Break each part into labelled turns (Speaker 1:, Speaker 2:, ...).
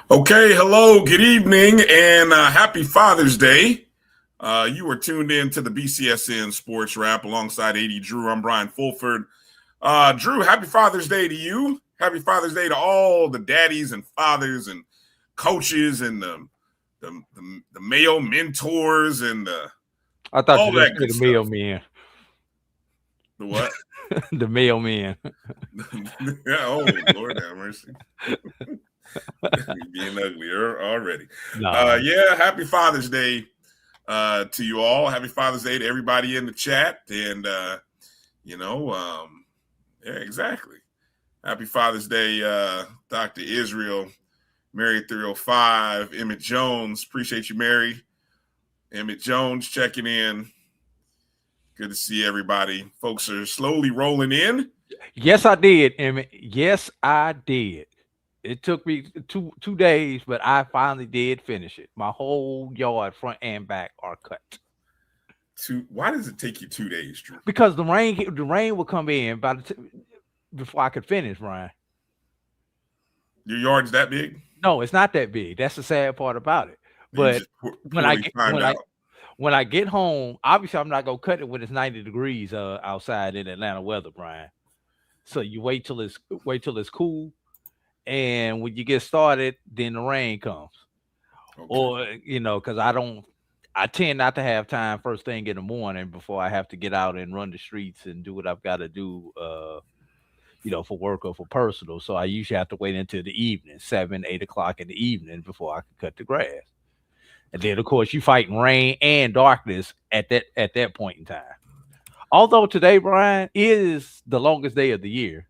Speaker 1: Okay, hello, good evening, and happy Father's Day. You are tuned in to the BCSN SportsWrap alongside A.D. Drew. I'm Brian Fulford. Drew, happy Father's Day to you. Happy Father's Day to all the daddies and fathers and coaches and the male mentors and
Speaker 2: I thought
Speaker 1: all
Speaker 2: you were
Speaker 1: that
Speaker 2: going to
Speaker 1: good
Speaker 2: say the
Speaker 1: stuff.
Speaker 2: mailman.
Speaker 1: The what?
Speaker 2: The mailman.
Speaker 1: Oh, Lord have mercy. Being ugly already.
Speaker 2: No.
Speaker 1: Yeah, happy Father's Day to you all. Happy Father's Day to everybody in the chat. And, yeah, exactly. Happy Father's Day, Dr. Israel, Mary 305, Emmett Jones. Appreciate you, Mary. Emmett Jones checking in. Good to see everybody. Folks are slowly rolling in.
Speaker 2: Yes, I did, Emmett. Yes, I did. It took me two days, but I finally did finish it. My whole yard, front and back, are cut.
Speaker 1: Why does it take you 2 days, Drew?
Speaker 2: Because the rain will come in before I could finish, Brian.
Speaker 1: Your yard's that big?
Speaker 2: No, it's not that big. That's the sad part about it. But when I get home, obviously I'm not gonna cut it when it's 90 degrees outside in Atlanta weather, Brian. So you wait till it's cool. And when you get started, then the rain comes. Okay. Or, because I tend not to have time first thing in the morning before I have to get out and run the streets and do what I've got to do, for work or for personal. So I usually have to wait until the evening, 7, 8 o'clock in the evening before I can cut the grass. And then, of course, you fighting rain and darkness at that point in time. Although today, Brian, is the longest day of the year.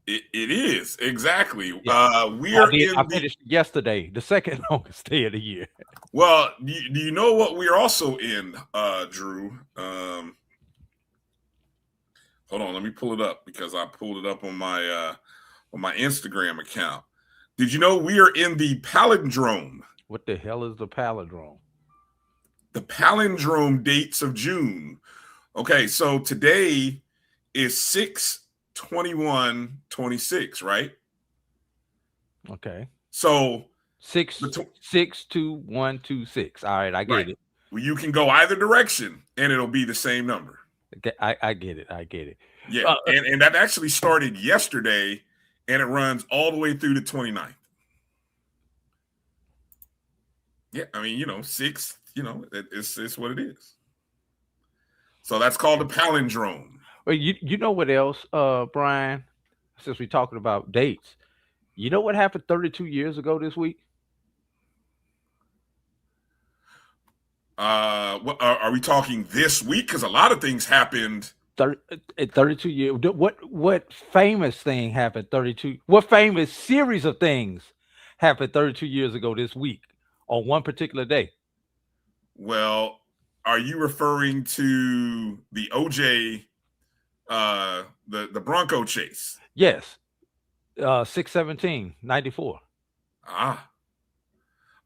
Speaker 1: It is, exactly.
Speaker 2: Yeah. I finished yesterday, the second longest day of the year.
Speaker 1: Well, do you know what we're also in, Drew? Hold on, let me pull it up because I pulled it up on my Instagram account. Did you know we are in the palindrome?
Speaker 2: What the hell is the palindrome?
Speaker 1: The palindrome dates of June. Okay, so today is 6/21/26, right?
Speaker 2: Okay.
Speaker 1: So
Speaker 2: 6/21/26. All right, I get it.
Speaker 1: Well, you can go either direction and it'll be the same number.
Speaker 2: I get it.
Speaker 1: Yeah, and that actually started yesterday and it runs all the way through the 29th. Yeah, I mean, 6, it's what it is. So that's called a palindrome.
Speaker 2: Well, you know what else, Brian? Since we're talking about dates, you know what happened 32 years ago this week?
Speaker 1: Are we talking this week? Because a lot of things happened.
Speaker 2: 32 years. What famous thing happened 32? What famous series of things happened 32 years ago this week on one particular day?
Speaker 1: Well, are you referring to the OJ, the Bronco chase?
Speaker 2: Yes. 6/17/94.
Speaker 1: Ah,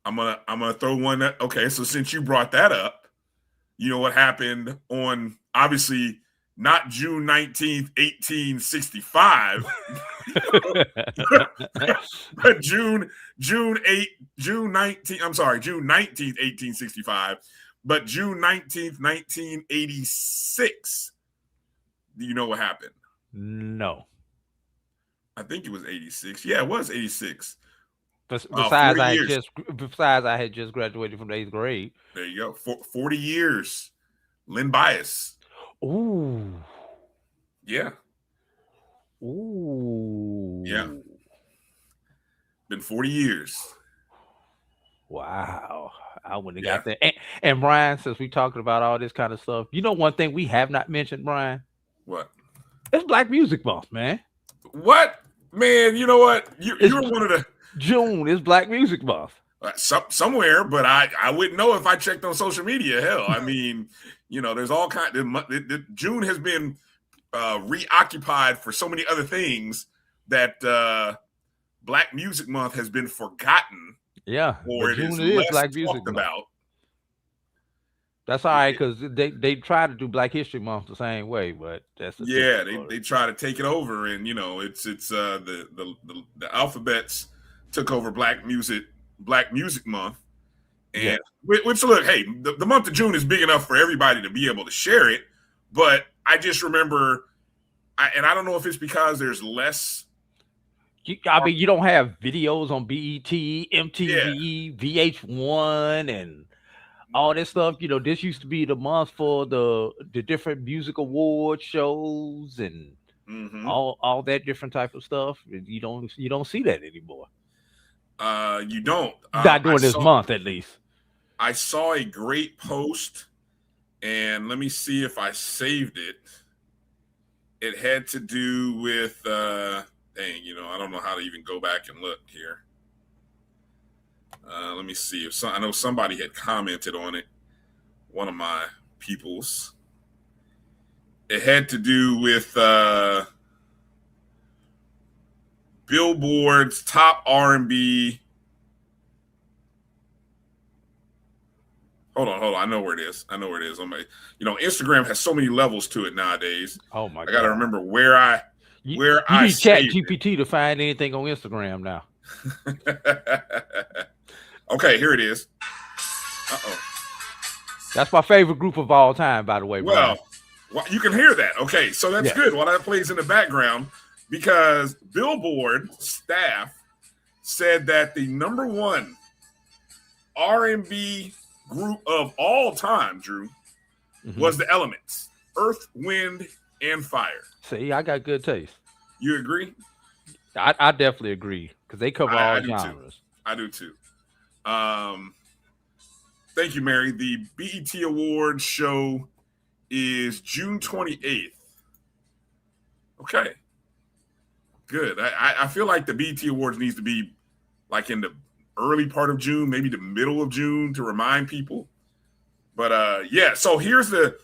Speaker 1: I'm gonna throw one. Okay, so since you brought that up, you know what happened on obviously not June 19th, 1865, but June 19th, 1865, but June 19th, 1986. Do you know what happened?
Speaker 2: No.
Speaker 1: I think it was 86. Yeah, it was 86.
Speaker 2: Besides,
Speaker 1: 40 years.
Speaker 2: I had just graduated from the 8th grade.
Speaker 1: There you go. 40 years. Lynn Bias.
Speaker 2: Ooh.
Speaker 1: Yeah.
Speaker 2: Ooh.
Speaker 1: Yeah. Been 40 years.
Speaker 2: Wow. I wouldn't have got that. And Brian, since we talking about all this kind of stuff, you know one thing we have not mentioned, Brian?
Speaker 1: What?
Speaker 2: It's Black Music Month, man.
Speaker 1: What? Man, you know what? You're one of the
Speaker 2: June is Black Music Month.
Speaker 1: Somewhere, but I wouldn't know if I checked on social media. Hell, I mean, there's all kinds. June has been reoccupied for so many other things that Black Music Month has been forgotten.
Speaker 2: Yeah,
Speaker 1: or it is less
Speaker 2: Black Music
Speaker 1: talked about.
Speaker 2: That's all right, because they try to do Black History Month the same way, but that's
Speaker 1: they try to take it over, and it's the alphabets took over Black Music Month, and which look, hey, the month of June is big enough for everybody to be able to share it, but I just remember, and I don't know if it's because there's less.
Speaker 2: I mean, you don't have videos on BET, MTV, VH1, and all this stuff. This used to be the month for the different music award shows and all that different type of stuff. You don't see that anymore.
Speaker 1: You don't.
Speaker 2: Not during this month, at least.
Speaker 1: I saw a great post, and let me see if I saved it. It had to do with I don't know how to even go back and look here. Let me see if I know somebody had commented on it. One of my peoples. It had to do with Billboard's top R&B. Hold on. I know where it is. Instagram has so many levels to it nowadays.
Speaker 2: Oh my God!
Speaker 1: I got to remember where I
Speaker 2: you need Chat GPT to find anything on Instagram now.
Speaker 1: Okay, here it is.
Speaker 2: That's my favorite group of all time, by the way.
Speaker 1: Well, you can hear that. Okay, so that's good while that plays in the background, because Billboard staff said that the number one R&B group of all time, Drew, was the Elements. Earth, Wind, and Fire.
Speaker 2: See, I got good taste.
Speaker 1: You agree?
Speaker 2: I definitely agree, because they cover all genres.
Speaker 1: I do too. Thank you, Mary. The BET Awards show is June 28th. Okay. Good. I feel like the BET Awards needs to be like in the early part of June, maybe the middle of June, to remind people. But so here's the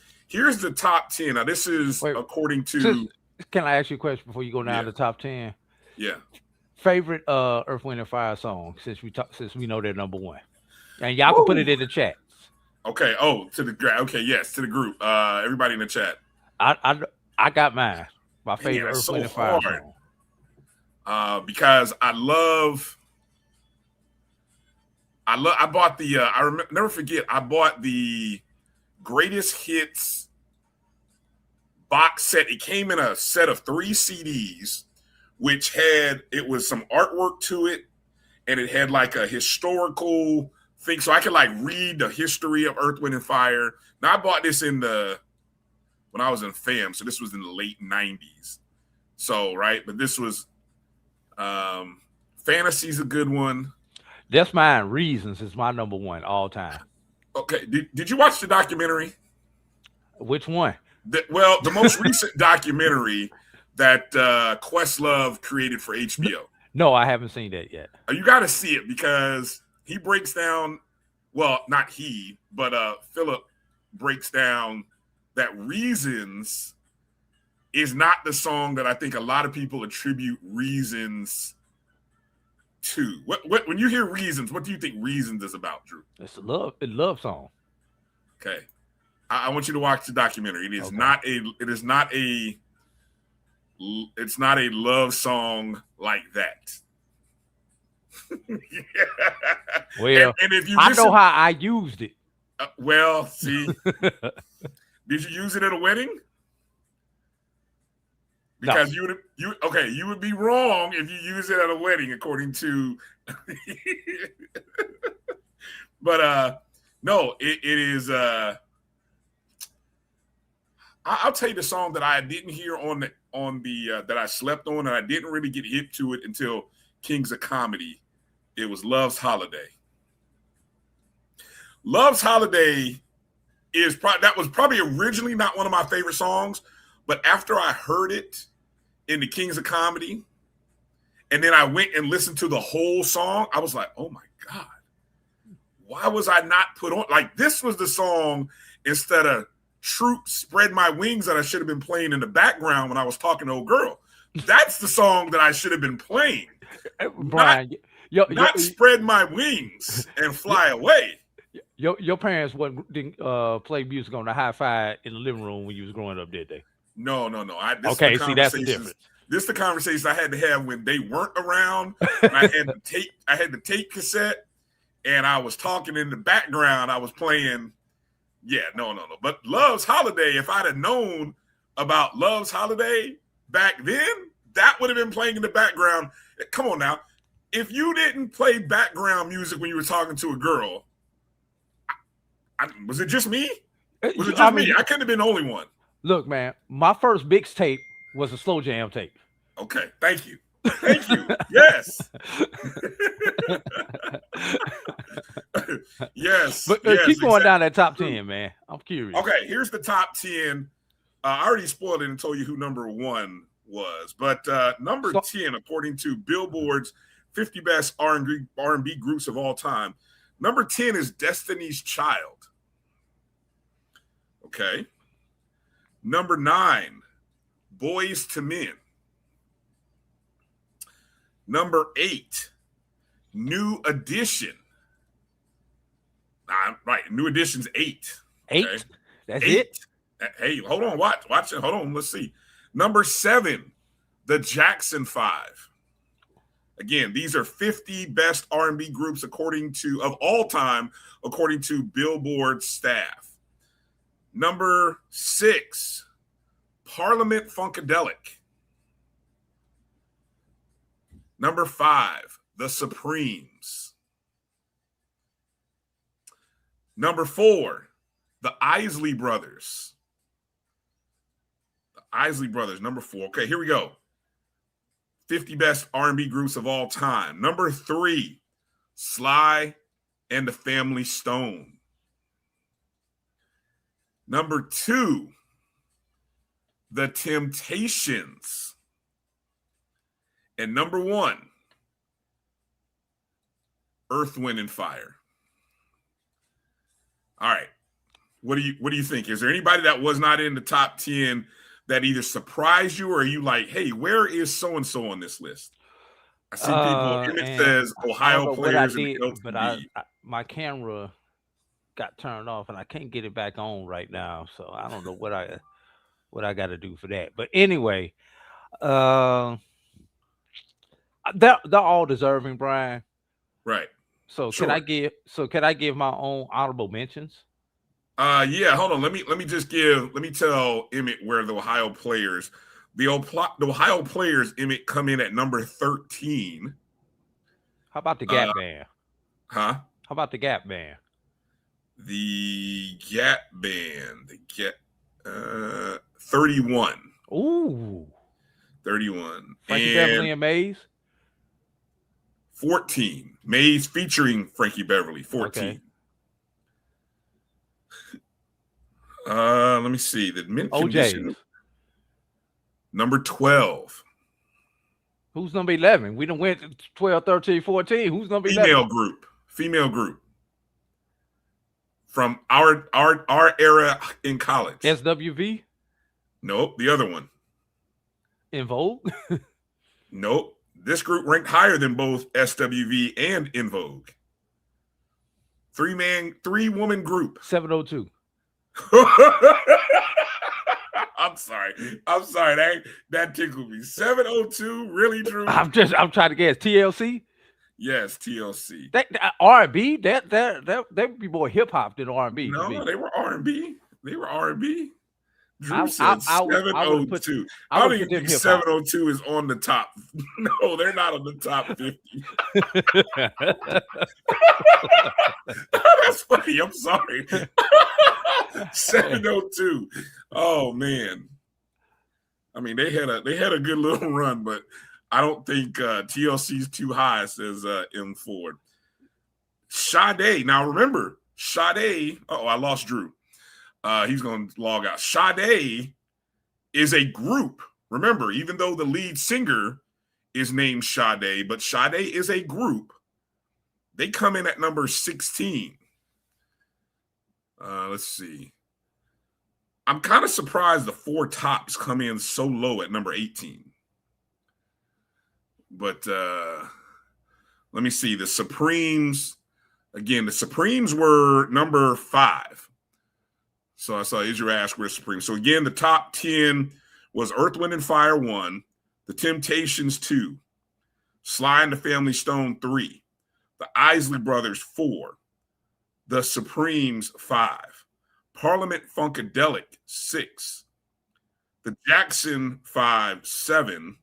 Speaker 1: top 10. Now this is according to.
Speaker 2: Can I ask you a question before you go down to the top 10?
Speaker 1: Yeah.
Speaker 2: Favorite Earth, Wind, and Fire song since we know they're number one, and y'all can put it in the chat.
Speaker 1: Okay. Oh, to the group. Everybody in the chat.
Speaker 2: I got mine. My favorite Earth, Wind, and Fire
Speaker 1: song. Because I bought the never forget, I bought the greatest hits box set. It came in a set of 3 CDs, which it was some artwork to it, and it had like a historical thing, so I could like read the history of Earth, Wind, and Fire. Now I bought this when I was in FAM, so this was in the late 90s. So but this was Fantasy's a good one.
Speaker 2: That's mine. Reasons is my number one all time.
Speaker 1: Okay. Did you watch the documentary?
Speaker 2: Which one?
Speaker 1: The most recent documentary that Questlove created for HBO.
Speaker 2: No, I haven't seen that yet.
Speaker 1: You got to see it because he breaks down. Well, not he, but Philip breaks down that Reasons is not the song that I think a lot of people attribute Reasons to. What when you hear Reasons, what do you think Reasons is about, Drew?
Speaker 2: It's a love song.
Speaker 1: Okay. I want you to watch the documentary. It is
Speaker 2: Okay.
Speaker 1: it's not a love song like that.
Speaker 2: Well,
Speaker 1: and if you
Speaker 2: I know how I used it.
Speaker 1: Well, see, did you use it at a wedding? Because
Speaker 2: No.
Speaker 1: you would be wrong if you use it at a wedding, according to. But no, it is. I'll tell you the song that I didn't hear on the that I slept on, and I didn't really get hip to it until Kings of Comedy. It was Love's Holiday. Love's Holiday that was probably originally not one of my favorite songs, but after I heard it in the Kings of Comedy, and then I went and listened to the whole song, I was like, oh my God, why was I not put on? Like, this was the song instead of Troop Spread My Wings that I should have been playing in the background when I was talking to old girl. That's the song that I should have been playing.
Speaker 2: Bryan,
Speaker 1: not Spread My Wings and Fly Away.
Speaker 2: Your parents didn't play music on the hi-fi in the living room when you was growing up, did they?
Speaker 1: No.
Speaker 2: Okay, see, that's the difference.
Speaker 1: This is the conversation I had to have when they weren't around. And I had the tape cassette, and I was talking in the background. I was playing. Yeah, no. But Love's Holiday, if I'd have known about Love's Holiday back then, that would have been playing in the background. Come on now. If you didn't play background music when you were talking to a girl, was it just me? Was it just me? I couldn't have been the only one.
Speaker 2: Look, man, my first mixtape was a slow jam tape.
Speaker 1: Okay, thank you. Yes. Yes.
Speaker 2: But keep going down that top 10, man. I'm curious.
Speaker 1: Okay, here's the top 10. I already spoiled it and told you who number 1 was. But number 10, according to Billboard's 50 Best R&B Groups of All Time, number 10 is Destiny's Child. Okay. Number 9, Boyz II Men. Number 8, New Edition. Right, New Edition's 8.
Speaker 2: 8?
Speaker 1: Okay?
Speaker 2: That's
Speaker 1: 8.
Speaker 2: it?
Speaker 1: Hey, hold on, watch it. Hold on, let's see. Number 7, the Jackson 5. Again, these are 50 best R&B groups of all time, according to Billboard staff. Number 6, Parliament Funkadelic. Number 5, The Supremes. Number 4, the Isley Brothers. The Isley Brothers, number 4. Okay, here we go. 50 best R&B groups of all time. Number 3, Sly and the Family Stone. Number 2, The Temptations. And number 1, Earth, Wind, and Fire. All right. What do you think? Is there anybody that was not in the top 10 that either surprised you, or are you like, hey, where is so-and-so on this list? I see people, Emmett says Ohio players in the LTV.
Speaker 2: But my camera got turned off and I can't get it back on right now. So I don't know what I got to do for that. But anyway, they're all deserving, Bryan.
Speaker 1: Right.
Speaker 2: So sure. Can I give my own honorable mentions?
Speaker 1: Yeah, hold on. Let me tell Emmett where the Ohio players, the Ohio players, Emmett, come in at number 13.
Speaker 2: How about the Gap Band?
Speaker 1: Huh?
Speaker 2: How about the Gap Band?
Speaker 1: The Gap Band, 31.
Speaker 2: Ooh.
Speaker 1: 31.
Speaker 2: Frankie Beverly and Maze?
Speaker 1: 14. Maze featuring Frankie Beverly, 14. Okay. Let me see. The mint condition.
Speaker 2: OJ's.
Speaker 1: Number 12.
Speaker 2: Who's number 11? We done went 12, 13, 14. Who's number 11?
Speaker 1: Female group. From our era in college.
Speaker 2: SWV?
Speaker 1: Nope. The other one.
Speaker 2: In Vogue?
Speaker 1: Nope. This group ranked higher than both SWV and In Vogue. 3-woman group.
Speaker 2: 702.
Speaker 1: I'm sorry. That tickled me. 702, really, Drew?
Speaker 2: I'm trying to guess. TLC?
Speaker 1: Yes, TLC.
Speaker 2: That R&B? That would be more hip hop than R&B.
Speaker 1: No, they were R&B. Drew said 702. I don't even think 702 is on the top. No, they're not on the top 50. That's funny. I'm sorry. 702. Oh man. I mean, they had a good little run, but I don't think TLC's too high, says M Ford. Sade. Now remember, Sade. Oh, I lost Drew. He's going to log out. Sade is a group. Remember, even though the lead singer is named Sade, but Sade is a group. They come in at number 16. Let's see. I'm kind of surprised the Four Tops come in so low at number 18. But let me see. The Supremes, again, the Supremes were number 5. So I saw Israel ask where Supreme. So again, the top 10 was Earth, Wind, and Fire 1, The Temptations 2, Sly and the Family Stone 3, The Isley Brothers 4, The Supremes 5, Parliament Funkadelic 6, The Jackson 5 7,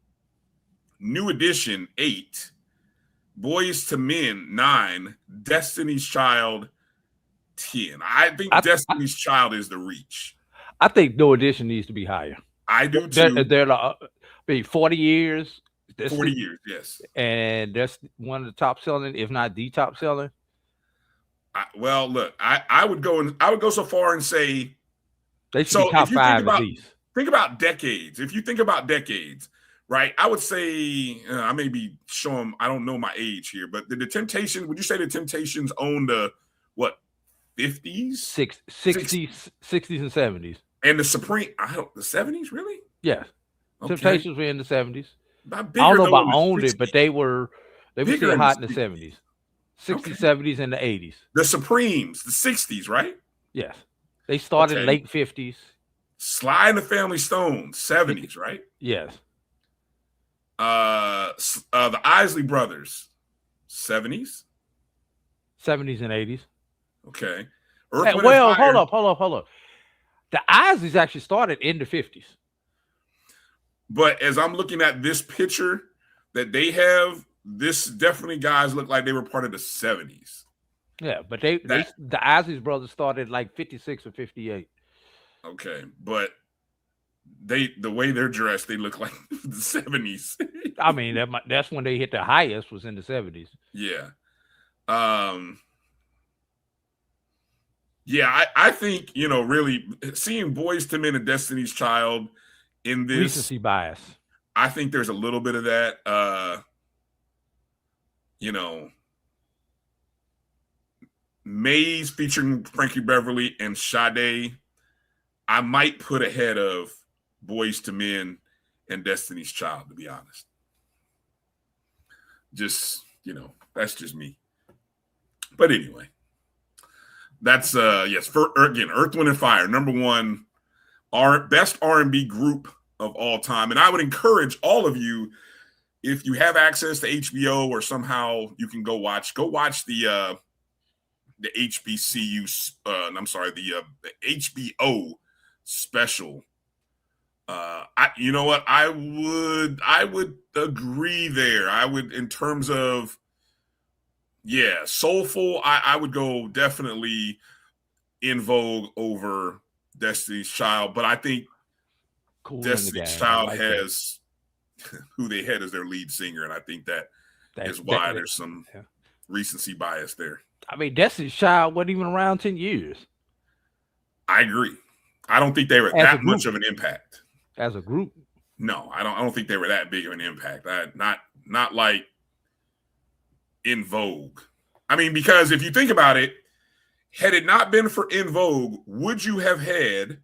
Speaker 1: New Edition 8, Boys to Men 9, Destiny's Child 10. I think Destiny's Child is the reach.
Speaker 2: I think No Edition needs to be higher.
Speaker 1: I do too.
Speaker 2: They're like 40 years.
Speaker 1: 40 years, yes.
Speaker 2: And that's one of the top selling, if not the top selling.
Speaker 1: Well, look, I would go so far and say
Speaker 2: they should be top 5 at least.
Speaker 1: Think about decades. If you think about decades, right? I would say I may be showing. I don't know my age here, but the Temptations. Would you say the Temptations owned the what? 50s,
Speaker 2: 60s, and 70s,
Speaker 1: and the Supreme. The 70s, really?
Speaker 2: Yeah, okay. Temptations were in the 70s.
Speaker 1: I
Speaker 2: don't know about owned it, but they were still hot in the 70s, 60s, okay. 70s, and the 80s.
Speaker 1: The Supremes, the 60s, right?
Speaker 2: Yes, they started late 50s.
Speaker 1: Sly and the Family Stone, 70s, right?
Speaker 2: Yes.
Speaker 1: The Isley Brothers, 70s,
Speaker 2: 70s and 80s.
Speaker 1: Okay.
Speaker 2: Well, hold up. The Isleys actually started in the 50s.
Speaker 1: But as I'm looking at this picture that they have, this definitely guys look like they were part of the 70s.
Speaker 2: Yeah, but the Isleys brothers started like 56 or 58.
Speaker 1: Okay, but the way they're dressed, they look like the 70s.
Speaker 2: I mean, that's when they hit the highest, was in the 70s.
Speaker 1: Yeah. Yeah, I think, really seeing Boys to Men and Destiny's Child in this
Speaker 2: recency bias.
Speaker 1: I think there's a little bit of that. Maze featuring Frankie Beverly and Sade, I might put ahead of Boys to Men and Destiny's Child, to be honest. Just, that's just me. But anyway. That's yes. Again, Earth, Wind, and Fire, number 1, our best R&B group of all time. And I would encourage all of you, if you have access to HBO or somehow you can go watch the HBCU. The HBO special. You know what? I would agree there. I would, in terms of. Yeah, soulful. I would go definitely In Vogue over Destiny's Child, but I think Destiny's Child has who they had as their lead singer, and I think that is why there's some recency bias there.
Speaker 2: I mean, Destiny's Child wasn't even around 10 years.
Speaker 1: I agree. I don't think they were that much of an impact.
Speaker 2: As a group?
Speaker 1: No, I don't think they were that big of an impact. Not like In Vogue. I mean, because if you think about it, had it not been for In Vogue, would you have had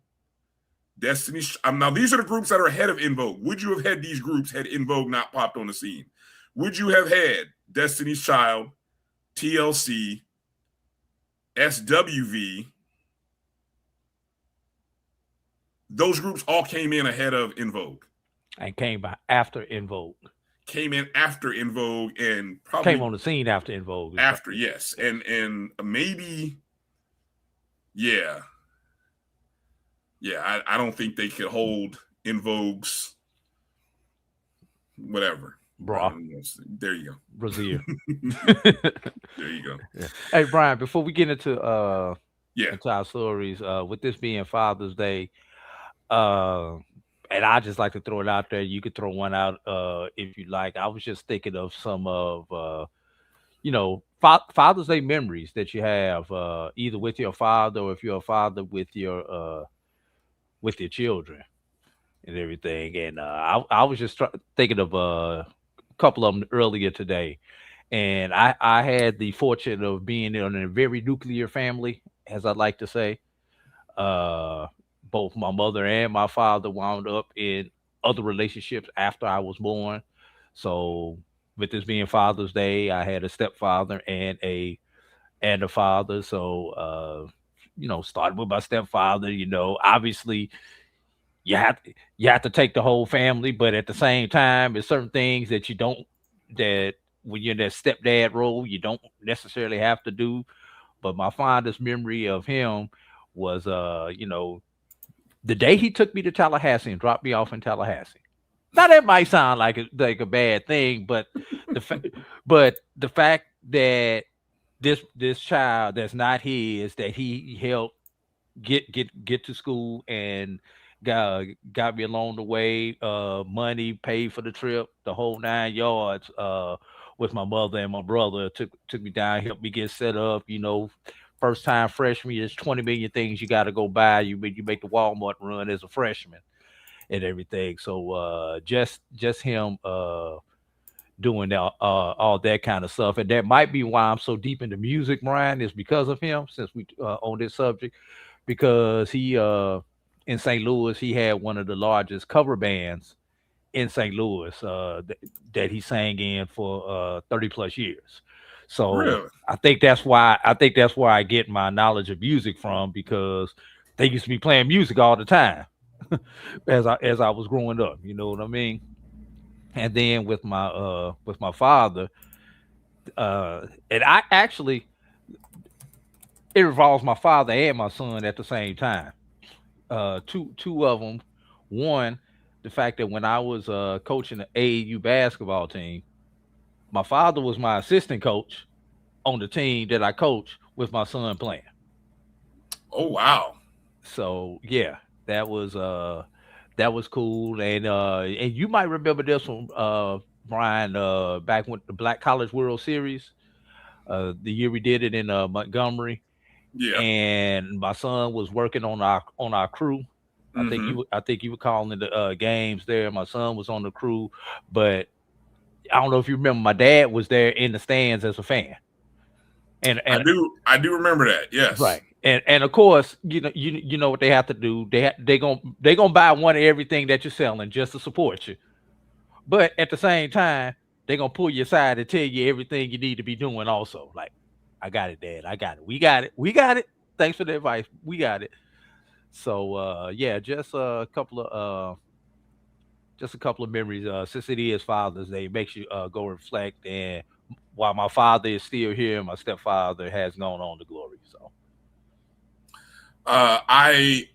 Speaker 1: Destiny's? Now, these are the groups that are ahead of In Vogue. Would you have had these groups had In Vogue not popped on the scene? Would you have had Destiny's Child, TLC, SWV? Those groups all came in ahead of In Vogue.
Speaker 2: And came by after In Vogue.
Speaker 1: Came in after In Vogue and probably
Speaker 2: came on the scene after In Vogue.
Speaker 1: After, yes. And maybe, yeah. Yeah, I don't think they could hold In Vogue's whatever.
Speaker 2: Bra.
Speaker 1: There you go.
Speaker 2: Brazil.
Speaker 1: There you go.
Speaker 2: Yeah. Hey, Brian, before we get into
Speaker 1: into
Speaker 2: our stories, with this being Father's Day, and I just like to throw it out there. You could throw one out if you like. I was just thinking of some of Father's Day memories that you have, either with your father or if you're a father with your children and everything. And I was just thinking of a couple of them earlier today. And I had the fortune of being in a very nuclear family, as I like to say. Both my mother and my father wound up in other relationships after I was born. So with this being Father's Day, I had a stepfather and a father. So started with my stepfather. Obviously you have to take the whole family, but at the same time, there's certain things that when you're in that stepdad role, you don't necessarily have to do. But my fondest memory of him was the day he took me to Tallahassee and dropped me off in Tallahassee. Now that might sound like a bad thing, but the fact that this child that's not his, that he helped get to school and got me along the way, money, paid for the trip, the whole 9 yards, with my mother and my brother, took me down, helped me get set up, first time freshman, there's 20 million things you got to go buy. You make the Walmart run as a freshman and everything. So just him doing all that kind of stuff, and that might be why I'm so deep into music, Brian, is because of him. Since we on this subject, because he in St. Louis, he had one of the largest cover bands in St. Louis that he sang in for 30 plus years. So
Speaker 1: really?
Speaker 2: I think that's why I get my knowledge of music from, because they used to be playing music all the time as I was growing up. You know what I mean? And then with my father, and I actually, it involves my father and my son at the same time. Two of them. One, the fact that when I was coaching the AAU basketball team, my father was my assistant coach on the team that I coach with my son playing.
Speaker 1: Oh wow!
Speaker 2: So yeah, that was cool, and you might remember this one, Brian, back when the Black College World Series, the year we did it in Montgomery.
Speaker 1: Yeah.
Speaker 2: And my son was working on our crew. I think you were calling the games there. My son was on the crew, but I don't know if you remember, my dad was there in the stands as a fan. And
Speaker 1: I do remember that. Yes.
Speaker 2: Right. And of course, you know what they have to do. They gonna buy one of everything that you're selling just to support you. But at the same time, they're gonna pull you aside and tell you everything you need to be doing also. Like, I got it, Dad. I got it. We got it. Thanks for the advice. We got it. So yeah, just a couple of memories. Since it is Father's Day, it makes you go reflect. And while my father is still here, my stepfather has gone on to glory. So
Speaker 1: I'm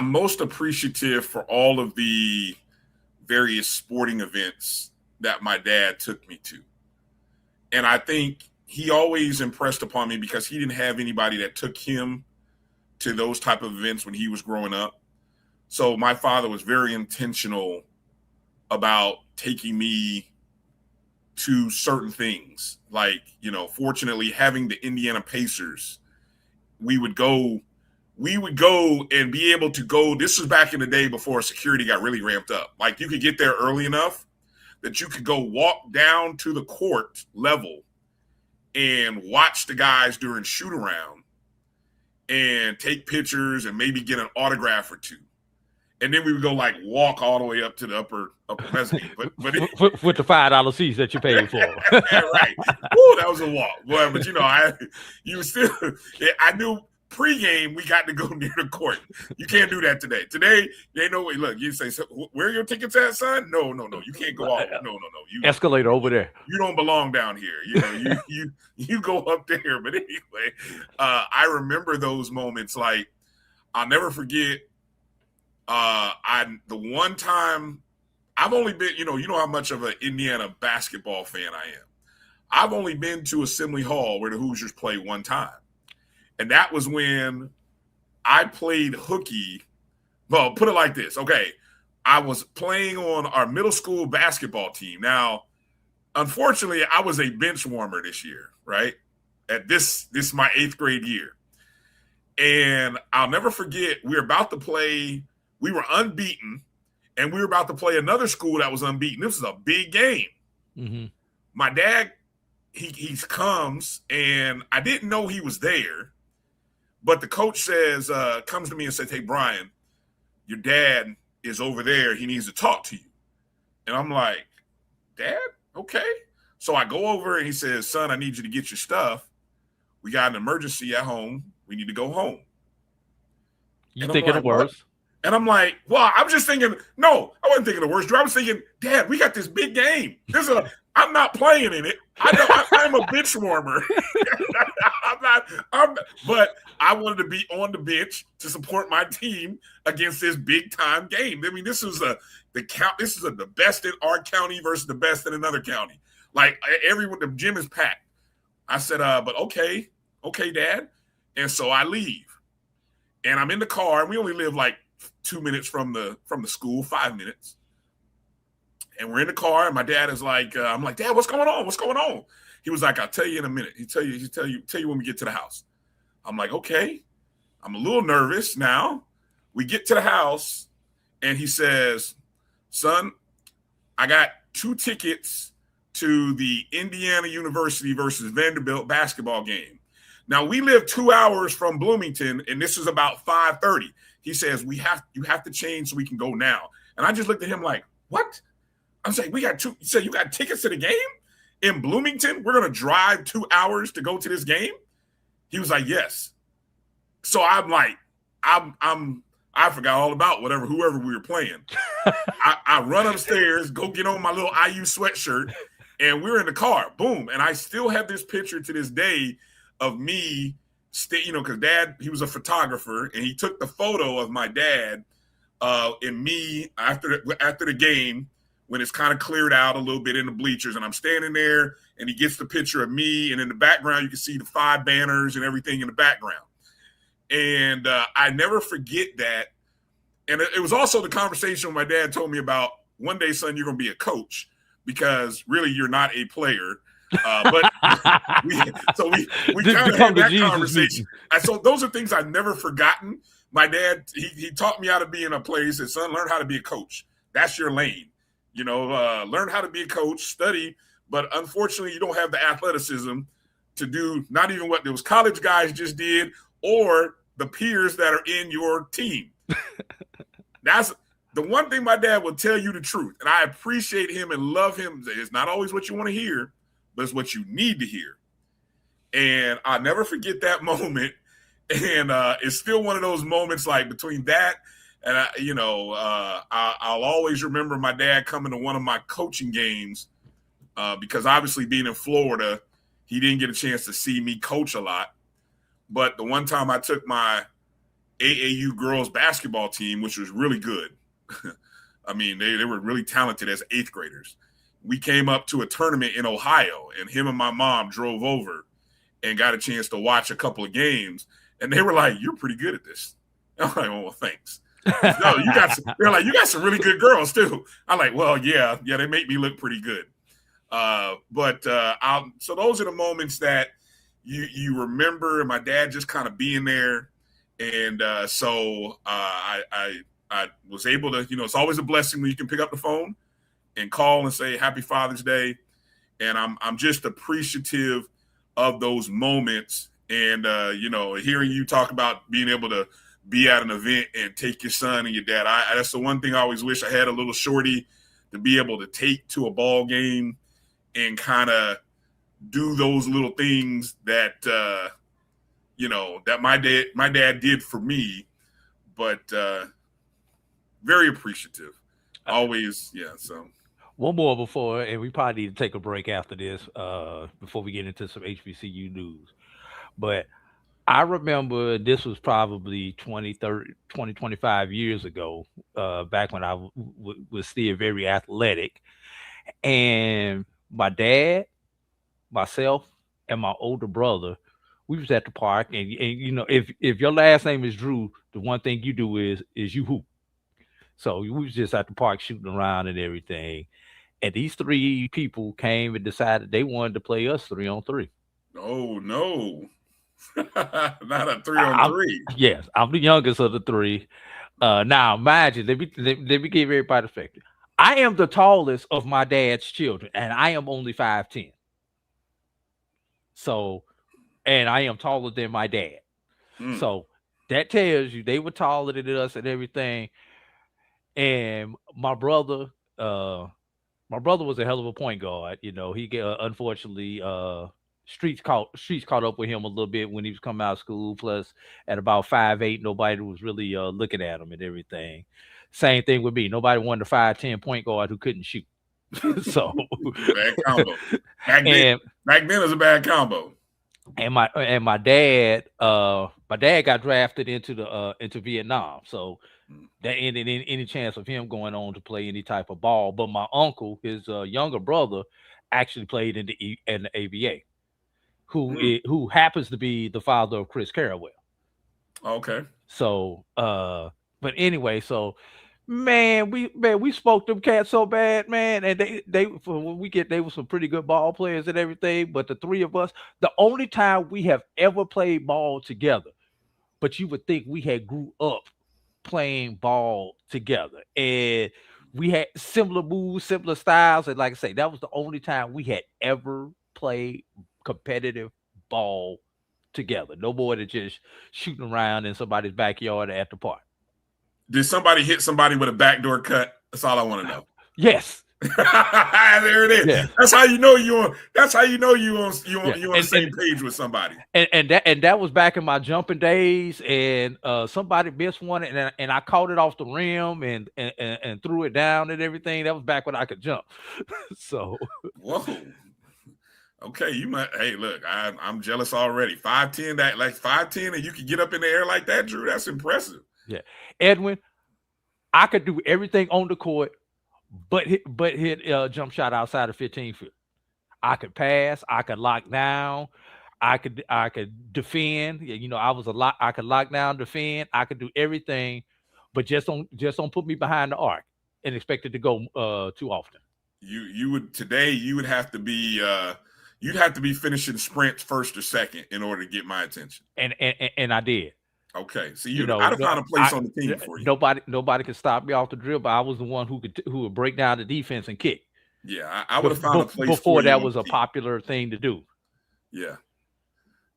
Speaker 1: most appreciative for all of the various sporting events that my dad took me to. And I think he always impressed upon me, because he didn't have anybody that took him to those type of events when he was growing up. So my father was very intentional about taking me to certain things. Like, fortunately, having the Indiana Pacers, we would go we would go and be able to go. This was back in the day before security got really ramped up. Like you could get there early enough that you could go walk down to the court level and watch the guys during shoot around and take pictures and maybe get an autograph or two. And then we would go like walk all the way up to the upper mezzanine. But
Speaker 2: with the $5 seats that you paid for.
Speaker 1: Right. Woo, that was a walk. Boy, but I knew pregame we got to go near the court. You can't do that today. Today, they know. Look, you say, so, where are your tickets at, son? No. You can't go out. No. You
Speaker 2: escalator over there.
Speaker 1: You don't belong down here. You go up there. But anyway, I remember those moments. Like I'll never forget. The one time I've only been, you know how much of an Indiana basketball fan I am. I've only been to Assembly Hall where the Hoosiers played one time. And that was when I played hooky. Well, put it like this. Okay. I was playing on our middle school basketball team. Now, unfortunately, I was a bench warmer this year, right? At this my 8th grade year. And I'll never forget, we were about to play. We were unbeaten, and we were about to play another school that was unbeaten. This was a big game. Mm-hmm. My dad, he comes, and I didn't know he was there, but the coach comes to me and says, "Hey, Bryan, your dad is over there. He needs to talk to you." And I'm like, "Dad? Okay." So I go over, and he says, "Son, I need you to get your stuff. We got an emergency at home. We need to go home."
Speaker 2: You thinking the worst?
Speaker 1: And I'm like, well, I'm just thinking, no, I wasn't thinking the worst. I was thinking, Dad, we got this big game. I'm not playing in it. I'm a bench warmer. But I wanted to be on the bench to support my team against this big time game. I mean, this is the best in our county versus the best in another county. Like everyone, the gym is packed. I said, but okay, Dad. And so I leave. And I'm in the car, and we only live like 2 minutes from the school, 5 minutes. And we're in the car, and my dad is like, I'm like, "Dad, what's going on? What's going on?" He was like, "I'll tell you in a minute. He'll tell you when we get to the house." I'm like, "Okay." I'm a little nervous now. We get to the house, and he says, "Son, I got 2 tickets to the Indiana University versus Vanderbilt basketball game. Now, we live 2 hours from Bloomington, and this is about 5:30. He says, you have to change so we can go now." And I just looked at him like, "What?" I'm saying, "We got 2. You said you got tickets to the game in Bloomington? We're going to drive 2 hours to go to this game?" He was like, "Yes." So I'm like, I forgot all about whoever we were playing. I run upstairs, go get on my little IU sweatshirt, and we're in the car. Boom. And I still have this picture to this day of me, because Dad, he was a photographer, and he took the photo of my dad and me after the game when it's kind of cleared out a little bit in the bleachers, and I'm standing there, and he gets the picture of me, and in the background you can see the 5 banners and everything in the background. And I never forget that. And it was also the conversation my dad told me about, one day, son, you're going to be a coach, because really you're not a player. But we kind of had that conversation. And so those are things I've never forgotten. My dad, he taught me how to be in a player. He said, "Son, learn how to be a coach. That's your lane. Learn how to be a coach, study. But unfortunately, you don't have the athleticism to do not even what those college guys just did or the peers that are in your team." That's the one thing my dad will tell you the truth. And I appreciate him and love him. It's not always what you want to hear, but it's what you need to hear. And I'll never forget that moment. And it's still one of those moments, like between that and I'll always remember my dad coming to one of my coaching games because obviously being in Florida, he didn't get a chance to see me coach a lot. But the one time I took my AAU girls basketball team, which was really good. I mean, they were really talented as 8th graders. We came up to a tournament in Ohio, and him and my mom drove over and got a chance to watch a couple of games. And they were like, "You're pretty good at this." I'm like, "Oh, well, thanks." No, they're like, "You got some really good girls too." I'm like, "Well, yeah, they make me look pretty good." So those are the moments that you remember, and my dad just kind of being there And so I was able to, it's always a blessing when you can pick up the phone and call and say Happy Father's Day. And I'm just appreciative of those moments. And hearing you talk about being able to be at an event and take your son and your dad. That's the one thing I always wish I had a little shorty to be able to take to a ball game and kind of do those little things that that my dad did for me. But very appreciative. Always, yeah. So
Speaker 2: one more before, and we probably need to take a break after this, before we get into some HBCU news. But I remember this was probably 20, 30, 20, 25 years ago, back when I was still very athletic. And my dad, myself, and my older brother, we was at the park. And if your last name is Drew, the one thing you do is you hoop. So we was just at the park shooting around and everything. And these three people came and decided they wanted to play us 3-on-3.
Speaker 1: Oh, no. Not a 3-on-3.
Speaker 2: Yes, I'm the youngest of the three. Now, imagine, let me give everybody perspective. I am the tallest of my dad's children, and I am only 5'10". So, and I am taller than my dad. So that tells you they were taller than us and everything. And my brother was a hell of a point guard. He unfortunately streets caught up with him a little bit when he was coming out of school. Plus, at about 5'8", nobody was really looking at him and everything. Same thing with me. Nobody wanted a 5'10" point guard who couldn't shoot. So
Speaker 1: bad combo. Back then it was a bad combo.
Speaker 2: And my dad got drafted into Vietnam. So that ended in any chance of him going on to play any type of ball. But my uncle, his younger brother, actually played in the ABA, who happens to be the father of Chris Carrawell.
Speaker 1: Okay.
Speaker 2: So, but anyway, so man, we spoke them cats so bad, man, and they were some pretty good ball players and everything. But the three of us, the only time we have ever played ball together, but you would think we had grew up playing ball together, and we had similar moves, similar styles, and like I say, that was the only time we had ever played competitive ball together. No more than just shooting around in somebody's backyard at the park.
Speaker 1: Did somebody hit somebody with a backdoor cut? That's all I want to know.
Speaker 2: Yes.
Speaker 1: There it is. Yeah. That's how you know you on the same page with somebody.
Speaker 2: And that was back in my jumping days, and somebody missed one, and I caught it off the rim and threw it down and everything. That was back when I could jump. So
Speaker 1: whoa. Okay, you might. Hey, look, I'm jealous already. 5'10", 5'10", and you can get up in the air like that, Drew. That's impressive.
Speaker 2: Yeah, Edwin, I could do everything on the court, but hit jump shot outside of 15 feet. I could pass. I could lock down. I could defend. I could lock down, defend. I could do everything, but just don't put me behind the arc and expect it to go too often.
Speaker 1: You would have to be. You'd have to be finishing sprints first or second in order to get my attention.
Speaker 2: And I did.
Speaker 1: Okay, so I'd have found a place on the team for you.
Speaker 2: Nobody could stop me off the dribble. I was the one who would break down the defense and kick.
Speaker 1: Yeah, I would have found a place
Speaker 2: before that was a popular thing to do.
Speaker 1: Yeah,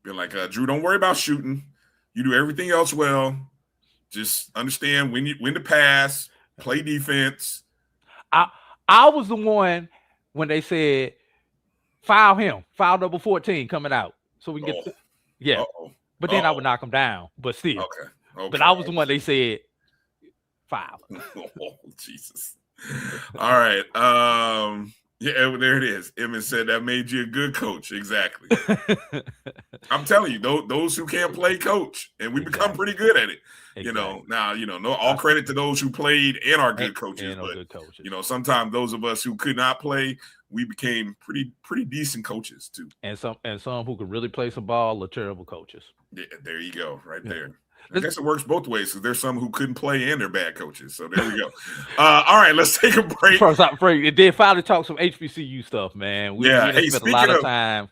Speaker 1: been like, Drew, don't worry about shooting. You do everything else well. Just understand when to pass, play defense.
Speaker 2: I was the one when they said, foul him, foul number 14 coming out, so we can get. Yeah. Uh-oh. But then I would knock him down. But still. Okay. But I was the one they said foul.
Speaker 1: Oh, Jesus. All right. Yeah, there it is. Emmett said that made you a good coach. Exactly. I'm telling you, those who can't play coach, and we become pretty good at it. Exactly. Now, no, all credit to those who played and are good coaches. But sometimes those of us who could not play, we became pretty decent coaches too.
Speaker 2: And some who could really play some ball are terrible coaches.
Speaker 1: Yeah, there you go, right there. I guess it works both ways because there's some who couldn't play and they're bad coaches. So there we go. All right, let's take a break.
Speaker 2: First, then finally talk some HBCU stuff, man. We spent a lot of time.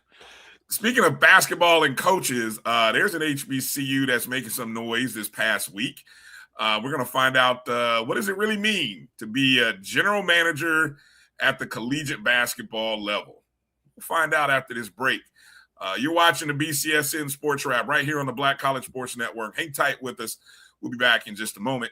Speaker 1: Speaking of basketball and coaches, there's an HBCU that's making some noise this past week. We're going to find out what does it really mean to be a general manager at the collegiate basketball level. We'll find out after this break. You're watching the BCSN Sports Wrap right here on the Black College Sports Network. Hang tight with us. We'll be back in just a moment.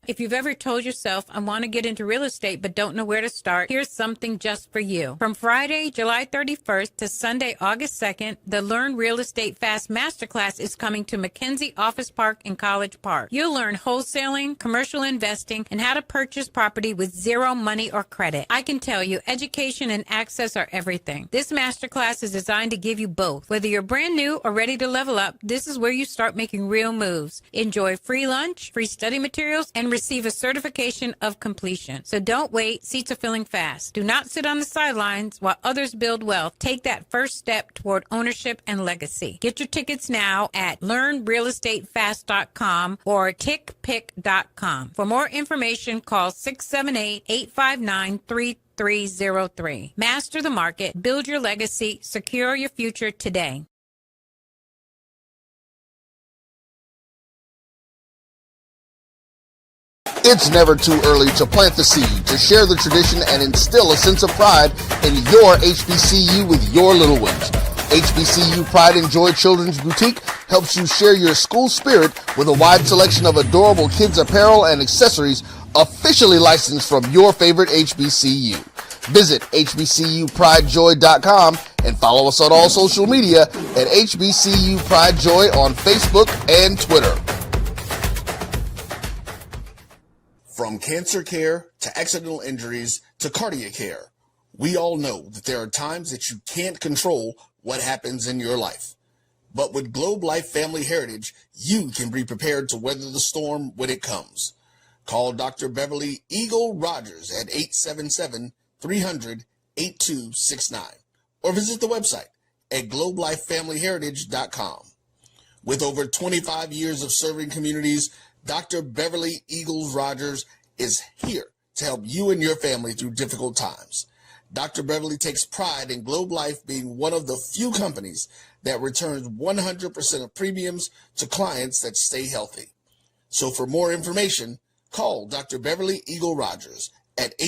Speaker 3: If you've ever told yourself, I want to get into real estate but don't know where to start, here's something just for you. From Friday, July 31st to Sunday, August 2nd, the Learn Real Estate Fast Masterclass is coming to McKenzie Office Park in College Park. You'll learn wholesaling, commercial investing, and how to purchase property with zero money or credit. I can tell you, education and access are everything. This masterclass is designed to give you both. Whether you're brand new or ready to level up, this is where you start making real moves. Enjoy free lunch, free study materials, and receive a certification of completion. So don't wait. Seats are filling fast. Do not sit on the sidelines while others build wealth. Take that first step toward ownership and legacy. Get your tickets now at learnrealestatefast.com or tickpick.com. For more information, call 678-859-3303. Master the market, build your legacy, secure your future today.
Speaker 4: It's never too early to plant the seed, to share the tradition, and instill a sense of pride in your HBCU with your little ones. HBCU Pride and Joy Children's Boutique helps you share your school spirit with a wide selection of adorable kids' apparel and accessories officially licensed from your favorite HBCU. Visit hbcupridejoy.com and follow us on all social media at HBCU Pride Joy on Facebook and Twitter. From cancer care to accidental injuries to cardiac care, we all know that there are times that you can't control what happens in your life. But with Globe Life Family Heritage, you can be prepared to weather the storm when it comes. Call Dr. Beverly Eagle Rogers at 877-300-8269 or visit the website at globelifefamilyheritage.com. With over 25 years of serving communities, Dr. Beverly Eagles Rogers is here to help you and your family through difficult times. Dr. Beverly takes pride in Globe Life being one of the few companies that returns 100% of premiums to clients that stay healthy. So for more information, call Dr. Beverly Eagle Rogers at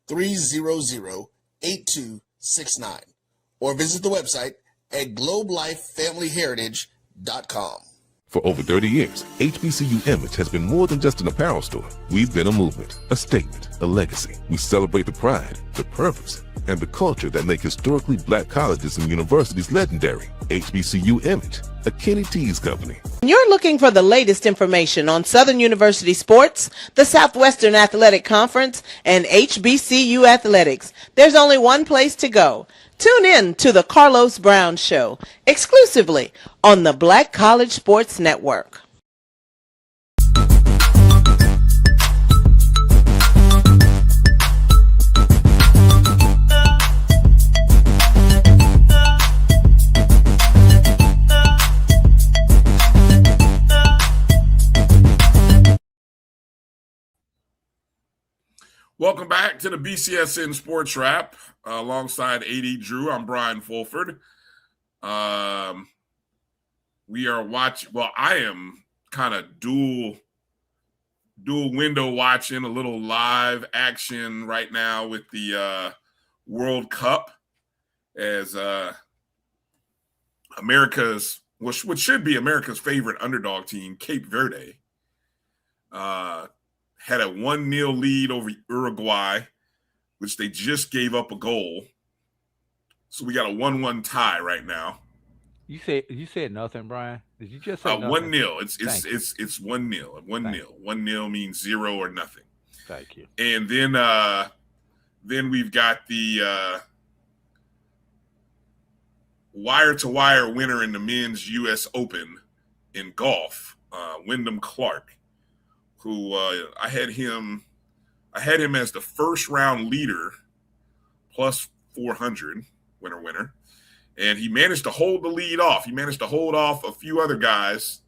Speaker 4: 877-300-8269 or visit the website at globelifefamilyheritage.com.
Speaker 5: For over 30 years, HBCU Image has been more than just an apparel store. We've been a movement, a statement, a legacy. We celebrate the pride, the purpose, and the culture that make historically black colleges and universities legendary. HBCU Image, a Kenny T's company.
Speaker 6: You're looking for the latest information on Southern University sports, the Southwestern Athletic Conference, and HBCU athletics. There's only one place to go. Tune in to the Carlos Brown Show, exclusively on the Black College Sports Network.
Speaker 1: Welcome back to the BCSN Sports Wrap alongside A.D. Drew. I'm Brian Fulford. We are watching. Well, I am kind of dual window watching a little live action right now with the World Cup as America's, what should be America's favorite underdog team, Cape Verde, had a 1-0 lead over Uruguay, which they just gave up a goal. So we got a 1-1 tie right now.
Speaker 2: You said nothing, Brian. Did you just say nothing?
Speaker 1: 1-0. It's 1-0. 1-0. 1-0 means 0 or nothing.
Speaker 2: Thank you.
Speaker 1: And then we've got the wire-to-wire winner in the men's U.S. Open in golf, Wyndham Clark, who I had him as the first round leader plus 400 winner. And he managed to hold the lead off. He managed to hold off a few other guys.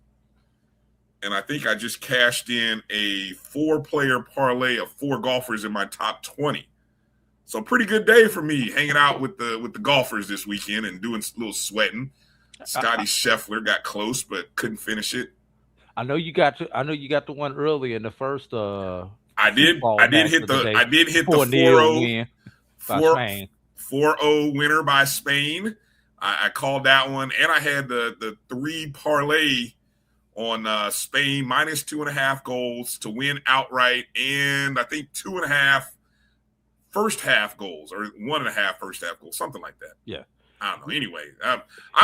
Speaker 1: And I think I just cashed in a 4-player parlay of 4 golfers in my top 20 So pretty good day for me, hanging out with the golfers this weekend and doing a little sweating. Scotty Scheffler got close but couldn't finish it.
Speaker 2: I know you got the one early in the first.
Speaker 1: I did hit the
Speaker 2: 4-0 win by Spain.
Speaker 1: 4-0 winner by Spain. I called that one, and I had the 3 parlay on Spain minus 2.5 goals to win outright, and I think 2.5 first half goals or 1.5 first half goals, something like that.
Speaker 2: Yeah.
Speaker 1: I don't know. Anyway,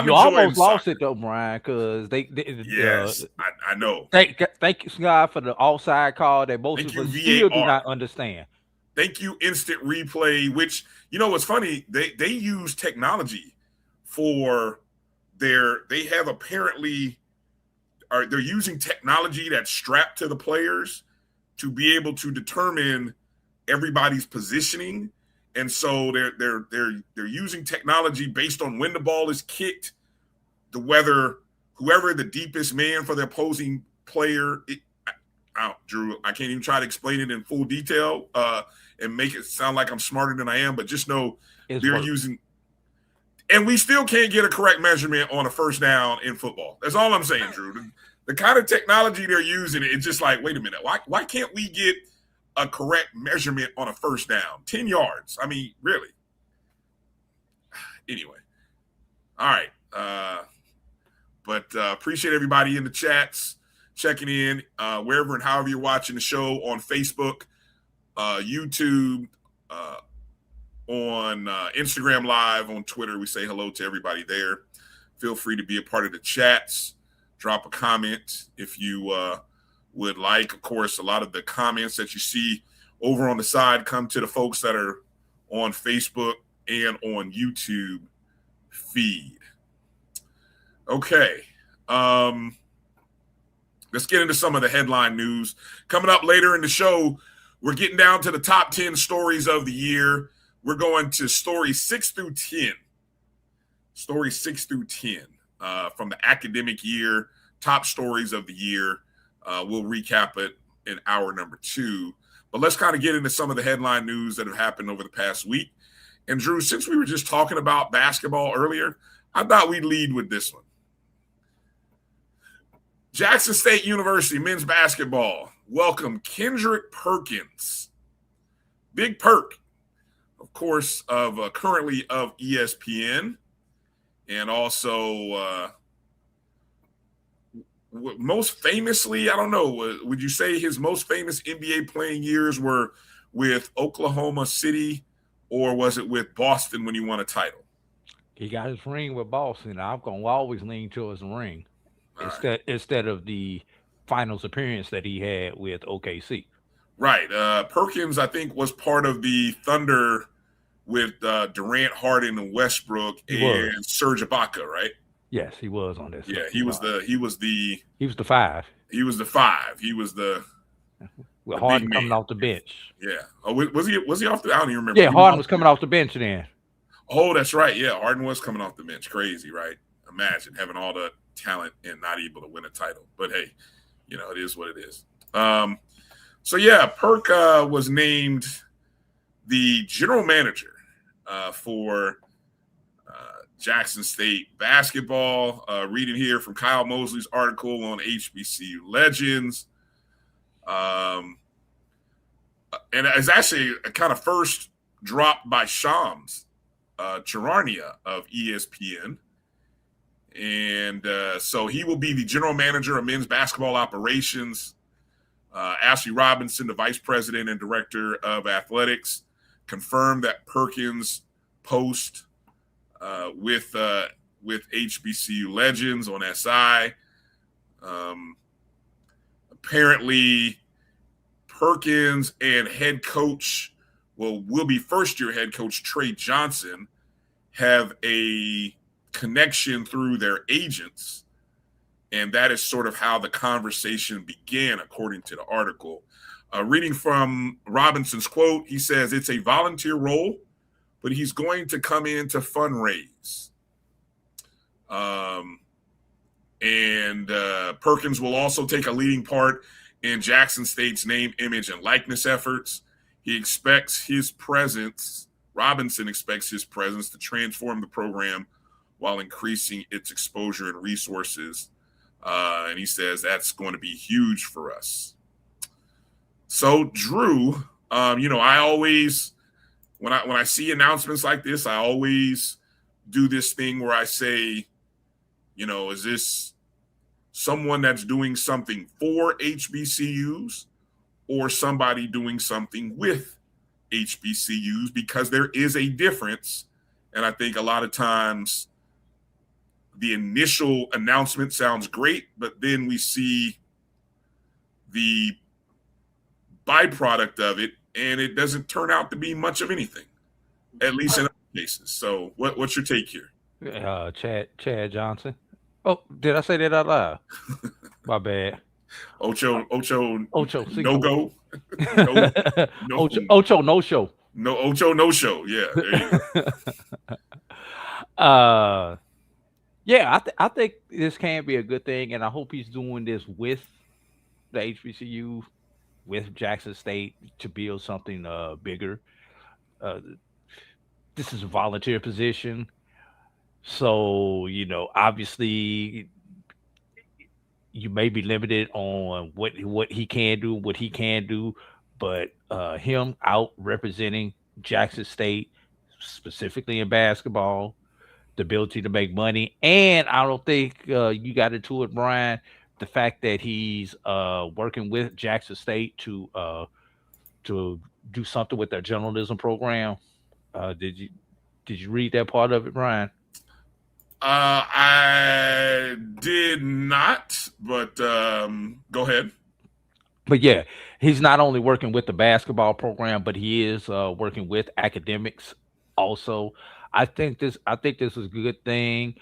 Speaker 2: you almost lost it though, Brian, because they
Speaker 1: yes, I know.
Speaker 2: Thank you, Scott, for the offside call that most of us still do not understand.
Speaker 1: Thank you, instant replay. Which what's funny? They use technology for they're using technology that's strapped to the players to be able to determine everybody's positioning. And so they're using technology based on when the ball is kicked, whoever the deepest man for the opposing player. Drew, I can't even try to explain it in full detail and make it sound like I'm smarter than I am, but just know they're using, and we still can't get a correct measurement on a first down in football. That's all I'm saying, Drew. The kind of technology they're using, it's just like, wait a minute, why can't we get a correct measurement on a first down? 10 yards. I mean, really. Anyway. All right. But appreciate everybody in the chats checking in wherever and however you're watching the show on Facebook, YouTube, on Instagram Live, on Twitter. We say hello to everybody there. Feel free to be a part of the chats. Drop a comment if you would like. Of course, a lot of the comments that you see over on the side come to the folks that are on Facebook and on YouTube feed. Okay. Let's get into some of the headline news. Coming up later in the show, we're getting down to the top 10 stories of the year. We're going to stories 6 through 10. Stories 6 through 10 from the academic year, top stories of the year. We'll recap it in hour number 2. But let's kind of get into some of the headline news that have happened over the past week. And Drew, since we were just talking about basketball earlier, I thought we'd lead with this one. Jackson State University men's basketball welcome Kendrick Perkins. Big Perk, of course, of currently of ESPN, and also most famously, I don't know, would you say his most famous NBA playing years were with Oklahoma City, or was it with Boston when he won a title?
Speaker 2: He got his ring with Boston. I'm going to always lean towards the ring instead of the finals appearance that he had with OKC.
Speaker 1: Right. Perkins, I think, was part of the Thunder with Durant, Harden, and Westbrook and Serge Ibaka, right?
Speaker 2: Yes, he was on this.
Speaker 1: Yeah, he was the 5.
Speaker 2: He was the 5.
Speaker 1: He was the
Speaker 2: with Harden coming off the bench.
Speaker 1: Yeah. Oh, was he off the? I don't even remember.
Speaker 2: Yeah, Harden was coming off the bench then.
Speaker 1: Oh, that's right. Yeah, Harden was coming off the bench. Crazy, right? Imagine having all the talent and not able to win a title. But hey, it is what it is. So yeah, Perk was named the general manager for Jackson State basketball. Reading here from Kyle Mosley's article on HBCU Legends. And it's actually a kind of first dropped by Shams Charania of ESPN. And so he will be the general manager of men's basketball operations. Ashley Robinson, the vice president and director of athletics, confirmed that Perkins' post with HBCU Legends on SI. Apparently, Perkins and head coach, will be first-year head coach Trey Johnson, have a connection through their agents. And that is sort of how the conversation began, according to the article. Reading from Robinson's quote, he says, it's a volunteer role, but he's going to come in to fundraise. And Perkins will also take a leading part in Jackson State's name, image, and likeness efforts. Robinson expects his presence to transform the program while increasing its exposure and resources. And he says that's going to be huge for us. So, Drew, I always, when I see announcements like this, I always do this thing where I say, is this someone that's doing something for HBCUs or somebody doing something with HBCUs? Because there is a difference. And I think a lot of times the initial announcement sounds great, but then we see the byproduct of it, and it doesn't turn out to be much of anything, at least in other cases. So what's your take here?
Speaker 2: Chad Johnson. Oh, did I say that out loud? My bad.
Speaker 1: Ocho,
Speaker 2: no
Speaker 1: go.
Speaker 2: Ocho, no show.
Speaker 1: No, Ocho, no show. Yeah, there you
Speaker 2: go. Yeah, I think this can be a good thing, and I hope he's doing this with the HBCU, with Jackson State, to build something bigger. This is a volunteer position, so obviously you may be limited on what he can do, but him out representing Jackson State, specifically in basketball, the ability to make money, and I don't think you got into it, Bryan, the fact that he's working with Jackson State to do something with their journalism program. Did you read that part of it, Bryan?
Speaker 1: I did not, but go ahead.
Speaker 2: But yeah, he's not only working with the basketball program, but he is working with academics also. I think this is a good thing.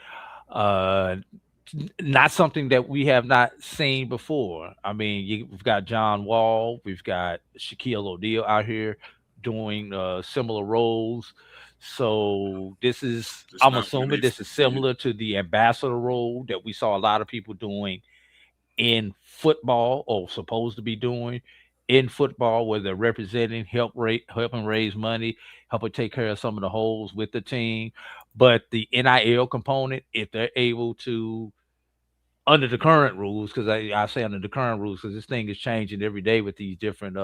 Speaker 2: Not something that we have not seen before. I mean, we've got John Wall, we've got Shaquille O'Neal out here doing similar roles. So I'm assuming this is similar to the ambassador role that we saw a lot of people doing in football, or supposed to be doing in football, where they're representing, helping raise money, helping take care of some of the holes with the team. But the NIL component, if they're able to, under the current rules, because I say under the current rules, because this thing is changing every day with these different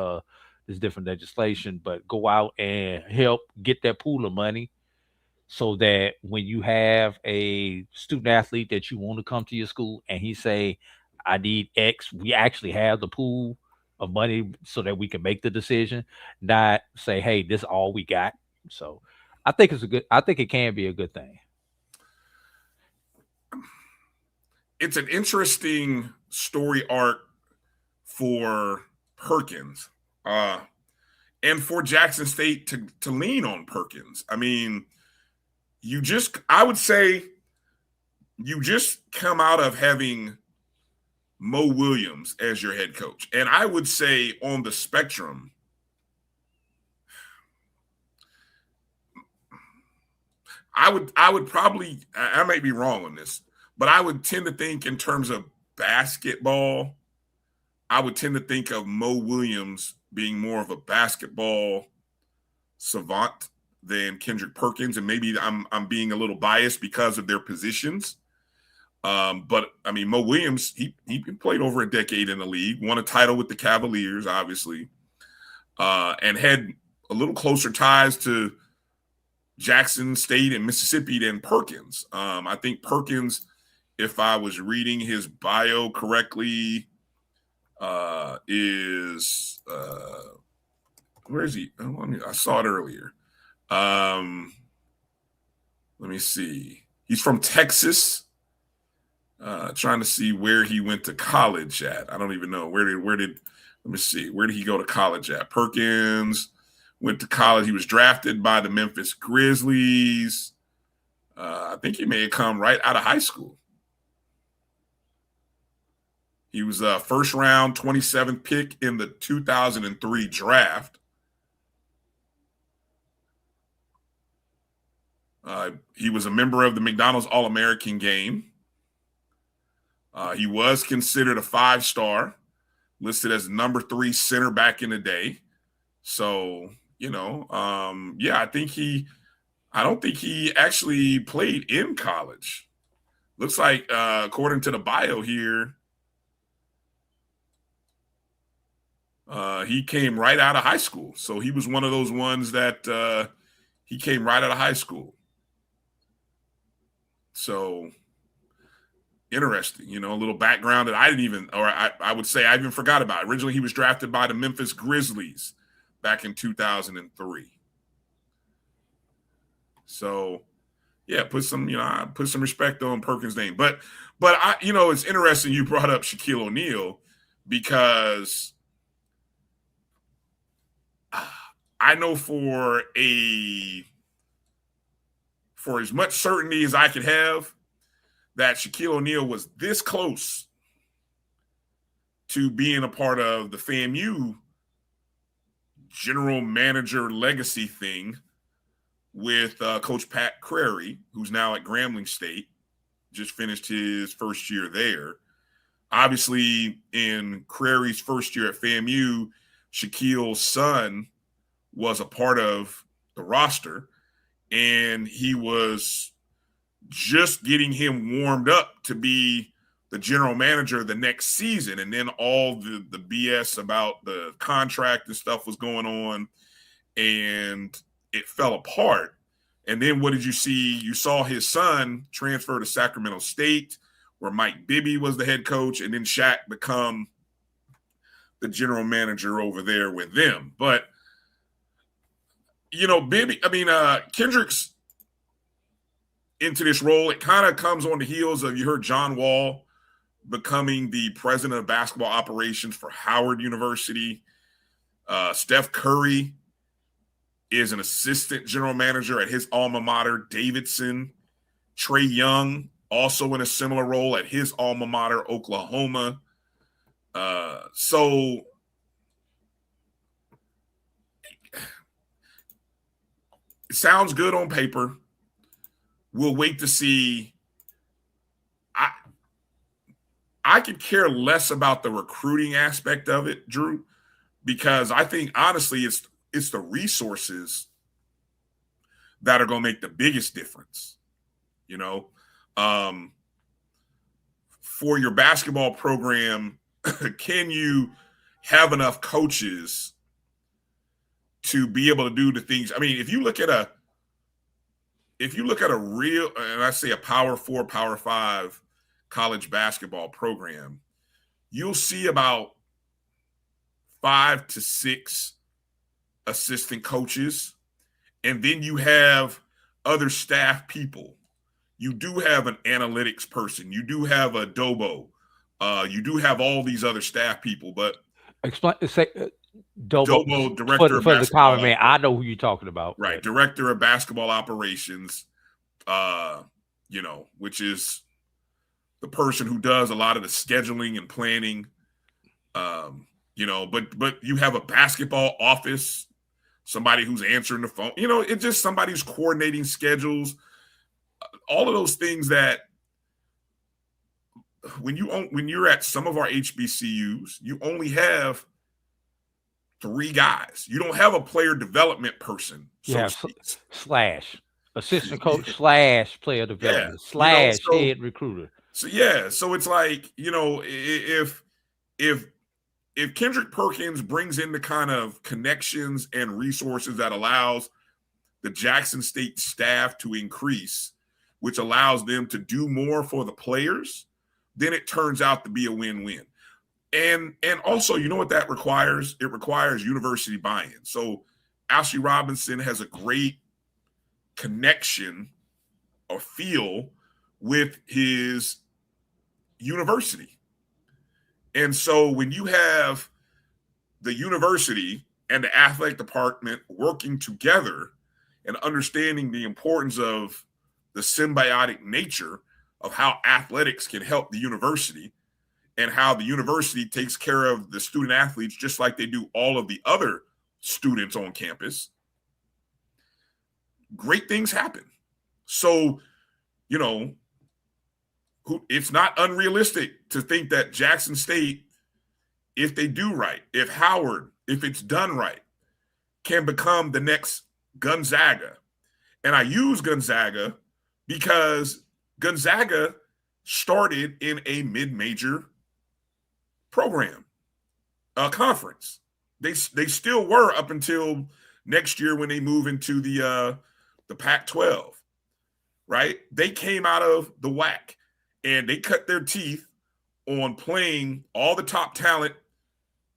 Speaker 2: this different legislation, but go out and help get that pool of money, so that when you have a student athlete that you want to come to your school and he say, I need X, we actually have the pool of money so that we can make the decision, not say, hey, this is all we got. So I think it can be a good thing.
Speaker 1: It's an interesting story arc for Perkins, and for Jackson State to lean on Perkins. I mean, I would say you just come out of having Mo Williams as your head coach. And I would say on the spectrum, I would probably, I might be wrong on this, but I would tend to think in terms of basketball, I would tend to think of Mo Williams being more of a basketball savant than Kendrick Perkins. And maybe I'm being a little biased because of their positions. But I mean, Mo Williams, he played over a decade in the league, won a title with the Cavaliers, obviously, and had a little closer ties to Jackson State and Mississippi than Perkins. I think Perkins, if I was reading his bio correctly, is where is he? I saw it earlier. Let me see. He's from Texas. Trying to see where he went to college at. I don't even know. Let me see. Where did he go to college at? Perkins went to college. He was drafted by the Memphis Grizzlies. I think he may have come right out of high school. He was a first round 27th pick in the 2003 draft. He was a member of the McDonald's All-American game. He was considered a 5-star, listed as number 3 center back in the day. So, yeah, I don't think he actually played in college. Looks like, according to the bio here, he came right out of high school. So he was one of those ones that he came right out of high school. So interesting, a little background that I didn't even, or I would say I even forgot about. Originally, he was drafted by the Memphis Grizzlies back in 2003. So, yeah, put some respect on Perkins' name. But it's interesting you brought up Shaquille O'Neal, because I know for as much certainty as I could have that Shaquille O'Neal was this close to being a part of the FAMU general manager legacy thing with Coach Pat Crary, who's now at Grambling State, just finished his first year there. Obviously, in Crary's first year at FAMU, Shaquille's son was a part of the roster, and he was just getting him warmed up to be the general manager the next season. And then all the BS about the contract and stuff was going on, and it fell apart. And then what did you see? You saw his son transfer to Sacramento State, where Mike Bibby was the head coach, and then Shaq become the general manager over there with them. But, Kendrick's into this role. It kind of comes on the heels of, you heard John Wall becoming the president of basketball operations for Howard University. Steph Curry is an assistant general manager at his alma mater, Davidson. Trae Young, also in a similar role at his alma mater, Oklahoma. So it sounds good on paper. We'll wait to see. I could care less about the recruiting aspect of it, Drew, because I think, honestly, it's the resources that are going to make the biggest difference. For your basketball program, can you have enough coaches to be able to do the things? I mean, if you look at a real, and I say a Power 4, Power 5 college basketball program, you'll see about 5 to 6 assistant coaches, and then you have other staff people. You do have an analytics person. You do have a Dobo. You do have all these other staff people, but Dobo, director of
Speaker 2: for the common man.
Speaker 1: operations.
Speaker 2: I know who you're talking about.
Speaker 1: Right, director of basketball operations, which is the person who does a lot of the scheduling and planning. But you have a basketball office, somebody who's answering the phone. It's just somebody who's coordinating schedules. All of those things that when you're at some of our HBCUs, you only have 3 guys. You don't have a player development person.
Speaker 2: Yeah, slash assistant coach slash player development slash head recruiter.
Speaker 1: So so it's like, if Kendrick Perkins brings in the kind of connections and resources that allows the Jackson State staff to increase, which allows them to do more for the players, then it turns out to be a win-win. And also, you know what that requires? It requires university buy-in. So Ashley Robinson has a great connection or feel with his university. And so when you have the university and the athletic department working together and understanding the importance of the symbiotic nature of how athletics can help the university, and how the university takes care of the student athletes just like they do all of the other students on campus, great things happen. So, it's not unrealistic to think that Jackson State, if they do right, if Howard, if it's done right, can become the next Gonzaga. And I use Gonzaga because Gonzaga started in a mid-major program, conference. They still were up until next year when they move into the Pac-12, right? They came out of the WAC and they cut their teeth on playing all the top talent.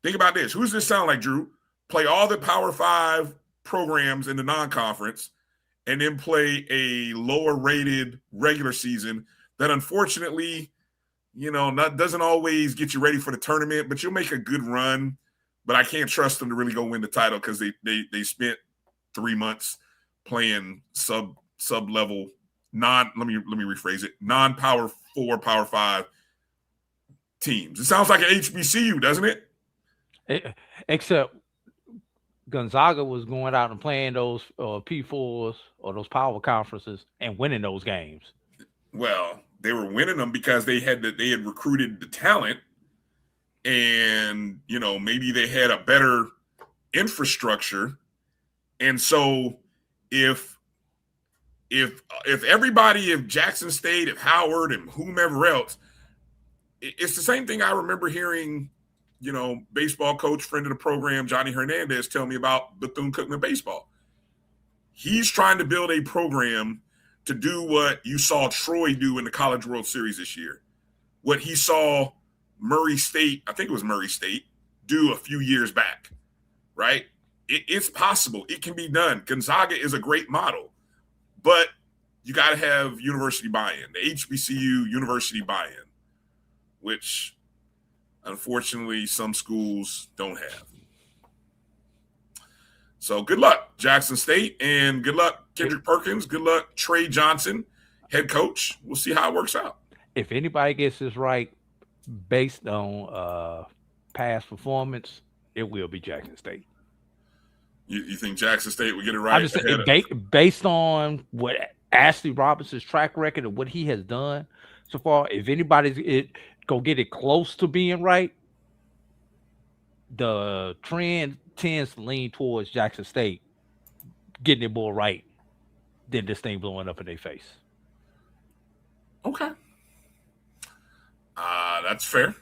Speaker 1: Think about this. Who does this sound like, Drew? Play all the Power 5 programs in the non-conference and then play a lower-rated regular season that unfortunately, doesn't always get you ready for the tournament, but you'll make a good run. But I can't trust them to really go win the title because they spent 3 months playing sub-level, let me rephrase it, non-Power 4, Power 5 teams. It sounds like an HBCU, doesn't it?
Speaker 2: Except Gonzaga was going out and playing those P4s or those power conferences and winning those games.
Speaker 1: Well, they were winning them because they had recruited the talent, and maybe they had a better infrastructure. And so if everybody, if Jackson State, if Howard, and whomever else, it's the same thing I remember hearing, baseball coach, friend of the program, Johnny Hernandez, tell me about Bethune-Cookman baseball. He's trying to build a program to do what you saw Troy do in the College World Series this year, what he saw Murray State, I think it was Murray State, do a few years back, right? It's possible. It can be done. Gonzaga is a great model, but you got to have university buy-in, the HBCU university buy-in, which unfortunately some schools don't have. So good luck, Jackson State, and good luck, Kendrick Perkins. Good luck, Trey Johnson, head coach. We'll see how it works out.
Speaker 2: If anybody gets this right based on past performance, it will be Jackson State.
Speaker 1: You think Jackson State will get it right?
Speaker 2: I'm just saying, based on what Ashley Robinson's track record and what he has done so far, if anybody's go get it close to being right, the trend tends to lean towards Jackson State getting it more right than this thing blowing up in their face.
Speaker 1: Okay. That's fair.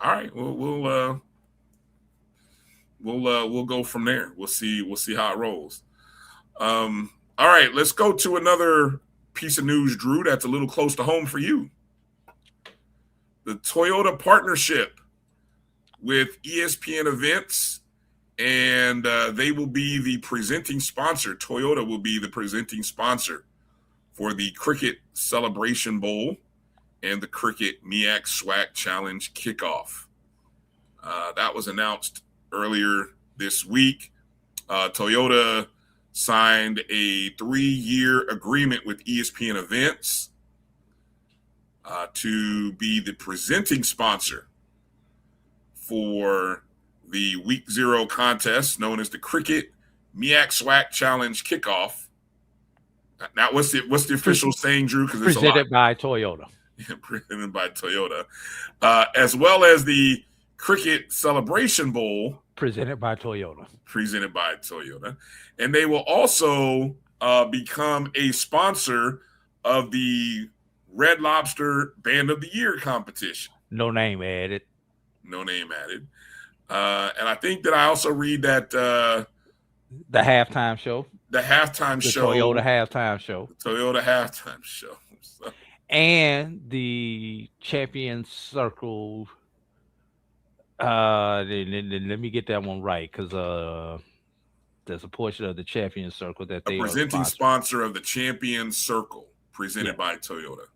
Speaker 1: All right. We'll go from there. We'll see how it rolls. All right, let's go to another piece of news, Drew, that's a little close to home for you. The Toyota partnership with ESPN Events, and they will be the presenting sponsor. Toyota will be the presenting sponsor for the Cricket Celebration Bowl and the Cricket MEAC SWAC Challenge kickoff. That was announced earlier this week. Toyota signed a 3-year agreement with ESPN Events to be the presenting sponsor for the Week 0 contest known as the Cricket MEAC SWAC Challenge kickoff. Now, what's the official saying, Drew? Because it's
Speaker 2: presented by Toyota.
Speaker 1: Presented by Toyota, as well as the Cricket Celebration Bowl,
Speaker 2: presented by Toyota.
Speaker 1: And they will also become a sponsor of the Red Lobster Band of the Year competition.
Speaker 2: No name added.
Speaker 1: And I think that I also read that
Speaker 2: the halftime show.
Speaker 1: The
Speaker 2: Toyota halftime show.
Speaker 1: So.
Speaker 2: And the Champion Circle. Let me get that one right, because there's a portion of the Champion Circle that they
Speaker 1: presenting sponsor of the Champion Circle, presented by Toyota.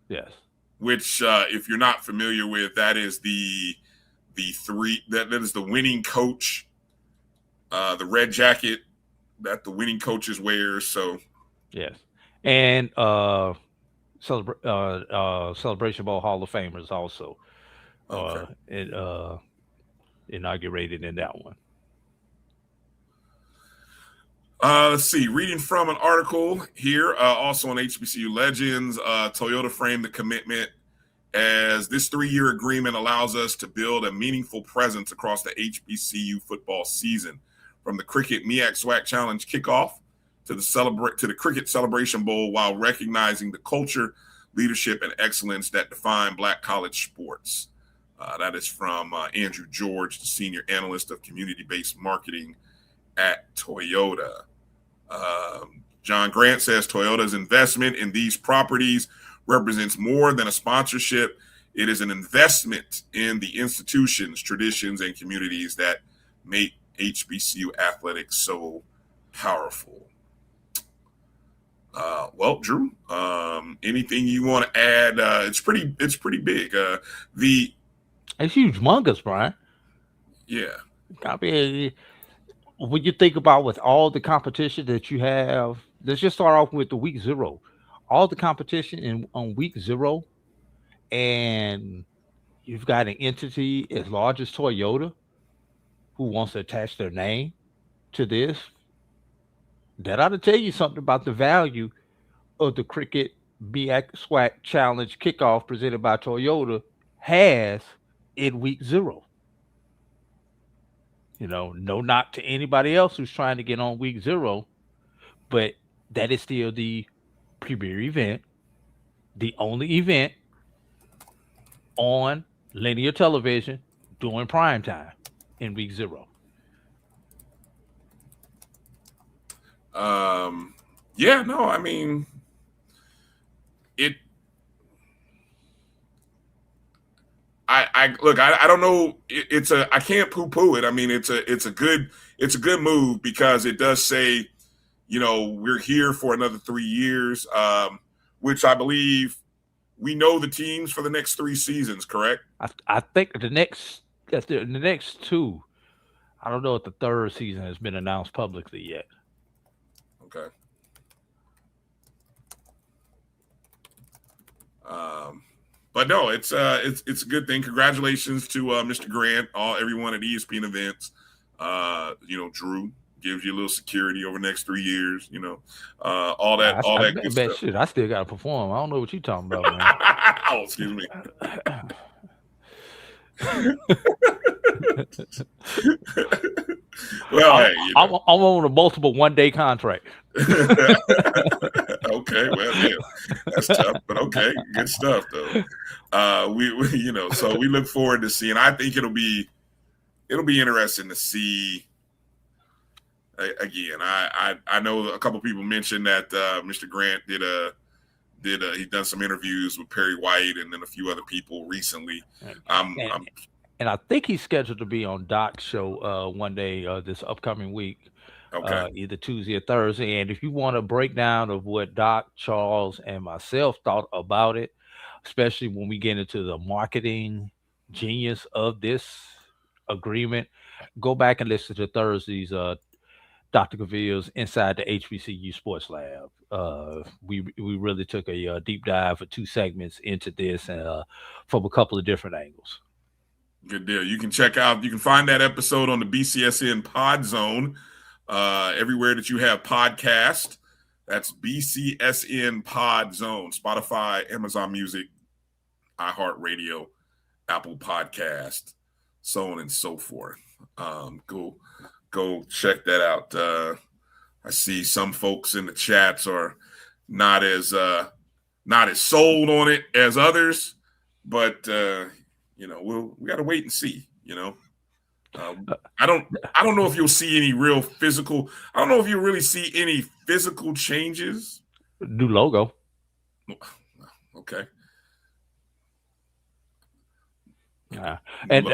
Speaker 2: Yes.
Speaker 1: Which, if you're not familiar with, that is the three that is the winning coach, the red jacket that the winning coaches wear. So
Speaker 2: yes, and Celebration Bowl Hall of Famers also inaugurated in that one.
Speaker 1: Let's see. Reading from an article here, also on HBCU Legends, Toyota framed the commitment as this 3-year agreement allows us to build a meaningful presence across the HBCU football season, from the Cricket MEAC SWAC Challenge kickoff to the Cricket Celebration Bowl while recognizing the culture, leadership, and excellence that define Black college sports. That is from Andrew George, the Senior Analyst of Community-Based Marketing at Toyota. John Grant says Toyota's investment in these properties represents more than a sponsorship. It is an investment in the institutions, traditions, and communities that make HBCU athletics so powerful. Well, Drew, anything you want to add? It's pretty big.
Speaker 2: It's humongous, Brian.
Speaker 1: Yeah.
Speaker 2: When you think about with all the competition that you have, let's just start off with the week 0. All the competition on week 0, and you've got an entity as large as Toyota who wants to attach their name to this. That ought to tell you something about the value of the Cricket MEAC SWAC Challenge kickoff presented by Toyota has in week 0. No knock to anybody else who's trying to get on week 0, but that is still the premier event, the only event on linear television during prime time in week 0.
Speaker 1: Yeah, no, I mean, I don't know. I can't poo-poo it. I mean, it's a good move because it does say, we're here for another 3 years, which I believe we know the teams for the next 3 seasons, correct?
Speaker 2: I think the next 2. I don't know if the 3rd season has been announced publicly yet.
Speaker 1: Okay. But no, it's a good thing. Congratulations to Mr. Grant, everyone at ESPN events. Drew gives you a little security over the next 3 years. All that good stuff.
Speaker 2: Shit, I still got to perform. I don't know what you're talking about, man.
Speaker 1: Oh, excuse me. Well, hey,
Speaker 2: I'm on a multiple 1-day contract.
Speaker 1: Okay, well, yeah, that's tough, but okay, good stuff though. So we look forward to seeing. I think it'll be interesting to see. Again, I know a couple people mentioned that Mr. Grant he's done some interviews with Perry White and then a few other people recently.
Speaker 2: And I think he's scheduled to be on Doc's show one day this upcoming week.
Speaker 1: Okay.
Speaker 2: Either Tuesday or Thursday. And if you want a breakdown of what Doc, Charles, and myself thought about it, especially when we get into the marketing genius of this agreement, go back and listen to Thursday's Dr. Gaville's Inside the HBCU Sports Lab. We really took a deep dive for 2 segments into this from a couple of different angles.
Speaker 1: Good deal. You can find that episode on the BCSN Pod Zone. Everywhere that you have podcast, that's BCSN Pod Zone, Spotify, Amazon Music, iHeartRadio, Apple Podcast, so on and so forth. Go check that out. I see some folks in the chats are not as sold on it as others, but we got to wait and see. I don't know if you'll see any real physical. I don't know if you'll really see any physical changes.
Speaker 2: New logo.
Speaker 1: Okay.
Speaker 2: Yeah. And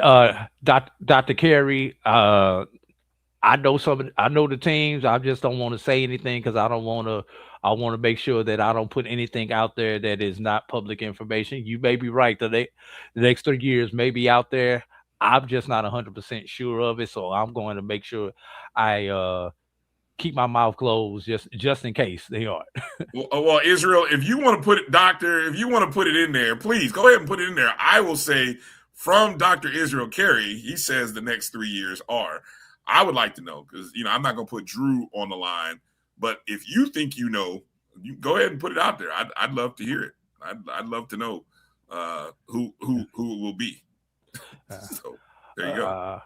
Speaker 2: Dr. Carey, I know the teams. I just don't want to say anything because I want to make sure that I don't put anything out there that is not public information. You may be right. The next 3 years may be out there. I'm just not 100% sure of it, so I'm going to make sure I keep my mouth closed just in case they aren't.
Speaker 1: Well, Israel, if you want to put it, Doctor, if you want to put it in there, please go ahead and put it in there. I will say from Dr. Israel Carey, he says the next 3 years are. I would like to know because I'm not going to put Drew on the line, but if you think you go ahead and put it out there. I'd love to hear it. I'd love to know who it will be. So there you go.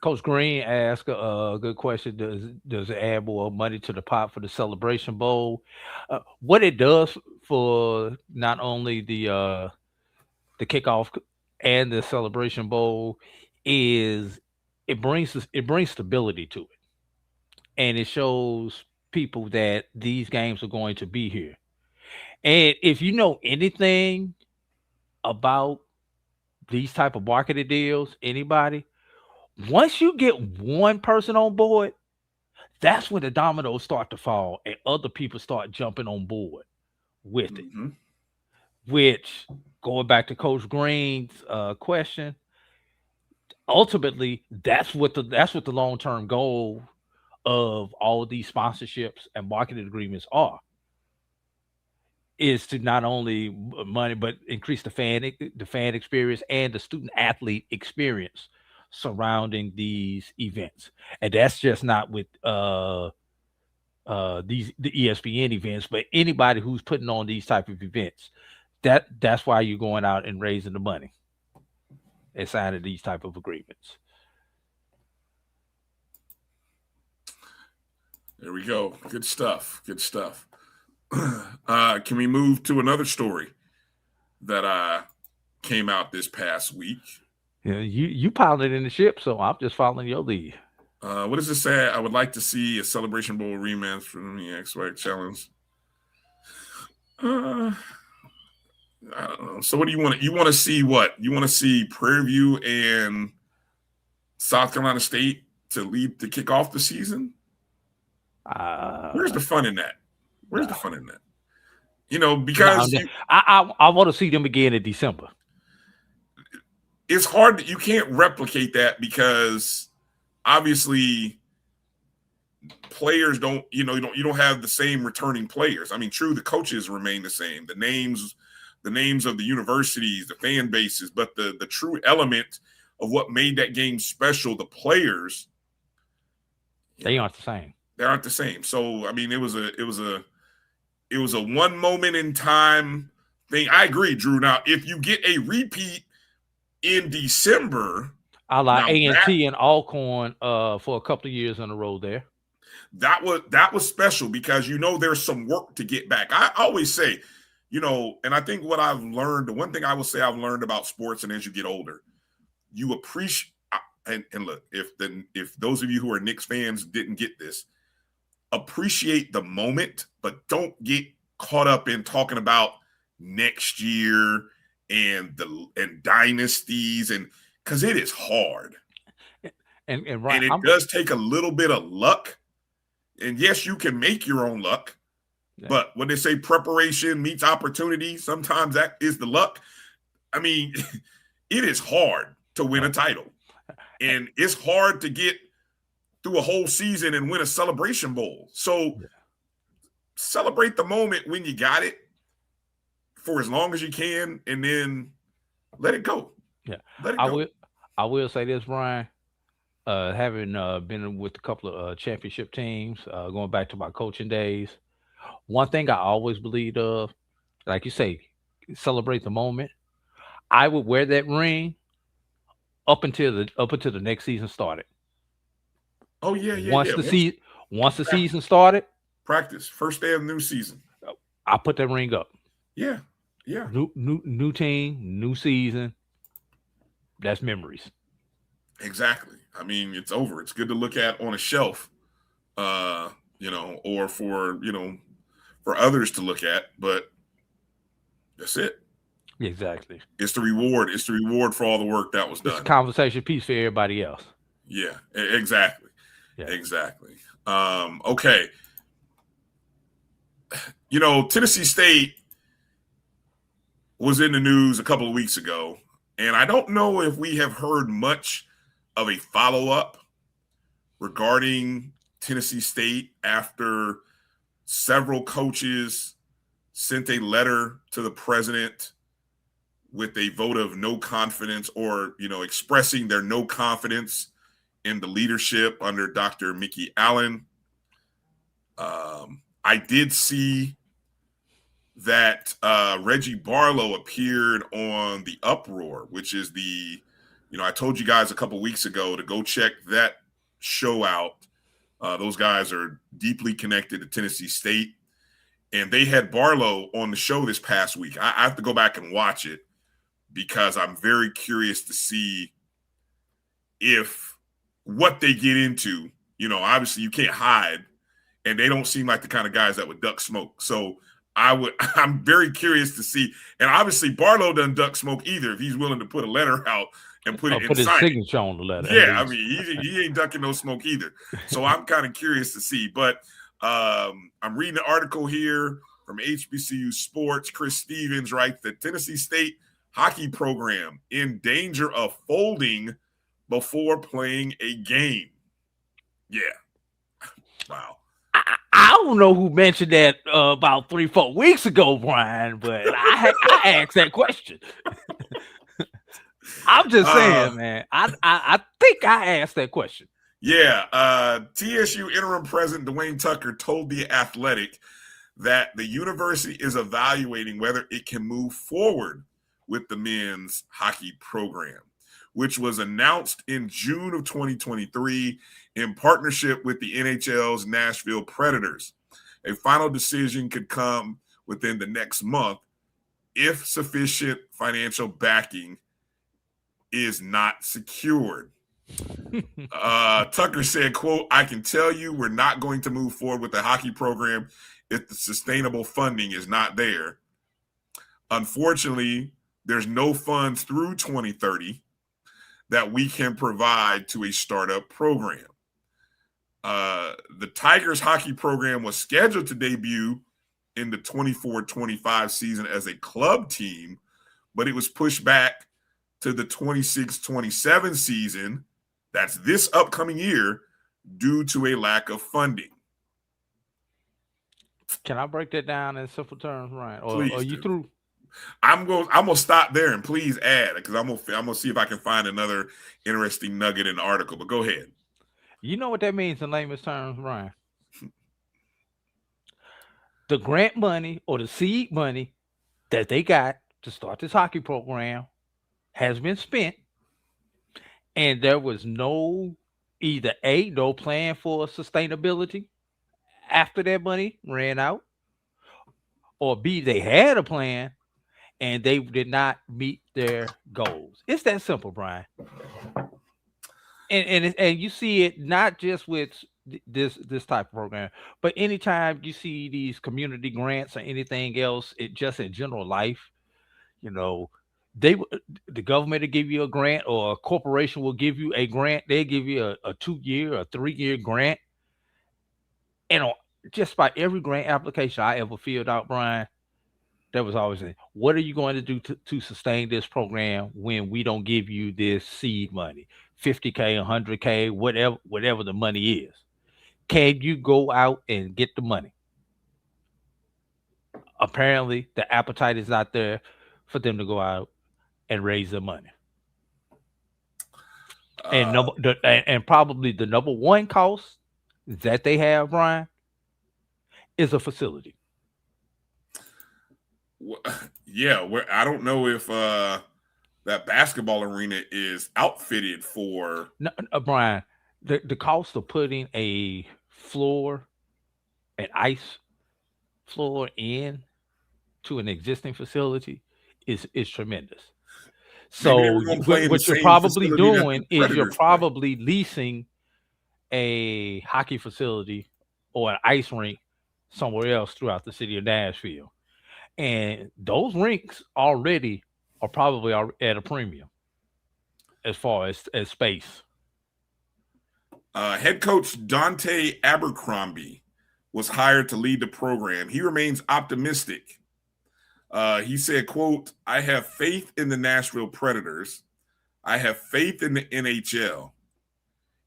Speaker 2: Coach Green asked a good question. Does it add more money to the pot for the Celebration Bowl? What it does for not only the kickoff and the Celebration Bowl is it brings stability to it, and it shows people that these games are going to be here. And if you know anything about these type of marketing deals, anybody, once you get one person on board, that's when the dominoes start to fall and other people start jumping on board with it.
Speaker 1: Mm-hmm.
Speaker 2: Which, going back to Coach Green's question, ultimately that's what the long-term goal of all of these sponsorships and marketing agreements are, is to not only money but increase the fan experience and the student athlete experience surrounding these events. And that's just not with the ESPN events, but anybody who's putting on these type of events. That's why you're going out and raising the money and signing these type of agreements.
Speaker 1: There we go. Good stuff. Good stuff. Can we move to another story that came out this past week?
Speaker 2: Yeah, you piloted in the ship, so I'm just following your lead.
Speaker 1: What does it say? I would like to see a Celebration Bowl rematch from the X-Wax Challenge. I don't know. So what do you want? You want to see what? You want to see Prairie View and South Carolina State to kick off the season? Where's the fun in that? Where's the fun in that? You know, because
Speaker 2: I want to see them again in December.
Speaker 1: It's hard that you can't replicate that because obviously players don't, you don't have the same returning players. I mean, true, the coaches remain the same, the names of the universities, the fan bases, but the true element of what made that game special, the players,
Speaker 2: they aren't the same.
Speaker 1: They aren't the same. So I mean, it was a one moment in time thing. I agree, Drew. Now, if you get a repeat in December,
Speaker 2: I like A&T and Alcorn for a couple of years in a row there.
Speaker 1: That was special because there's some work to get back. I always say, and I think what I've learned, the one thing I will say I've learned about sports, and as you get older, you appreciate. And look, if those of you who are Knicks fans didn't get this, appreciate the moment, but don't get caught up in talking about next year and dynasties, and because it is hard,
Speaker 2: and
Speaker 1: it does take a little bit of luck. And yes, you can make your own luck, but when they say preparation meets opportunity, sometimes that is the luck. I mean, it is hard to win a title, and it's hard to get through a whole season and win a Celebration Bowl. So celebrate the moment when you got it for as long as you can, and then let it go.
Speaker 2: Yeah,
Speaker 1: let it go.
Speaker 2: I will say this, Brian. Having been with a couple of championship teams, going back to my coaching days, one thing I always believed of, like you say, celebrate the moment. I would wear that ring up until the next season started.
Speaker 1: Oh yeah.
Speaker 2: Once the season started,
Speaker 1: practice first day of the new season,
Speaker 2: I put that ring up.
Speaker 1: Yeah.
Speaker 2: New team, new season. That's memories.
Speaker 1: Exactly. I mean, it's over. It's good to look at on a shelf, or for others to look at, but that's it.
Speaker 2: Exactly.
Speaker 1: It's the reward. It's the reward for all the work that was done.
Speaker 2: It's a conversation piece for everybody else.
Speaker 1: Yeah, exactly.
Speaker 2: Yeah.
Speaker 1: Exactly. Okay. Tennessee State was in the news a couple of weeks ago, and I don't know if we have heard much of a follow-up regarding Tennessee State after several coaches sent a letter to the president with a vote of no confidence, or, expressing their no confidence in the leadership under Dr. Mickey Allen. I did see that Reggie Barlow appeared on The Uproar, which is the I told you guys a couple weeks ago to go check that show out. Those guys are deeply connected to Tennessee State, and they had Barlow on the show this past week. I have to go back and watch it because I'm very curious to see if what they get into. Obviously you can't hide, and they don't seem like the kind of guys that would duck smoke. So I'm very curious to see. And obviously Barlow doesn't duck smoke either if he's willing to put a letter out and put
Speaker 2: his signature on the letter.
Speaker 1: Yeah, I mean, he ain't ducking no smoke either. So I'm kind of curious to see. But I'm reading the article here from HBCU Sports. Chris Stevens writes that Tennessee State hockey program in danger of folding before playing a game. Yeah. Wow.
Speaker 2: I don't know who mentioned that about 3-4 weeks ago, Brian, but I asked that question. I'm just saying, man. I think I asked that question.
Speaker 1: Yeah. TSU interim president Dwayne Tucker told The Athletic that the university is evaluating whether it can move forward with the men's hockey program, which was announced in June of 2023 in partnership with the NHL's Nashville Predators. A final decision could come within the next month if sufficient financial backing is not secured. Tucker said, quote, "I can tell you we're not going to move forward with the hockey program if the sustainable funding is not there. Unfortunately, there's no funds through 2030 that we can provide to a startup program." The Tigers hockey program was scheduled to debut in the 24-25 season as a club team, but it was pushed back to the 26-27 season, that's this upcoming year, due to a lack of funding.
Speaker 2: Can I break that down in simple terms, Ryan? Or
Speaker 1: Please
Speaker 2: are you
Speaker 1: do.
Speaker 2: through?
Speaker 1: I'm gonna stop there and please add, because I'm gonna see if I can find another interesting nugget in the article. But go ahead.
Speaker 2: You know what that means in layman's terms, Ryan? The grant money or the seed money that they got to start this hockey program has been spent, and there was no plan for sustainability after that money ran out, or B, they had a plan and they did not meet their goals. It's that simple, Brian. And you see it not just with this type of program, but anytime you see these community grants or anything else, it just in general life, the government will give you a grant, or a corporation will give you a grant. They give you a 2-year or 3-year grant, and just about every grant application I ever filled out, Brian, there was always what are you going to do to sustain this program when we don't give you this seed money, $50K, $100K, whatever the money is? Can you go out and get the money? Apparently, the appetite is not there for them to go out and raise the money. And probably the number one cost that they have, Brian, is a facility.
Speaker 1: Yeah, I don't know if that basketball arena is outfitted for.
Speaker 2: No, Brian, the cost of putting an ice floor in to an existing facility is tremendous. So what you're probably doing is you're probably leasing a hockey facility or an ice rink somewhere else throughout the city of Nashville. And those rinks already are probably at a premium as far as space.
Speaker 1: Head coach Dante Abercrombie was hired to lead the program. He remains optimistic. He said, quote, "I have faith in the Nashville Predators. I have faith in the NHL.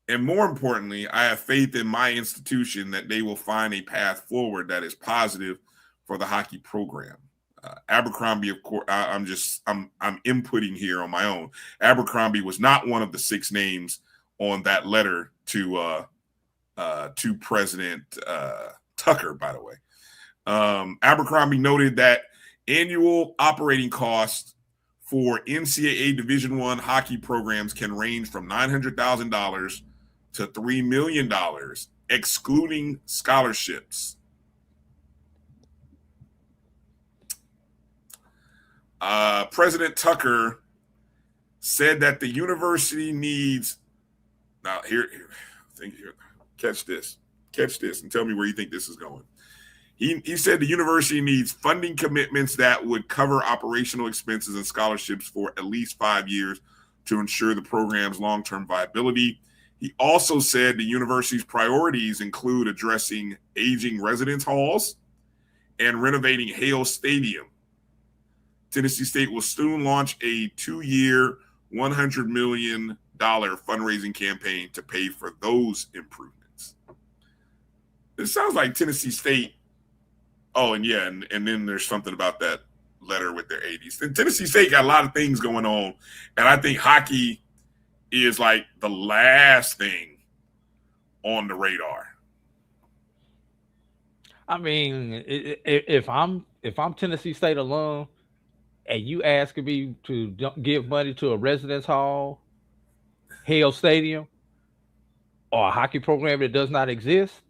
Speaker 1: And more importantly, I have faith in my institution that they will find a path forward that is positive for the hockey program." Abercrombie, of course, I'm inputting here on my own. Abercrombie was not one of the 6 names on that letter to President Tucker, by the way. Abercrombie noted that annual operating costs for NCAA Division I hockey programs can range from $900,000 to $3 million, excluding scholarships. President Tucker said that the university needs. Now, catch this, and tell me where you think this is going. He said the university needs funding commitments that would cover operational expenses and scholarships for at least 5 years to ensure the program's long-term viability. He also said the university's priorities include addressing aging residence halls and renovating Hale Stadium. Tennessee State will soon launch a 2-year, $100 million fundraising campaign to pay for those improvements. It sounds like Tennessee State. Oh, and yeah, and then there's something about that letter with their ADs. Tennessee State got a lot of things going on, and I think hockey is like the last thing on the radar.
Speaker 2: I mean, if I'm Tennessee State alum, and you asking me to give money to a residence hall, Hale Stadium, or a hockey program that does not exist,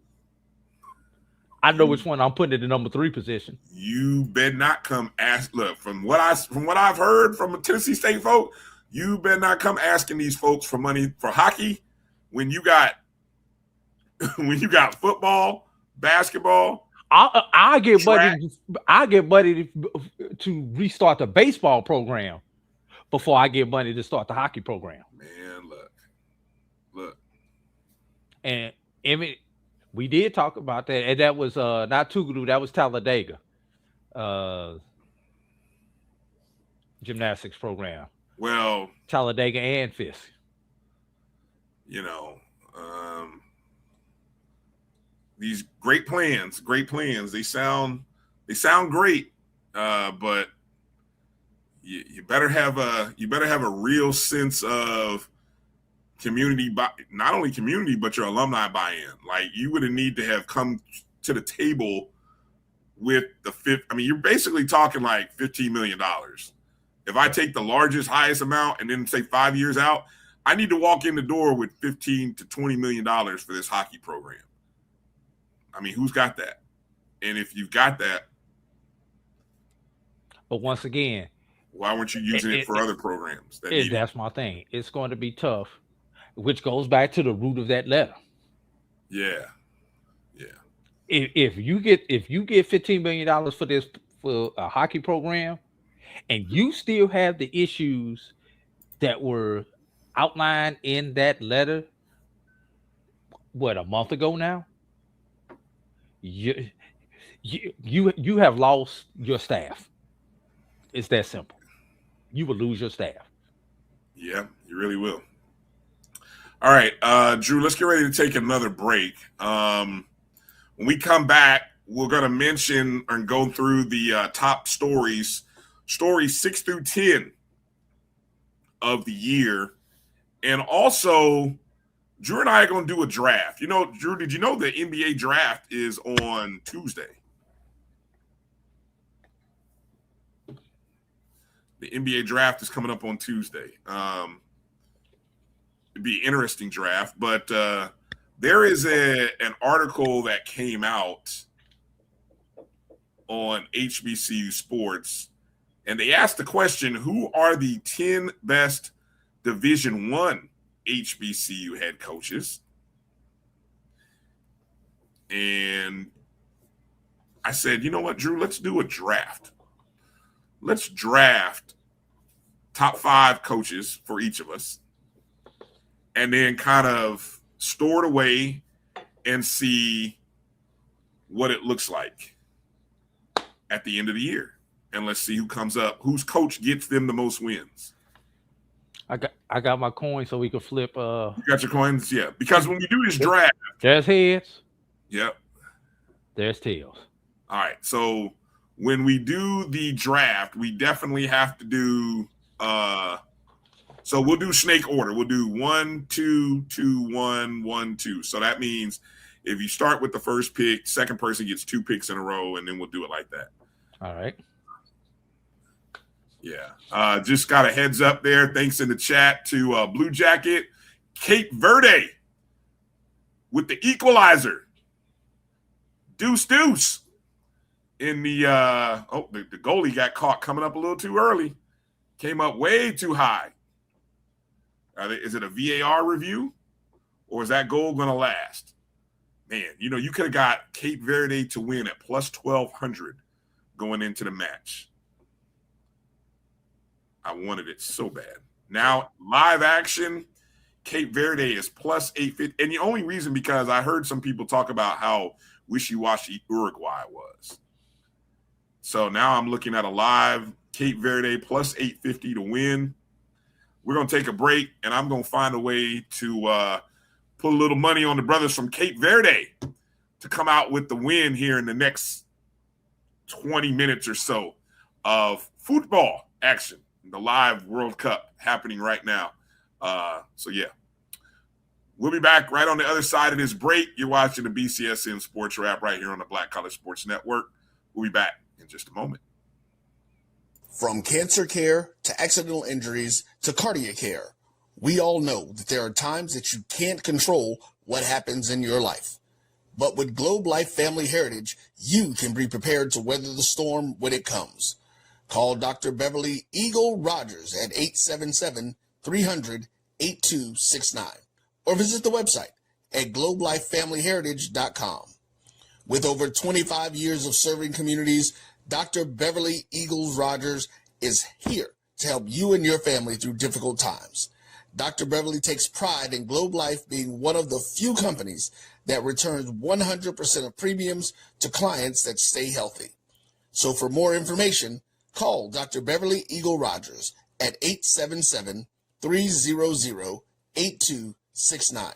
Speaker 2: I know which one I'm putting in the number 3 position.
Speaker 1: You better not come ask. Look, from what I've heard from Tennessee State folk, you better not come asking these folks for money for hockey when you got football, basketball.
Speaker 2: I get money to restart the baseball program before I get money to start the hockey program.
Speaker 1: Man, look.
Speaker 2: And Emmett, we did talk about that, and that was not Tougaloo, that was Talladega gymnastics program.
Speaker 1: Well,
Speaker 2: Talladega and Fisk.
Speaker 1: These great plans. They sound great, but you better have a real sense of community, not only community, but your alumni buy-in. Like, you would need to have come to the table with the fifth. I mean, you're basically talking like $15 million. If I take the largest, highest amount and then say 5 years out, I need to walk in the door with $15 to $20 million for this hockey program. I mean, who's got that? And if you've got that,
Speaker 2: but once again,
Speaker 1: why weren't you using it for other programs?
Speaker 2: That's my thing. It's going to be tough, which goes back to the root of that letter.
Speaker 1: Yeah.
Speaker 2: If you get $15 million for a hockey program, and you still have the issues that were outlined in that letter, a month ago now, you have lost your staff. It's that simple. You will lose your staff. Yeah,
Speaker 1: you really will. All right, Drew, let's get ready to take another break. When we come back, we're going to mention and go through the top stories 6 through 10 of the year. And also, Drew and I are going to do a draft. Drew, did you know the NBA draft is on Tuesday? The NBA draft is coming up on Tuesday. It'd be an interesting draft, but there is an article that came out on HBCU Sports, and they asked the question, who are the 10 best Division I HBCU head coaches? And I said, you know what, Drew, let's do a draft. Let's draft top 5 coaches for each of us and then kind of store it away and see what it looks like at the end of the year. And let's see who comes up, whose coach gets them the most wins.
Speaker 2: I got my coin so we can flip.
Speaker 1: You got your coins? Yeah. Because when we do this draft,
Speaker 2: there's heads.
Speaker 1: Yep.
Speaker 2: There's tails.
Speaker 1: All right. So when we do the draft, we definitely have to do so we'll do snake order. We'll do 1, 2, 2, 1, 1, 2. So that means if you start with the first pick, second person gets 2 picks in a row, and then we'll do it like that.
Speaker 2: All right.
Speaker 1: Yeah. Just got a heads up there. Thanks in the chat to Blue Jacket. Cape Verde with the equalizer. Deuce. In the the goalie got caught coming up a little too early. Came up way too high. Is it a VAR review? Or is that goal going to last? Man, you could have got Cape Verde to win at plus 1,200 going into the match. I wanted it so bad. Now, live action, Cape Verde is plus 850. And the only reason because I heard some people talk about how wishy-washy Uruguay was. So now I'm looking at a live Cape Verde plus 850 to win. We're going to take a break, and I'm going to find a way to put a little money on the brothers from Cape Verde to come out with the win here in the next 20 minutes or so of football action. The live World Cup happening right now. Yeah. We'll be back right on the other side of this break. You're watching the BCSN Sports Wrap right here on the Black College Sports Network. We'll be back in just a moment.
Speaker 4: From cancer care to accidental injuries to cardiac care, we all know that there are times that you can't control what happens in your life. But with Globe Life Family Heritage, you can be prepared to weather the storm when it comes. Call Dr. Beverly Eagle Rogers at 877-300-8269 or visit the website at globelifefamilyheritage.com. With over 25 years of serving communities, Dr. Beverly Eagles Rogers is here to help you and your family through difficult times. Dr. Beverly takes pride in Globe Life being one of the few companies that returns 100% of premiums to clients that stay healthy. So for more information, call Dr. Beverly Eagle Rogers at 877-300-8269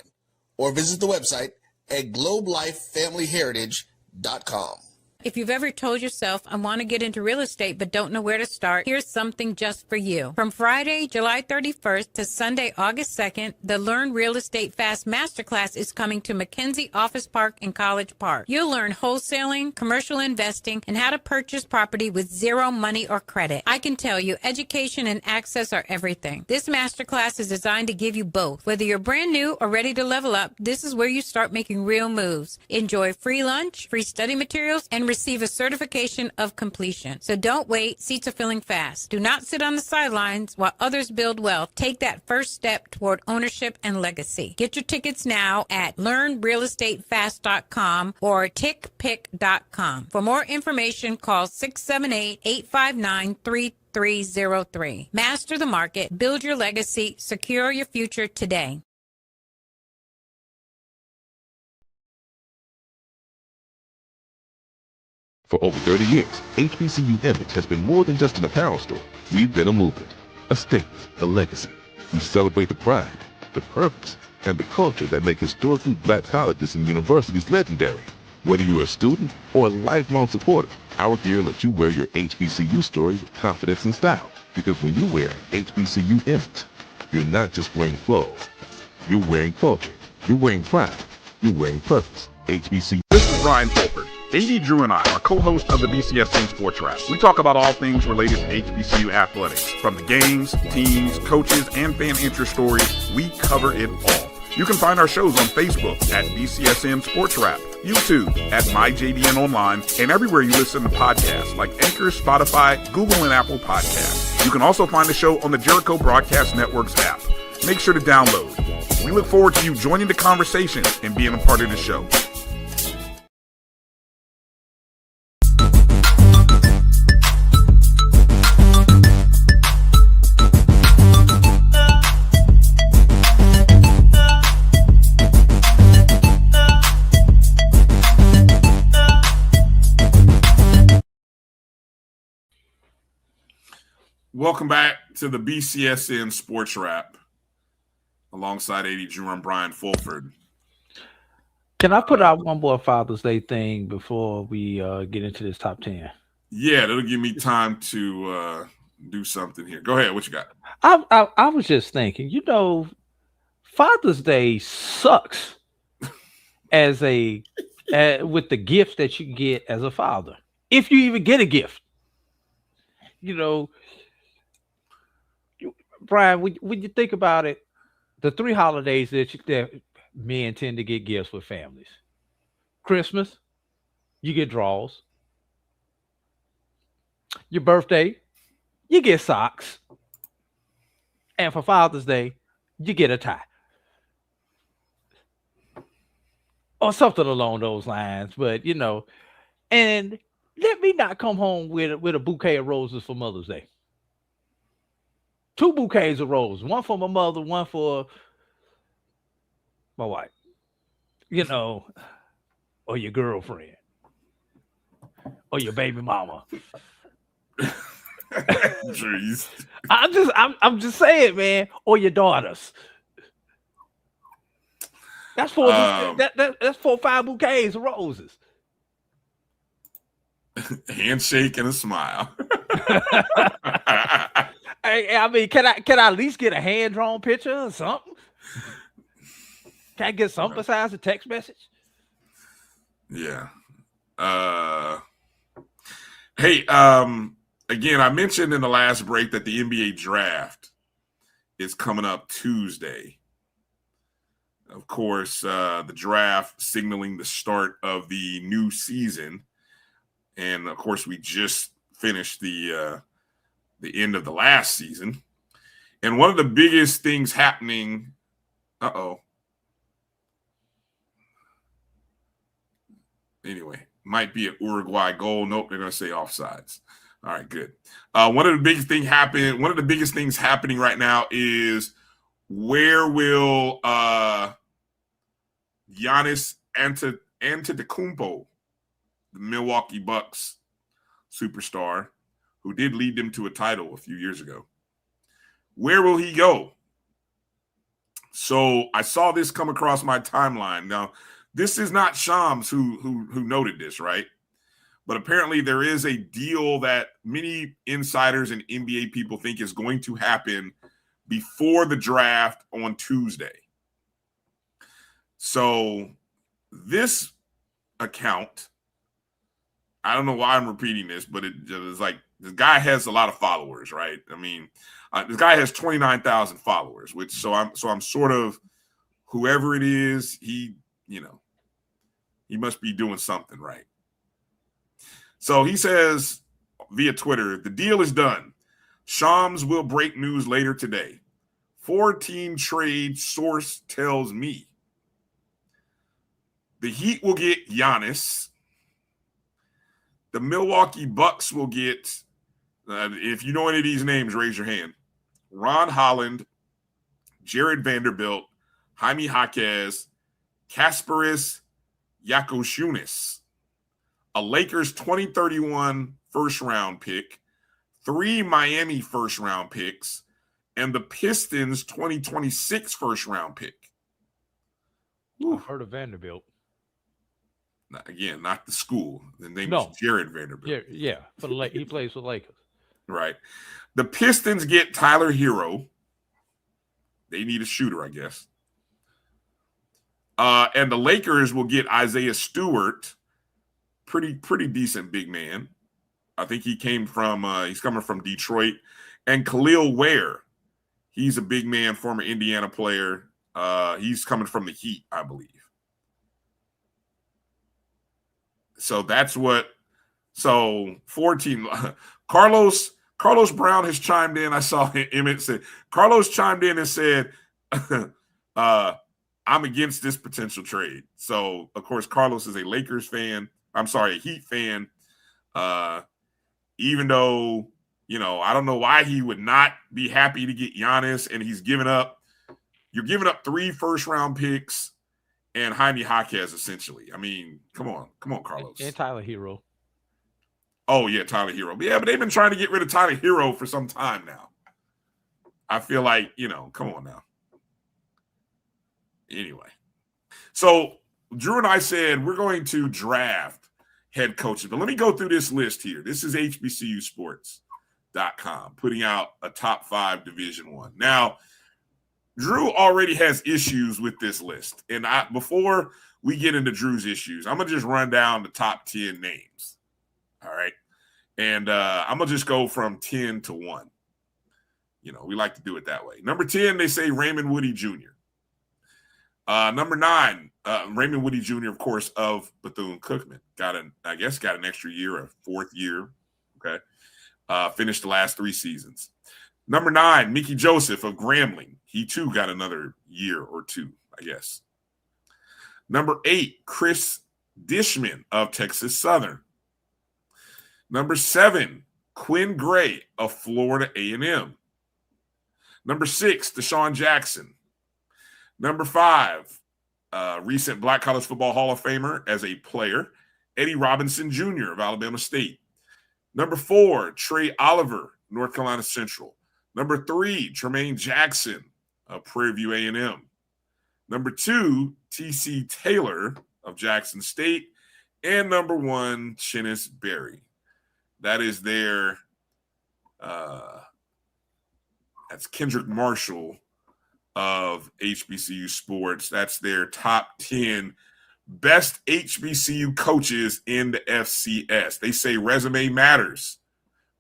Speaker 4: or visit the website at globelifefamilyheritage.com.
Speaker 3: If you've ever told yourself, I want to get into real estate but don't know where to start, here's something just for you. From Friday, July 31st to Sunday, August 2nd, the Learn Real Estate Fast Masterclass is coming to McKenzie Office Park in College Park. You'll learn wholesaling, commercial investing, and how to purchase property with zero money or credit. I can tell you, education and access are everything. This masterclass is designed to give you both. Whether you're brand new or ready to level up, this is where you start making real moves. Enjoy free lunch, free study materials, and receive a certification of completion. So don't wait. Seats are filling fast. Do not sit on the sidelines while others build wealth. Take that first step toward ownership and legacy. Get your tickets now at learnrealestatefast.com or tickpick.com. For more information, call 678-859-3303. Master the market. Build your legacy. Secure your future today.
Speaker 5: For over 30 years, HBCU Image has been more than just an apparel store. We've been a movement, a statement, a legacy. We celebrate the pride, the purpose, and the culture that make historically black colleges and universities legendary. Whether you're a student or a lifelong supporter, our gear lets you wear your HBCU story with confidence and style. Because when you wear HBCU Image, you're not just wearing clothes. You're wearing culture. You're wearing pride. You're wearing purpose. HBCU.
Speaker 7: This is Brian Fulford. A.D. Drew and I are co-hosts of the BCSN Sports Wrap. We talk about all things related to HBCU athletics. From the games, teams, coaches, and fan interest stories, we cover it all. You can find our shows on Facebook at BCSN Sports Wrap, YouTube at MyJBN Online, and everywhere you listen to podcasts like Anchor, Spotify, Google, and Apple Podcasts. You can also find the show on the Jericho Broadcast Network's app. Make sure to download. We look forward to you joining the conversation and being a part of the show.
Speaker 1: Welcome back to the BCSN Sports Wrap. Alongside A.D. Drew and Bryan Fulford.
Speaker 2: Can I put out one more Father's Day thing before we get into this top 10?
Speaker 1: Yeah, that'll give me time to do something here. Go ahead. What you got?
Speaker 2: I was just thinking, Father's Day sucks with the gift that you get as a father. If you even get a gift. Brian, when you think about it, the 3 holidays that men tend to get gifts with families. Christmas, you get draws. Your birthday, you get socks. And for Father's Day, you get a tie. Or something along those lines. But, and let me not come home with a bouquet of roses for Mother's Day. 2 bouquets of roses. One for my mother, one for my wife. Or your girlfriend. Or your baby mama.
Speaker 1: Jeez.
Speaker 2: I'm just saying, man. Or your daughters. That's 4 that's 4 or 5 bouquets of roses.
Speaker 1: Handshake and a smile.
Speaker 2: I mean, can I at least get a hand drawn picture or something? Can I get something besides a text message?
Speaker 1: Yeah. Hey, again, I mentioned in the last break that the NBA draft is coming up Tuesday. Of course, the draft signaling the start of the new season. And of course, we just finished the end of the last season. And one of the biggest things happening, anyway, might be an Uruguay goal. Nope, they're going to say offsides. All right, good. One of the biggest things happening right now is where will Giannis Antetokounmpo, the Milwaukee Bucks superstar, who did lead them to a title a few years ago, where will he go? So I saw this come across my timeline. Now, this is not Shams who noted this, right? But apparently there is a deal that many insiders and NBA people think is going to happen before the draft on Tuesday. So this account, I don't know why I'm repeating this, but it's like this guy has a lot of followers, right? I mean, this guy has 29,000 followers, so I'm sort of, whoever it is, he must be doing something right. So he says via Twitter, the deal is done. Shams will break news later today. 4-team trade source tells me. The Heat will get Giannis. The Milwaukee Bucks will get, if you know any of these names, raise your hand. Ron Holland, Jared Vanderbilt, Jaime Jaquez, Kasparis Yakoshunis, a Lakers 2031 first-round pick, 3 Miami first-round picks, and the Pistons 2026 first-round pick.
Speaker 2: I've heard of Vanderbilt.
Speaker 1: Again, not the school. The name is Jared Vanderbilt.
Speaker 2: Yeah. He plays for Lakers.
Speaker 1: Right. The Pistons get Tyler Hero. They need a shooter, I guess. And the Lakers will get Isaiah Stewart, pretty decent big man. I think he's coming from Detroit. And Khalil Ware, he's a big man, former Indiana player. He's coming from the Heat, I believe. So that's what. So 14. Carlos Brown has chimed in. I saw Emmett say. Carlos chimed in and said, "I'm against this potential trade." So of course, Carlos is a Lakers fan. I'm sorry, a Heat fan. Even though I don't know why he would not be happy to get Giannis, and he's giving up. You're giving up 3 first-round picks and Jaime Jaquez, essentially. I mean, come on, Carlos.
Speaker 2: And Tyler Hero.
Speaker 1: Oh, yeah, Tyler Hero. But they've been trying to get rid of Tyler Hero for some time now. I feel like, come on now. Anyway. So, Drew and I said we're going to draft head coaches. But let me go through this list here. This is HBCUsports.com putting out a top 5 Division I. Now, Drew already has issues with this list. And before we get into Drew's issues, I'm going to just run down the top 10 names. All right. And I'm going to just go from 10 to 1. We like to do it that way. Number 10, they say Raymond Woody Jr. Number 9, Raymond Woody Jr., of course, of Bethune-Cookman. Got an extra year, a 4th year. Okay. Finished the last 3 seasons. Number 9, Mickey Joseph of Grambling. He too got another year or 2, I guess. Number 8, Chris Dishman of Texas Southern. Number 7, Quinn Gray of Florida A&M. Number 6, Deshaun Jackson. Number 5, recent Black College Football Hall of Famer as a player, Eddie Robinson Jr. of Alabama State. Number 4, Trey Oliver, North Carolina Central. Number 3, Tremaine Jackson of Prairie View A&M. Number 2, T.C. Taylor of Jackson State. And number 1, Chennis Berry. That is their that's Kendrick Marshall of HBCU Sports. That's their top 10 best HBCU coaches in the FCS. They say resume matters.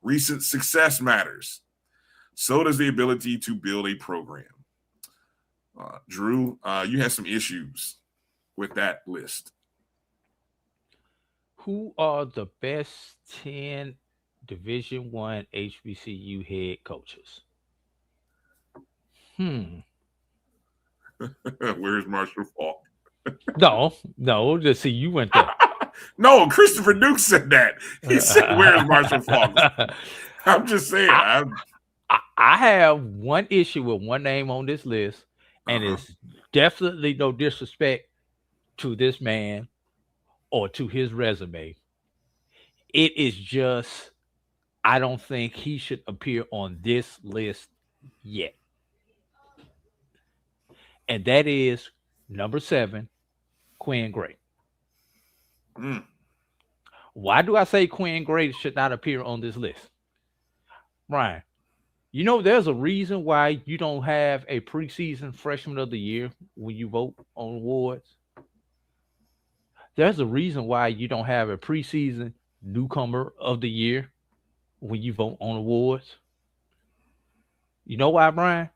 Speaker 1: Recent success matters. So does the ability to build a program. Drew, you had some issues with that list.
Speaker 2: Who are the best 10 Division I HBCU head coaches?
Speaker 1: Where's Marshall Falk?
Speaker 2: No. Just see, you went there.
Speaker 1: No, Christopher Duke said that. He said, "Where's Marshall Falk?" I'm just saying.
Speaker 2: I have one issue with one name on this list, and it's definitely no disrespect to this man or to his resume. It is just, I don't think he should appear on this list yet. And that is number 7, Quinn Gray. Why do I say Quinn Gray should not appear on this list? Brian, there's a reason why you don't have a preseason freshman of the year when you vote on awards. There's a reason why you don't have a preseason newcomer of the year when you vote on awards. You know why, Brian?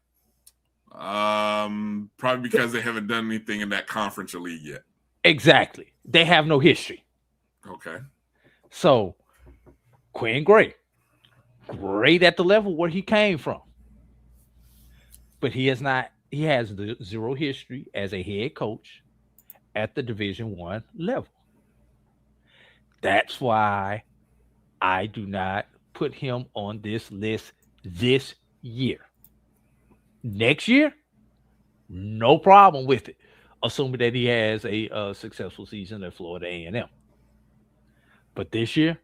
Speaker 1: Probably because they haven't done anything in that conference or league yet.
Speaker 2: Exactly. They have no history.
Speaker 1: Okay.
Speaker 2: So, Quinn Gray, great at the level where he came from. But he has zero history as a head coach at the Division I level. That's why I do not put him on this list this year. Next year, no problem with it, assuming that he has a successful season at Florida A&M. But this year,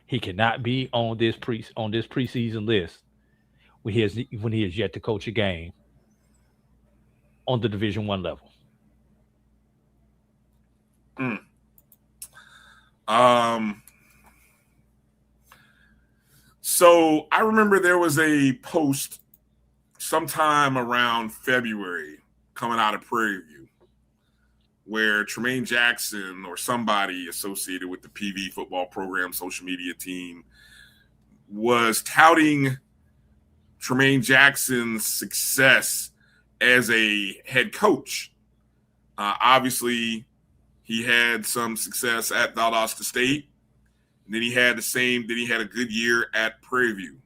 Speaker 2: he cannot be on this preseason list when he is yet to coach a game on the Division I level.
Speaker 1: So I remember there was a post sometime around February coming out of Prairie View where Tremaine Jackson or somebody associated with the PV football program social media team was touting Tremaine Jackson's success as a head coach. Obviously, he had some success at Valdosta State. And then he had a good year at Prairie View,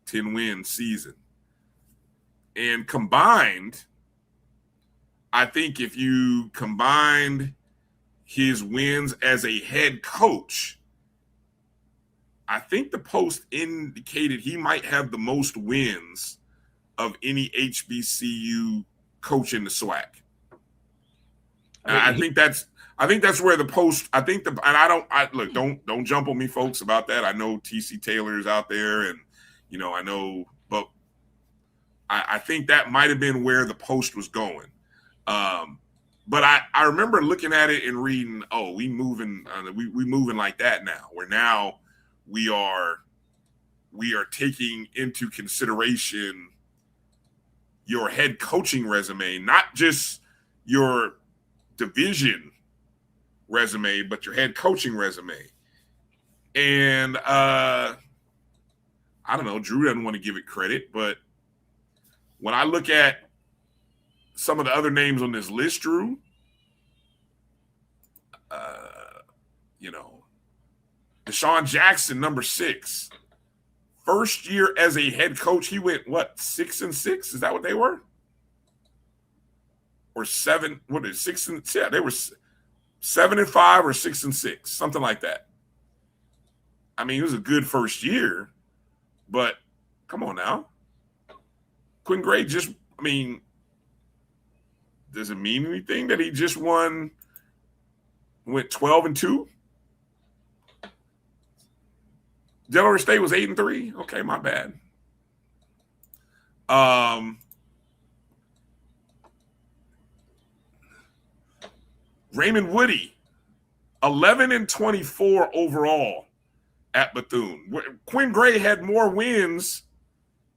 Speaker 1: 10-win season. And combined, I think if you combined his wins as a head coach, I think the post indicated he might have the most wins of any HBCU coach in the SWAC. I think that's where the post. Don't jump on me, folks, about that. I know T.C. Taylor's out there, and I know, but I think that might have been where the post was going. But I remember looking at it and reading, we moving like that now. Where now we are taking into consideration your head coaching resume, not just your division resume, but your head coaching resume. And I I don't know, Drew doesn't want to give it credit, but when I look at some of the other names on this list, Drew, Deshaun Jackson, number 6. First year as a head coach, he went, 6-6? Is that what they were? Or 7? What is 6 and 6? Yeah, they were 7-5 or 6-6, something like that. I mean, it was a good first year, but come on now. Quinn Gray does it mean anything that he just went 12-2? Delaware State was 8-3. Okay, my bad. Raymond Woody, 11-24 overall at Bethune. Quinn Gray had more wins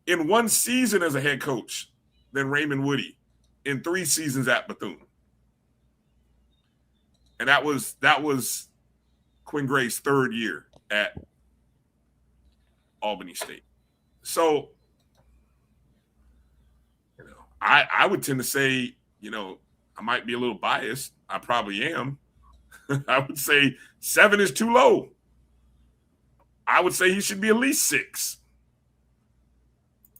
Speaker 1: in one season as a head coach than Raymond Woody in 3 seasons at Bethune. And that was Quinn Gray's 3rd year at Albany State. So, I would tend to say, I might be a little biased. I probably am. I would say 7 is too low. I would say he should be at least 6.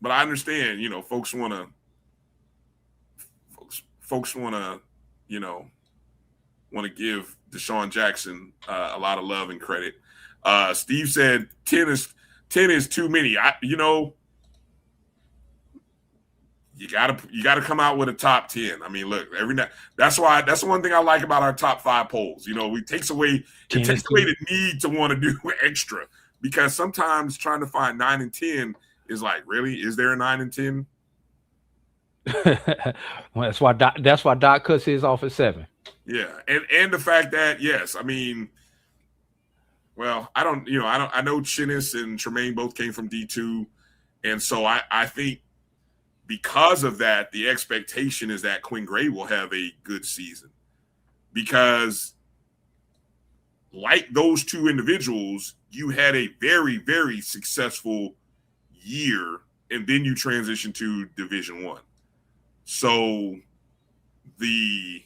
Speaker 1: But I understand, folks want to give Deshaun Jackson a lot of love and credit. Steve said 10 is too many. You gotta come out with a top 10. I mean, look, that's the one thing I like about our top 5 polls. It takes away the need to want to do extra, because sometimes trying to find 9 and 10 is like, really? Is there a 9 and 10?
Speaker 2: Well, that's why Doc cuts his off at 7.
Speaker 1: Yeah, and the fact that, yes, I mean, well, I know Chinnis and Tremaine both came from D2, and so I think because of that, the expectation is that Quinn Gray will have a good season, because like those 2 individuals, you had a very, very successful year, and then you transition to Division I. So the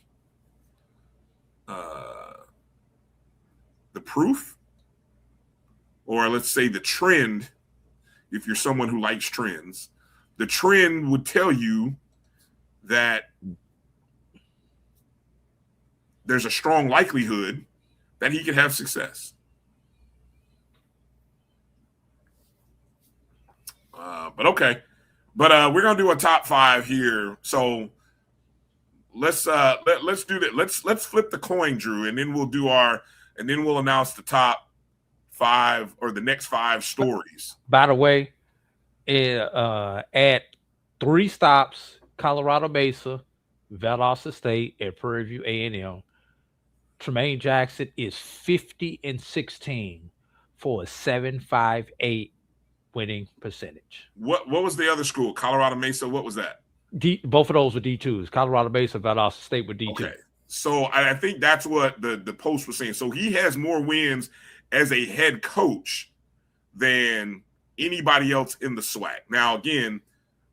Speaker 1: proof, or let's say the trend, if you're someone who likes trends, the trend would tell you that there's a strong likelihood that he could have success. But okay. But we're gonna do a top 5 here. So let's do that. Let's flip the coin, Drew, and then we'll announce the top 5 or the next 5 stories.
Speaker 2: By the way, at 3 stops, Colorado Mesa, Valdosta State, at Prairie View A&M, Tremaine Jackson is 50-16 for a 7.58 winning percentage.
Speaker 1: What was the other school? Colorado Mesa. What was that?
Speaker 2: Both of those were D2s. Colorado Mesa, Valdosta State were D2.
Speaker 1: Okay. So I think that's what the post was saying. So he has more wins as a head coach than anybody else in the SWAC. Now, again,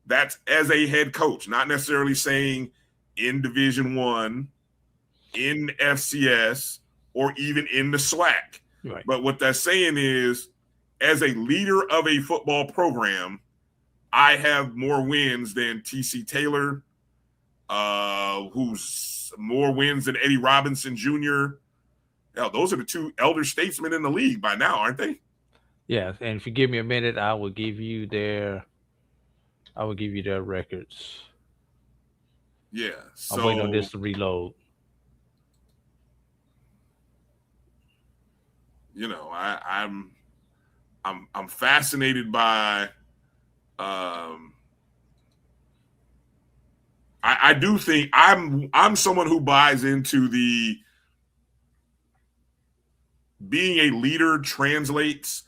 Speaker 1: that's as a head coach, not necessarily saying in Division I, in FCS, or even in the SWAC.
Speaker 2: Right.
Speaker 1: But what that's saying is, as a leader of a football program, I have more wins than TC Taylor, who's more wins than Eddie Robinson Jr. Hell, those are the 2 elder statesmen in the league by now, aren't they?
Speaker 2: Yeah, and if you give me a minute, I will give you their records.
Speaker 1: Yeah. So
Speaker 2: I'm waiting on this to reload.
Speaker 1: I'm fascinated by I do think I'm someone who buys into the being a leader translates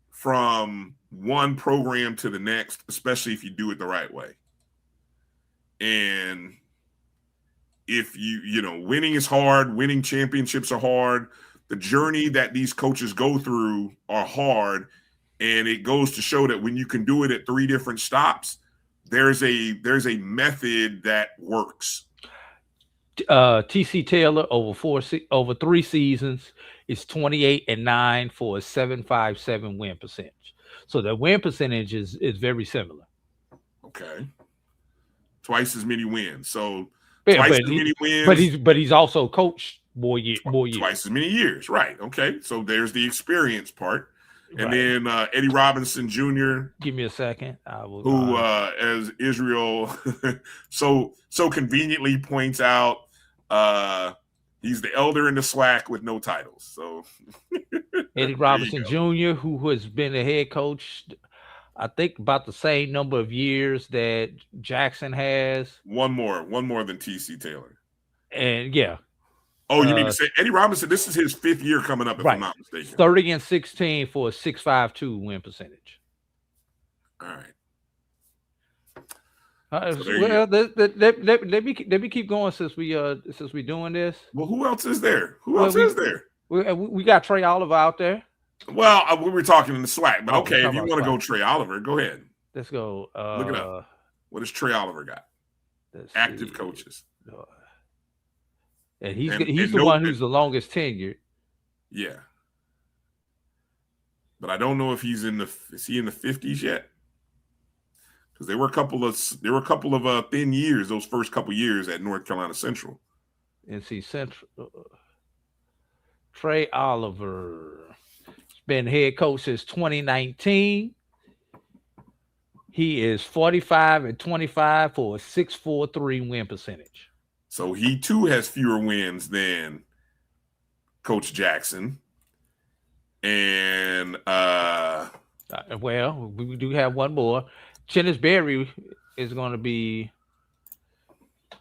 Speaker 1: from one program to the next, especially if you do it the right way. And if winning is hard, winning championships are hard. The journey that these coaches go through are hard. And it goes to show that when you can do it at 3 different stops, there's a method that works.
Speaker 2: TC Taylor over 3 seasons is 28-9 for a 7.57 win percentage. So the win percentage is very similar.
Speaker 1: Okay. Twice as many wins. So
Speaker 2: Yeah,
Speaker 1: twice as many wins.
Speaker 2: But he's also coached more years.
Speaker 1: Twice as many years. Right. Okay. So there's the experience part. And
Speaker 2: Right.
Speaker 1: then Eddie Robinson Jr.
Speaker 2: Give me a second. I will.
Speaker 1: Who, as Israel so conveniently points out, he's the elder in the SWAC with no titles. So
Speaker 2: Eddie Robinson Jr., who has been a head coach, I think about the same number of years that Jackson has.
Speaker 1: One more than TC Taylor.
Speaker 2: And yeah.
Speaker 1: Oh, you mean to say Eddie Robinson? This is his 5th year coming up, if I'm not mistaken.
Speaker 2: 30-16 for a 6.52 win percentage.
Speaker 1: All right.
Speaker 2: Well, let me keep going since we doing this.
Speaker 1: Well, who else is there? Is there?
Speaker 2: We got Trey Oliver out there.
Speaker 1: Well, we were talking in the SWAC, but okay, if you want to go Trey Oliver, go ahead.
Speaker 2: Let's go.
Speaker 1: Look it up. What does Trey Oliver got? Active coaches.
Speaker 2: And he's the one who's the longest tenured.
Speaker 1: Yeah. But I don't know if is he in the 50s yet? Because there were a couple of thin years, those first couple years at North Carolina Central.
Speaker 2: NC Central. Trey Oliver. He's been head coach since 2019. He is 45-25 for a 6.43 win percentage.
Speaker 1: So he too has fewer wins than Coach Jackson. And
Speaker 2: well, we do have one more. Chennis Berry is going to be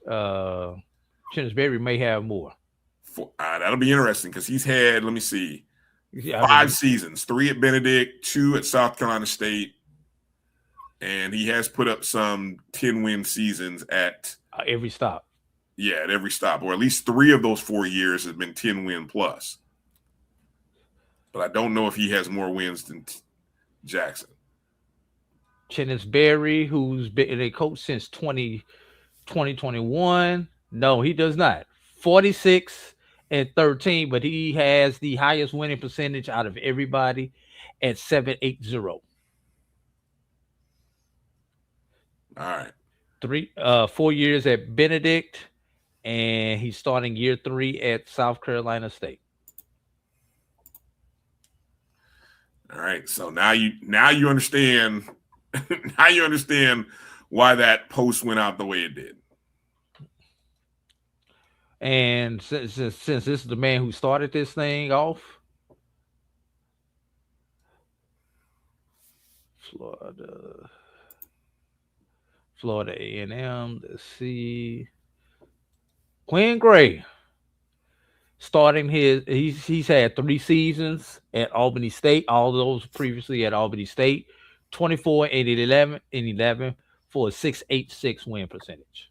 Speaker 2: Chennis Berry may have more.
Speaker 1: That'll be interesting because he's had, let me see, 5 seasons, 3 at Benedict, 2 at South Carolina State. And he has put up some 10-win seasons at
Speaker 2: every stop.
Speaker 1: Yeah, at every stop, or at least 3 of those 4 years have been 10-win plus. But I don't know if he has more wins than Jackson.
Speaker 2: Chennis Berry, who's been a coach since 2021. No, he does not. 46-13, but he has the highest winning percentage out of everybody at 7.80.
Speaker 1: All right.
Speaker 2: 4 years at Benedict, and he's starting year 3 at South Carolina State.
Speaker 1: All right. So now you understand. Now you understand why that post went out the way it did.
Speaker 2: And since this is the man who started this thing off, Florida A&M. Let's see. Quinn Gray starting he's had 3 seasons at Albany State. All those previously at Albany State. 24-11 for a 6.86 win percentage.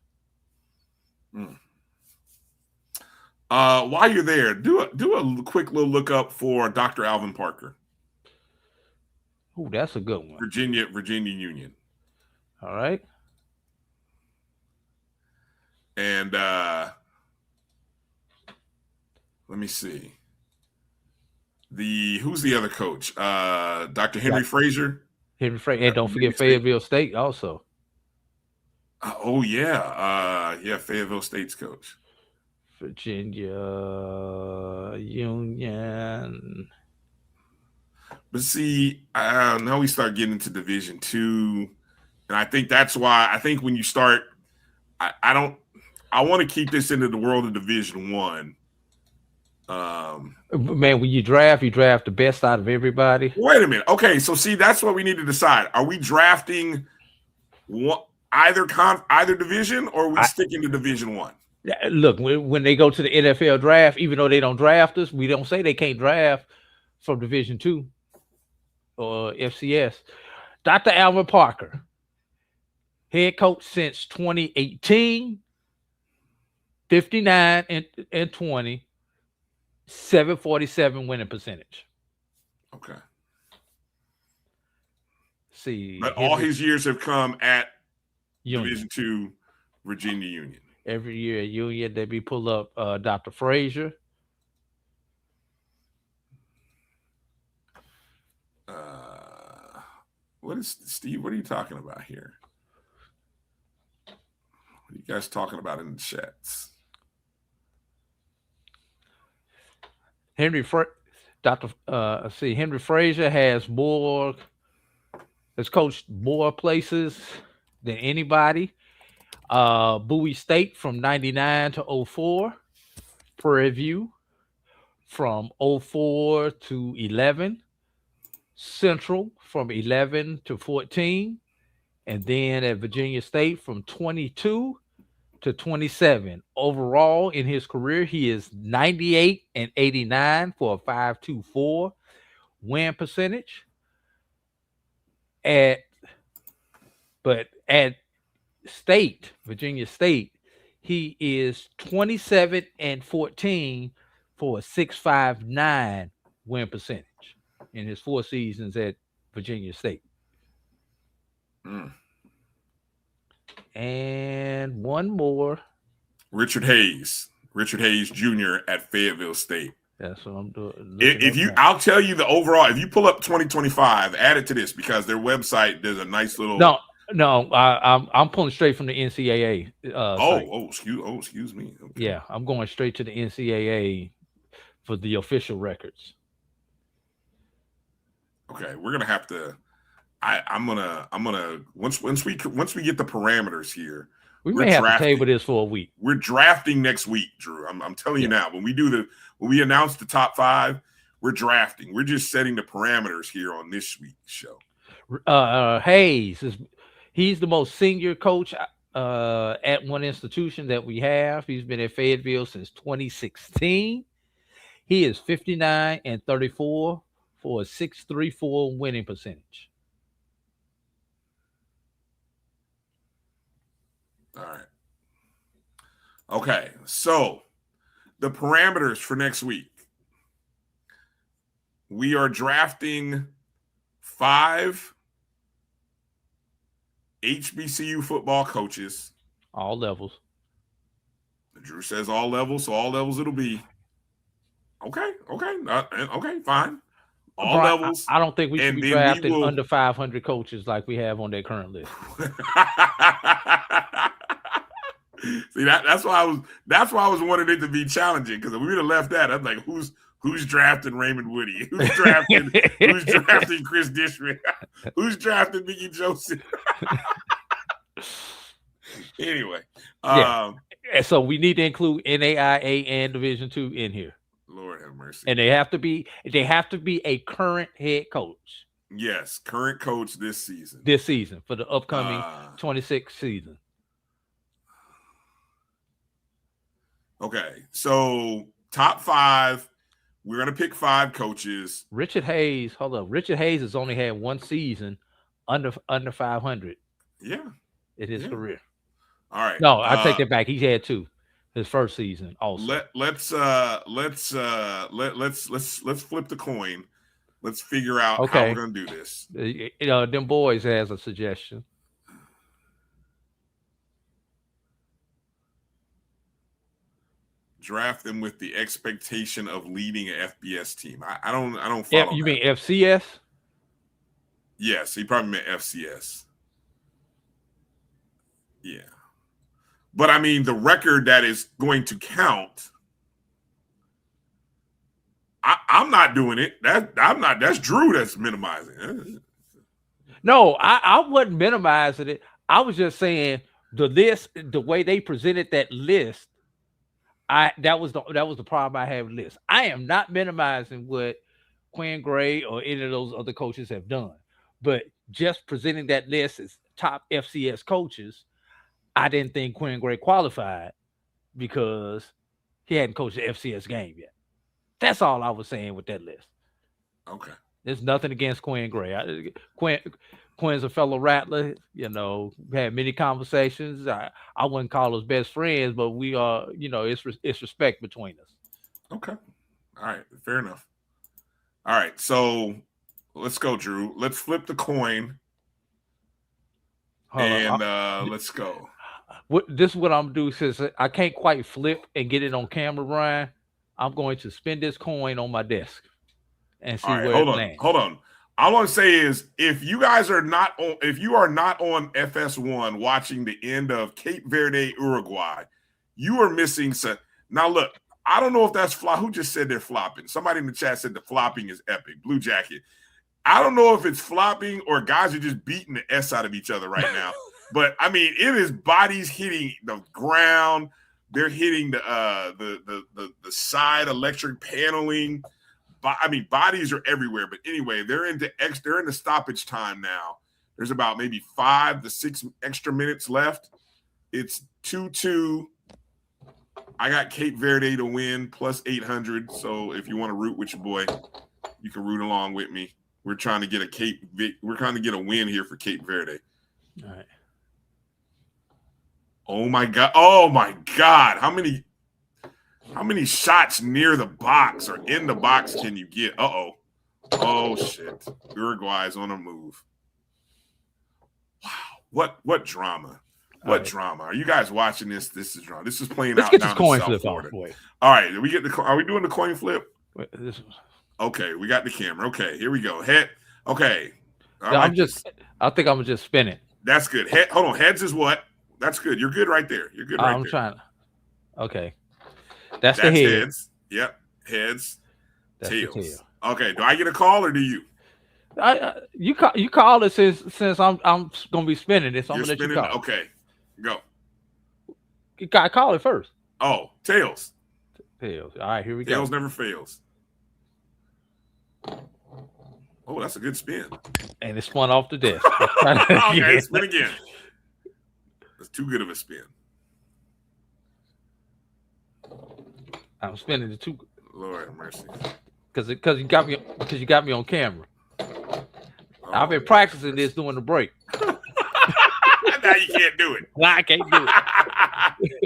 Speaker 1: While you're there, do a quick little look up for Dr. Alvin Parker.
Speaker 2: Oh, that's a good one.
Speaker 1: Virginia Union.
Speaker 2: All right.
Speaker 1: And let me see. Who's the other coach? Dr. Henry Frazier.
Speaker 2: Henry Frazier, and don't forget Fayetteville State also.
Speaker 1: Oh yeah, Fayetteville State's coach.
Speaker 2: Virginia Union.
Speaker 1: But see, now we start getting into Division II, and I think that's why. I think when you start, I want to keep this into the world of Division I.
Speaker 2: Man, when you draft the best out of everybody.
Speaker 1: Wait a minute. Okay, so see, that's what we need to decide. Are we drafting either division, or are we sticking to Division I?
Speaker 2: Look, when they go to the NFL draft, even though they don't draft us, we don't say they can't draft from Division II or FCS. Dr. Alvin Parker, head coach since 2018, 59-20. 7.47 winning percentage.
Speaker 1: Okay.
Speaker 2: see.
Speaker 1: But all his years have come at
Speaker 2: Union.
Speaker 1: Division II Virginia Union.
Speaker 2: Every year at Union, they be pull up Dr. Frazier.
Speaker 1: What is Steve? What are you talking about here? What are you guys talking about in the chats?
Speaker 2: Henry Frazier has coached more places than anybody. Bowie State from 99 to 04. Prairie View from 04 to 11. Central from 11 to 14. And then at Virginia State from 22 to 27. Overall in his career, he is 98 and 89 for a 5.24 win percentage. But at State, Virginia State, he is 27 and 14 for a 6.59 win percentage in his 4 seasons at Virginia State. And one more.
Speaker 1: Richard Hayes Jr. at Fayetteville State.
Speaker 2: That's what I'm doing.
Speaker 1: I'll tell you the overall. If you pull up 2025, add it to this because their website there's a nice little.
Speaker 2: No, I'm pulling straight from the NCAA.
Speaker 1: Excuse me. Okay.
Speaker 2: Yeah, I'm going straight to the NCAA for the official records.
Speaker 1: Okay, we're gonna have to. I'm gonna once we get the parameters here.
Speaker 2: We may have to table this for a week.
Speaker 1: We're drafting next week, Drew. I'm telling you now. When we announce the top 5, we're drafting. We're just setting the parameters here on this week's show.
Speaker 2: Hayes he's the most senior coach at one institution that we have. He's been at Fayetteville since 2016. He is 59 and 34 for a 6.34 winning percentage.
Speaker 1: All right. Okay, so the parameters for next week. We are drafting 5 HBCU football coaches.
Speaker 2: All levels.
Speaker 1: Drew says all levels, so all levels it'll be. Okay, fine. All levels.
Speaker 2: I don't think we should be drafting under 500 coaches like we have on their current list.
Speaker 1: See, that's why I was wanting it to be challenging, because if we would have left that, I'm like, who's drafting Raymond Woody? Who's drafting Chris Dishman? Who's drafting Mickey Joseph? Anyway,
Speaker 2: so we need to include NAIA and Division II in here.
Speaker 1: Lord have mercy.
Speaker 2: And they have to be a current head coach.
Speaker 1: Yes, current coach this season.
Speaker 2: For the upcoming 26 season.
Speaker 1: Okay, so top 5. We're gonna pick 5 coaches.
Speaker 2: Richard Hayes has only had 1 season under 500.
Speaker 1: Yeah,
Speaker 2: in his career.
Speaker 1: All right.
Speaker 2: No, I take that back. He had 2 his first season. Also,
Speaker 1: let's flip the coin. Let's figure out how we're gonna do this.
Speaker 2: Them boys has a suggestion.
Speaker 1: Draft them with the expectation of leading an FBS team. I don't follow.
Speaker 2: You mean FCS?
Speaker 1: Yes, he probably meant FCS. Yeah. But I mean, the record that is going to count, I'm not doing it. That's Drew that's minimizing.
Speaker 2: No, I wasn't minimizing it. I was just saying the list, the way they presented that list, that was the problem I have with the list. I am not minimizing what Quinn Gray or any of those other coaches have done, but just presenting that list as top FCS coaches, I didn't think Quinn Gray qualified because he hadn't coached the FCS game yet. That's all I was saying with that list.
Speaker 1: Okay.
Speaker 2: There's nothing against Quinn Gray. Quinn's a fellow Rattler. We had many conversations. I wouldn't call us best friends, but we are, it's respect between us.
Speaker 1: Okay. All right. Fair enough. All right. So let's go, Drew. Let's flip the coin. Let's go.
Speaker 2: This is what I'm gonna do since I can't quite flip and get it on camera, Brian. I'm going to spin this coin on my desk and see where it lands.
Speaker 1: Hold on. All I want to say is, if you are not on FS1 watching the end of Cape Verde, Uruguay, you are missing some. Now look, I don't know if that's flop. Who just said they're flopping? Somebody in the chat said the flopping is epic. Blue Jacket. I don't know if it's flopping or guys are just beating the S out of each other right now. But I mean, it is bodies hitting the ground. They're hitting the side electric paneling. I mean, bodies are everywhere. But anyway, they're in the stoppage time now. There's about maybe 5 to 6 extra minutes left. It's 2-2. I got Cape Verde to win plus 800. So if you want to root with your boy, you can root along with me. We're trying to get a win here for Cape Verde.
Speaker 2: All right.
Speaker 1: Oh my God. How many shots near the box or in the box can you get? Oh shit. Uruguay's on a move. Wow. What drama? What drama? Are you guys watching this? This is drama. This is playing
Speaker 2: Let's
Speaker 1: out
Speaker 2: get
Speaker 1: down
Speaker 2: this coin
Speaker 1: in
Speaker 2: flip
Speaker 1: South Florida.
Speaker 2: boy.
Speaker 1: All right. Are we doing the coin flip?
Speaker 2: Wait,
Speaker 1: Okay, we got the camera. Okay, here we go. Head. Okay.
Speaker 2: I think I'm just spin it.
Speaker 1: That's good. Hold on. Heads is what? That's good. You're good right there. You're good right there.
Speaker 2: I'm trying. Okay. That's the head.
Speaker 1: Heads. Yep. Heads.
Speaker 2: That's
Speaker 1: tails.
Speaker 2: the tail.
Speaker 1: Okay. Do I get a call or do you?
Speaker 2: You call it since I'm gonna be spinning it. So I'm
Speaker 1: You're
Speaker 2: gonna let
Speaker 1: spinning.
Speaker 2: you call.
Speaker 1: Okay. Go.
Speaker 2: You gotta call it first.
Speaker 1: Oh, tails.
Speaker 2: Tails. All right, here we
Speaker 1: Tails
Speaker 2: go.
Speaker 1: never fails. Oh, that's a good spin.
Speaker 2: And it spun off the desk.
Speaker 1: Okay, spin again. That's too good of a spin.
Speaker 2: I'm spinning it too.
Speaker 1: Lord have mercy.
Speaker 2: Because you got me on camera.
Speaker 1: Oh,
Speaker 2: I've been practicing this during the break.
Speaker 1: Now you can't do it.
Speaker 2: Now I can't do it.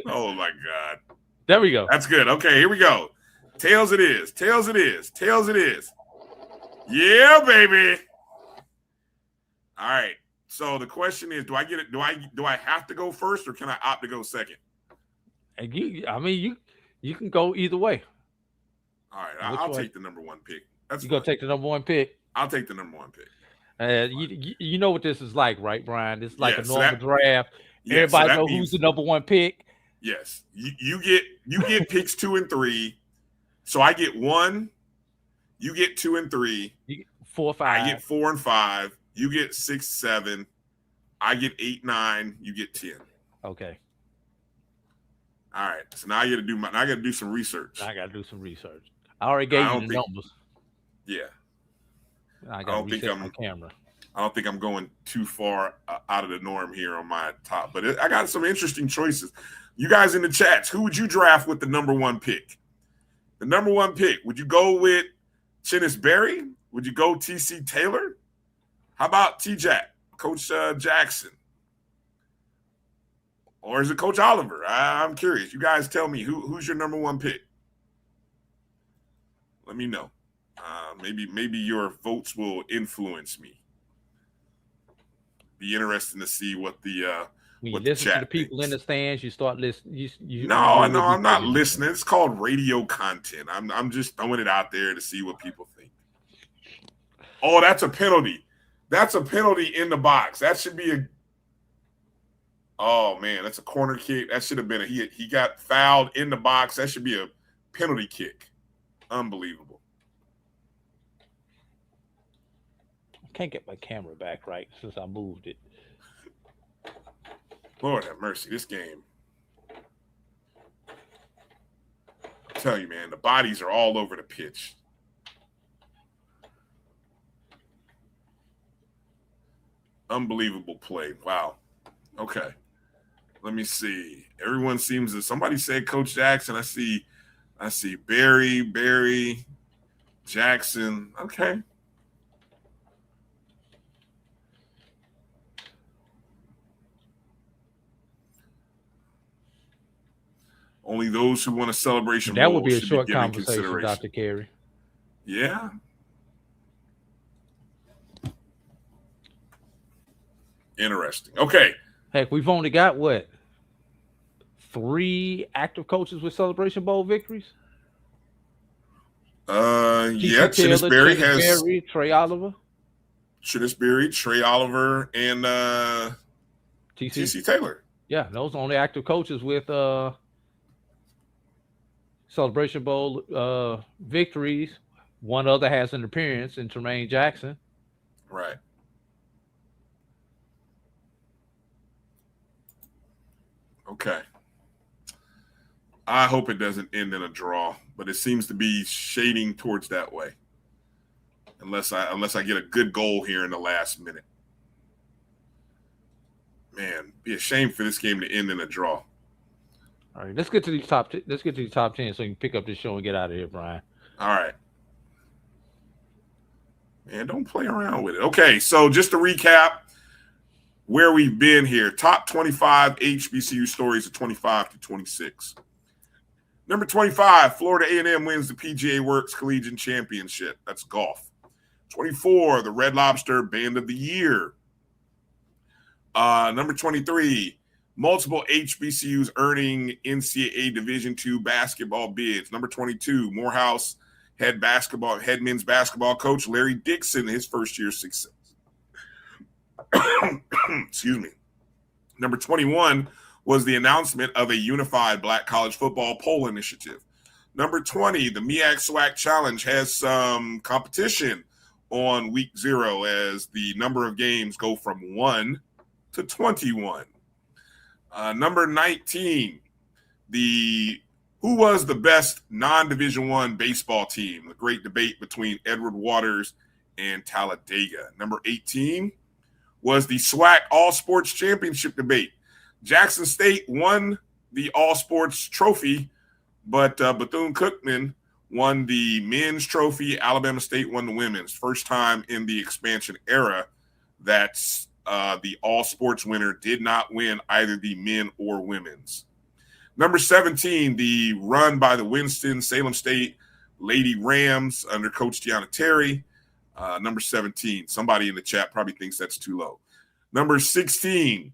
Speaker 1: Oh my God.
Speaker 2: There we go.
Speaker 1: That's good. Okay, here we go. Tails it is. Tails it is. Tails it is. Yeah, baby. All right. So the question is, do I get it? Do I have to go first or can I opt to go second?
Speaker 2: And you can go either way.
Speaker 1: All right. I'll take the number 1 pick. That's
Speaker 2: you gonna take the number 1 pick?
Speaker 1: I'll take the number 1 pick.
Speaker 2: You know what this is like, right, Brian? It's like a normal draft.
Speaker 1: Yeah,
Speaker 2: Everybody
Speaker 1: so
Speaker 2: knows who's the number 1 pick.
Speaker 1: Yes. You get picks 2 and 3. So I get 1. You get 2 and 3.
Speaker 2: You get 4, 5.
Speaker 1: I get 4 and 5. You get 6, 7. I get 8, 9. You get 10.
Speaker 2: Okay.
Speaker 1: All right. So now I got to do some research.
Speaker 2: I got to do some research. I already gave you the numbers.
Speaker 1: Yeah.
Speaker 2: I got to reset my camera.
Speaker 1: I don't think I'm going too far out of the norm here on my top, but I got some interesting choices. You guys in the chats, who would you draft with the number 1 pick? The number 1 pick, would you go with Chinnis Berry? Would you go T.C. Taylor? How about T-Jack, Coach Jackson? Or is it Coach Oliver? I'm curious. You guys tell me who's your number 1 pick. Let me know. Maybe your votes will influence me. Be interesting to see what the
Speaker 2: when you listen to the people in the stands, you start listening.
Speaker 1: No, I'm not listening. It's called radio content. I'm just throwing it out there to see what people think. Oh, that's a penalty. That's a penalty in the box. That should be a. Oh man, that's a corner kick. That should have been he got fouled in the box. That should be a penalty kick. Unbelievable.
Speaker 2: I can't get my camera back right since I moved it.
Speaker 1: Lord have mercy, this game. I tell you, man, the bodies are all over the pitch. Unbelievable play. Wow. Okay. Let me see. Everyone seems to. Somebody said Coach Jackson. I see Barry, Jackson. Okay. Only those who want a celebration.
Speaker 2: That would be a short conversation, Dr. Carey.
Speaker 1: Yeah. Interesting. Okay.
Speaker 2: Heck, we've only got what? 3 active coaches with Celebration Bowl victories?
Speaker 1: Yeah,
Speaker 2: Taylor,
Speaker 1: Chinnisberry has
Speaker 2: Trey Oliver.
Speaker 1: Chinnisberry, Trey Oliver, and TC Taylor.
Speaker 2: Yeah, those are the only active coaches with Celebration Bowl victories. One other has an appearance in Tremaine Jackson.
Speaker 1: Right. Okay. I hope it doesn't end in a draw, but it seems to be shading towards that way. Unless I get a good goal here in the last minute. Man, be a shame for this game to end in a draw.
Speaker 2: All right, let's get to these top 10 so you can pick up this show and get out of here, Brian.
Speaker 1: All right. Man, don't play around with it. Okay, so just to recap where we've been here. Top 25 HBCU stories of 25 to 26. Number 25, Florida A&M wins the PGA Works Collegiate Championship. That's golf. 24, the Red Lobster Band of the Year. Number 23, multiple HBCUs earning NCAA Division II basketball bids. Number 22, Morehouse head men's basketball coach Larry Dixon, his first year success. Excuse me. Number 21 was the announcement of a unified Black college football poll initiative. Number 20, the MEAC SWAC Challenge has some competition on week 0 as the number of games go from 1 to 21. Number 19, who was the best non-Division I baseball team? The great debate between Edward Waters and Talladega. Number 18 was the SWAC All-Sports Championship debate. Jackson State won the All-Sports trophy, but Bethune-Cookman won the men's trophy. Alabama State won the women's. First time in the expansion era that the all-sports winner did not win either the men or women's. Number 17, the run by the Winston-Salem State Lady Rams under Coach Deanna Terry. Number 17, somebody in the chat probably thinks that's too low. Number 16,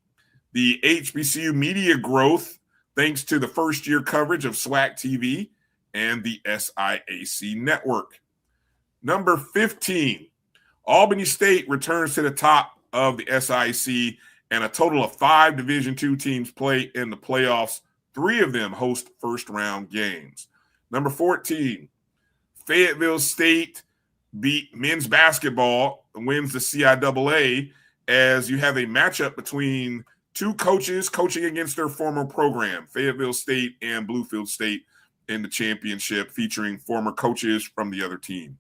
Speaker 1: the HBCU media growth thanks to the first-year coverage of SWAC TV and the SIAC network. Number 15, Albany State returns to the top of the SIAC, and a total of 5 Division II teams play in the playoffs. 3 of them host first-round games. Number 14, Fayetteville State beat men's basketball and wins the CIAA as you have a matchup between 2 coaches coaching against their former program, Fayetteville State and Bluefield State, in the championship featuring former coaches from the other team.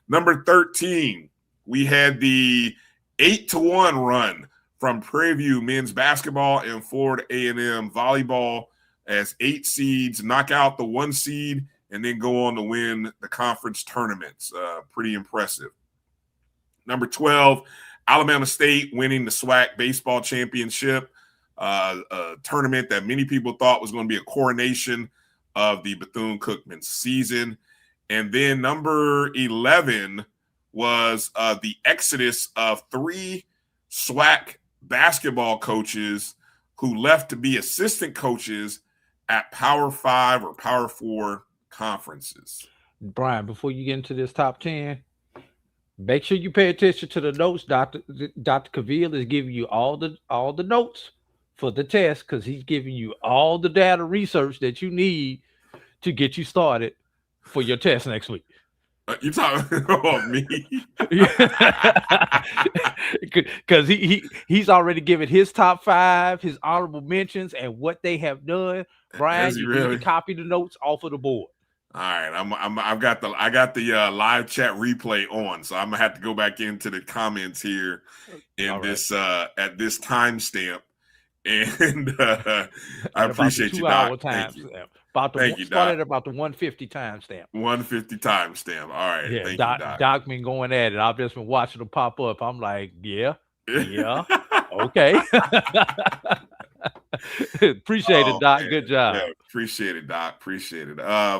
Speaker 1: Number 13, we had the 8-1 run from Prairie View men's basketball and Florida A&M volleyball as 8 seeds knock out the 1 seed and then go on to win the conference tournaments. Pretty impressive. Number 12, Alabama State winning the SWAC baseball championship, a tournament that many people thought was going to be a coronation of the Bethune-Cookman season. And then number 11 was the exodus of 3 SWAC basketball coaches who left to be assistant coaches at Power 5 or Power 4 conferences.
Speaker 2: Brian, before you get into this top 10, make sure you pay attention to the notes. Dr. Cavill is giving you all the notes for the test because he's giving you all the data research that you need to get you started for your test next week.
Speaker 1: You talking about me?
Speaker 2: Because he's already given his top 5, his honorable mentions, and what they have done. Brian, you need to copy the notes off of the board.
Speaker 1: All right, I got the live chat replay on, so I'm gonna have to go back into the comments here in this at this timestamp, and I appreciate you, Doc. Thank you.
Speaker 2: Thank you, Doc. Started about the 150 timestamp.
Speaker 1: 150 timestamp. All right.
Speaker 2: Yeah,
Speaker 1: thank
Speaker 2: Doc,
Speaker 1: you, Doc.
Speaker 2: Doc been going at it. I've just been watching them pop up. I'm like, yeah, okay. Appreciate it, Doc. Man. Good job.
Speaker 1: Yeah, appreciate it, Doc. Appreciate it.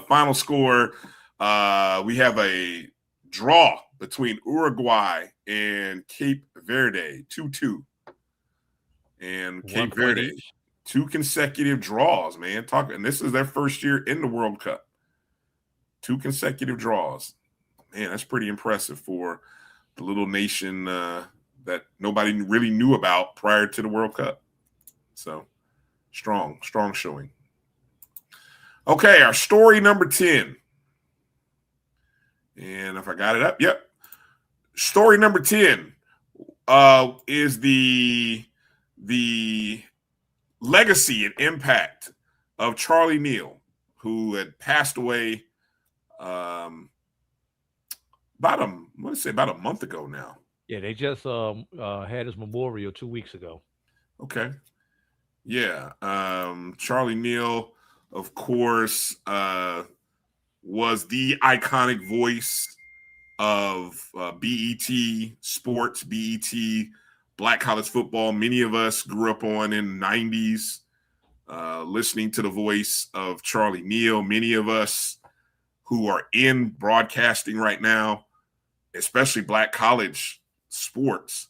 Speaker 1: Final score. We have a draw between Uruguay and Cape Verde, 2-2. and
Speaker 2: 1
Speaker 1: Cape
Speaker 2: point
Speaker 1: Verde,
Speaker 2: each.
Speaker 1: 2 consecutive draws, man. And this is their first year in the World Cup. 2 consecutive draws. Man, that's pretty impressive for the little nation that nobody really knew about prior to the World Cup. So strong showing. Okay, our story number 10. And if I got it up, yep. Story number 10 is the legacy and impact of Charlie Neal, who had passed away about a month ago now.
Speaker 2: Yeah, they just had his memorial 2 weeks ago.
Speaker 1: Okay. Yeah. Charlie Neal, of course, was the iconic voice of BET Sports, BET Black College Football. Many of us grew up on in the 90s listening to the voice of Charlie Neal. Many of us who are in broadcasting right now, especially Black college sports,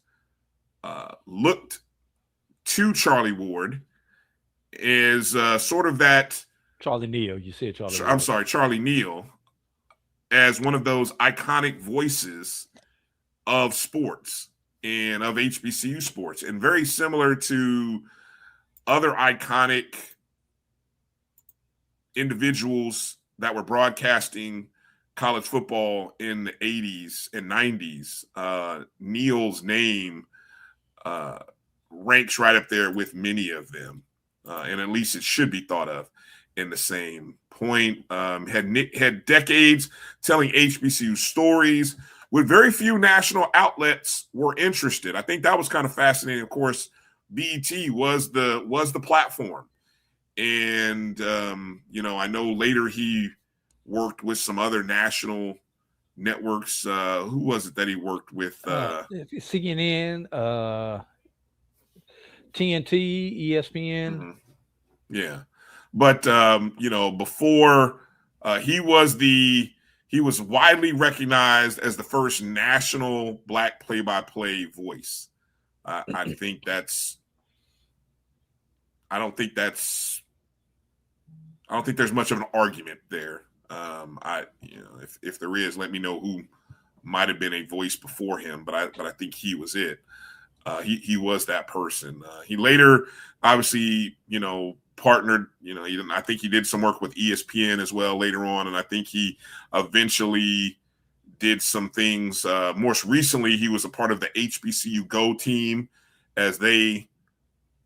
Speaker 1: looked to Charlie Ward as sort of that.
Speaker 2: Charlie Neal, you said Charlie.
Speaker 1: I'm sorry, Charlie Neal, as one of those iconic voices of sports and of HBCU sports, and very similar to other iconic individuals that were broadcasting college football in the 80s and 90s. Neal's name ranks right up there with many of them, and at least it should be thought of in the same point. Had decades telling HBCU stories with very few national outlets were interested. I think that was kind of fascinating. Of course, BET was the platform, and I know later he worked with some other national networks. Who was it that he worked with?
Speaker 2: CNN, TNT, ESPN.
Speaker 1: Mm-hmm. Yeah. But before he was widely recognized as the first national Black play-by-play voice. I don't think there's much of an argument there. If there is, let me know who might have been a voice before him, but I think he was it. He was that person. He later, obviously, partnered. I think he did some work with ESPN as well later on, and I think he eventually did some things. Most recently, he was a part of the HBCU Go team as they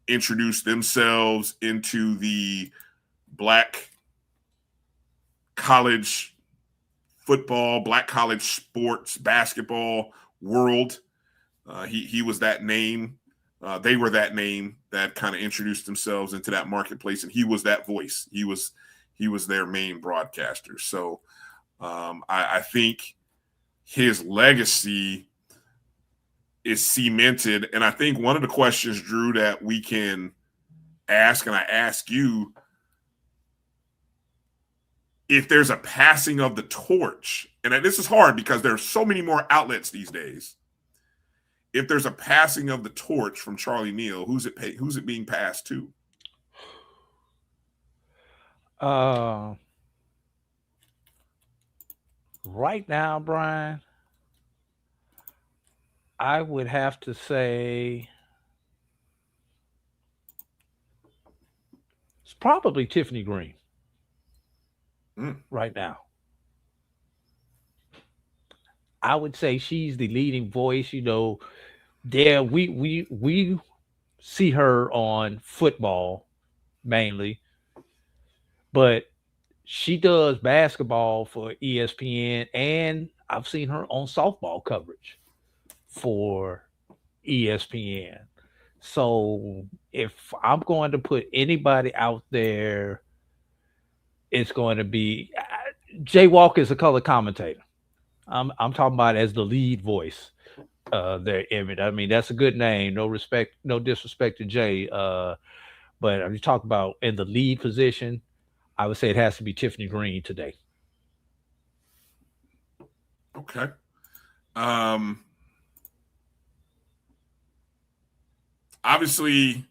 Speaker 1: introduced themselves into the Black college football, Black college sports, basketball world. He was that name. They were that name that kind of introduced themselves into that marketplace, and he was that voice. He was their main broadcaster. So I think his legacy is cemented. And I think one of the questions, Drew, that we can ask, and I ask you, if there's a passing of the torch, and this is hard because there's so many more outlets these days. If there's a passing of the torch from Charlie Neal, who's it being passed to?
Speaker 2: Right now, Brian, I would have to say it's probably Tiffany Green. Right now, I would say she's the leading voice. There we see her on football mainly, but she does basketball for ESPN, and I've seen her on softball coverage for ESPN. So if I'm going to put anybody out there, it's going to be Jay Walker is a color commentator. I'm talking about as the lead voice there, Emmett. I mean, that's a good name. No disrespect to Jay. But I'm talking about in the lead position, I would say it has to be Tiffany Green today.
Speaker 1: Okay. Obviously,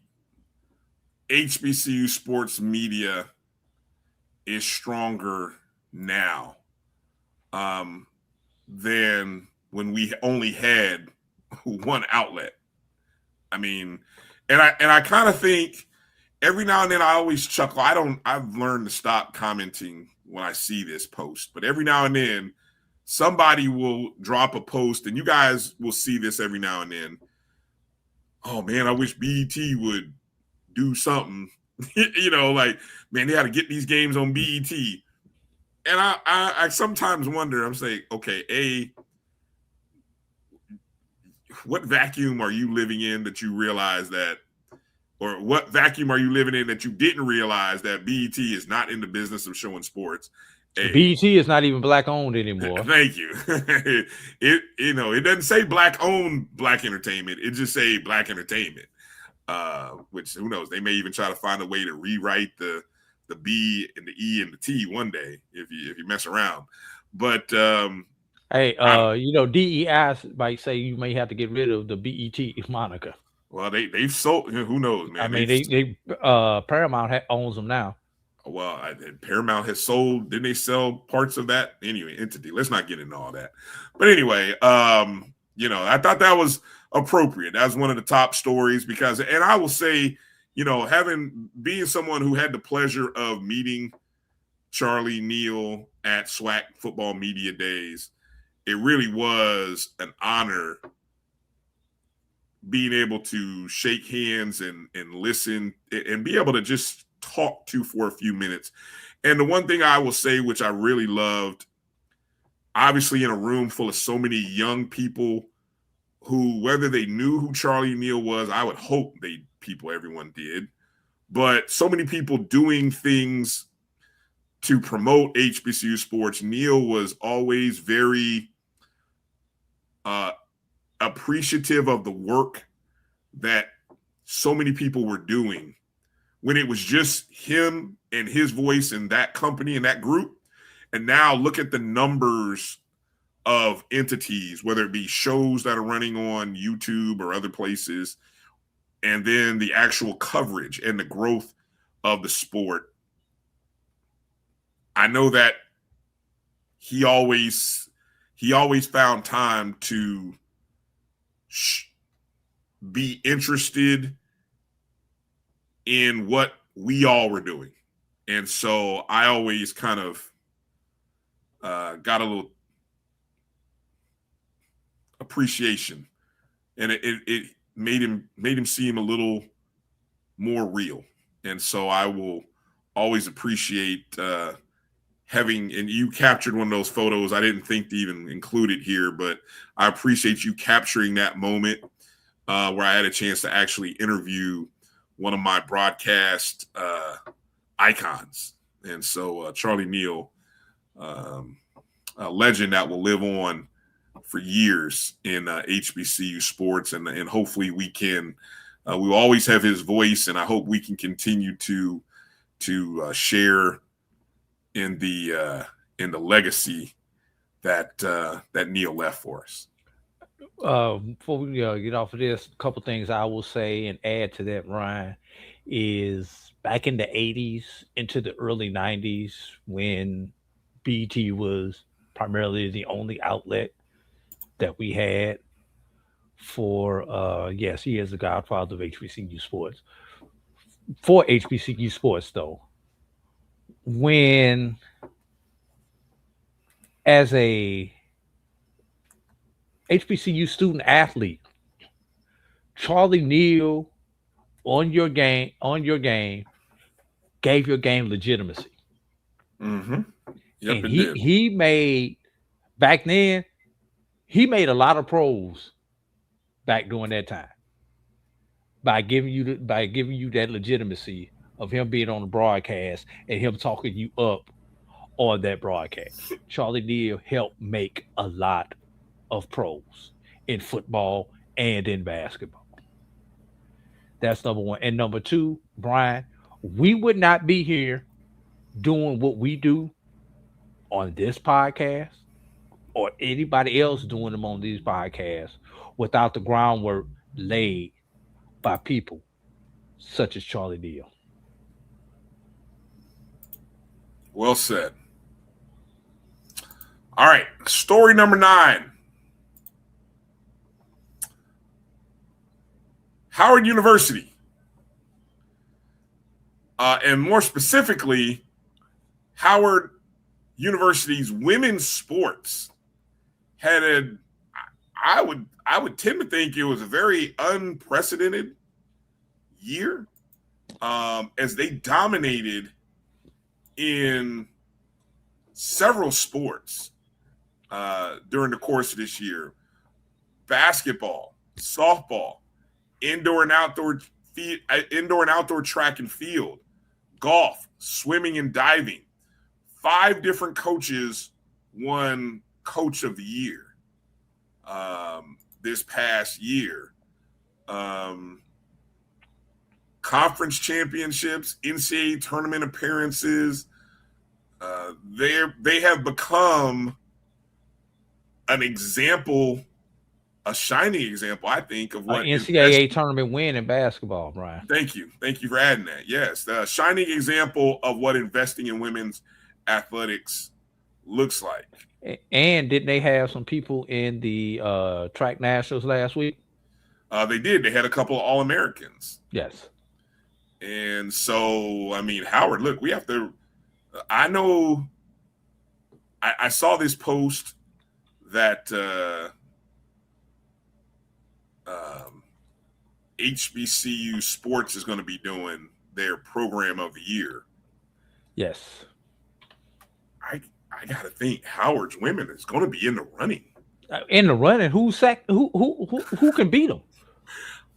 Speaker 1: HBCU sports media is stronger now than when we only had one outlet. I mean, and I kind of think every now and then I always chuckle. I've learned to stop commenting when I see this post, but every now and then somebody will drop a post, and you guys will see this every now and then. Oh man, I wish BET would do something. Like, man, they had to get these games on BET. And I sometimes wonder, I'm saying, okay, what vacuum are you living in that you realize that, or what vacuum are you living in that you didn't realize that BET is not in the business of showing sports?
Speaker 2: BET is not even black owned anymore.
Speaker 1: Thank you. It doesn't say black owned black entertainment. It just say black entertainment. Which who knows? They may even try to find a way to rewrite the B and the E and the T one day if you mess around. But
Speaker 2: hey, DEI might say you may have to get rid of the BET moniker.
Speaker 1: Well, they've sold. Who knows, man?
Speaker 2: I mean, they Paramount owns them now.
Speaker 1: Well, Paramount has sold. Didn't they sell parts of that entity? Let's not get into all that. But anyway, I thought that was appropriate. That was one of the top stories because, and I will say, being someone who had the pleasure of meeting Charlie Neal at SWAC Football Media Days, it really was an honor being able to shake hands and listen and be able to just talk to for a few minutes. And the one thing I will say, which I really loved, obviously in a room full of so many young people who, whether they knew who Charlie Neal was, I would hope everyone did, but so many people doing things to promote HBCU sports. Neal was always very appreciative of the work that so many people were doing when it was just him and his voice and that company and that group. And now look at the numbers of entities, whether it be shows that are running on YouTube or other places, and then the actual coverage and the growth of the sport. I know that he always found time to be interested in what we all were doing. And so I always kind of got a little appreciation, and it made him seem a little more real. And so I will always appreciate having, and you captured one of those photos. I didn't think to even include it here, but I appreciate you capturing that moment where I had a chance to actually interview one of my broadcast icons. And so Charlie Neal, a legend that will live on for years in HBCU sports, and hopefully we can. We'll always have his voice, and I hope we can continue to share in the legacy that Neal left for us.
Speaker 2: Before we get off of this, a couple things I will say and add to that, Ryan, is back in the 80s into the early 90s when BET was primarily the only outlet that we had for, yes, he is the godfather of HBCU sports. For HBCU sports, though, when as a HBCU student athlete, Charlie Neal on your game gave your game legitimacy.
Speaker 1: Mm-hmm. Yep,
Speaker 2: and he made back then, he made a lot of pros back during that time by giving you that legitimacy of him being on the broadcast and him talking you up on that broadcast. Charlie Neal helped make a lot of pros in football and in basketball. That's number one. And number two, Brian, we would not be here doing what we do on this podcast or anybody else doing them on these podcasts without the groundwork laid by people such as Charlie Neal.
Speaker 1: Well said. All right, story number 9. Howard University, and more specifically, Howard University's women's sports had I would tend to think it was a very unprecedented year, as they dominated in several sports during the course of this year: basketball, softball, indoor and outdoor track and field, golf, swimming, and diving. 5 different coaches won Coach of the Year this past year. Conference championships, NCAA tournament appearances. They have become an example, a shining example, I think, of what
Speaker 2: NCAA tournament win in basketball, Brian.
Speaker 1: Thank you for adding that. Yes, the shining example of what investing in women's athletics looks like.
Speaker 2: And didn't they have some people in the track nationals last week?
Speaker 1: They did. They had a couple of All-Americans.
Speaker 2: Yes.
Speaker 1: And so, I mean, Howard, look, we have to. I know. I saw this post that HBCU Sports is going to be doing their program of the year.
Speaker 2: Yes.
Speaker 1: I got to think Howard's women is going to be in the running.
Speaker 2: In the running, who can beat them?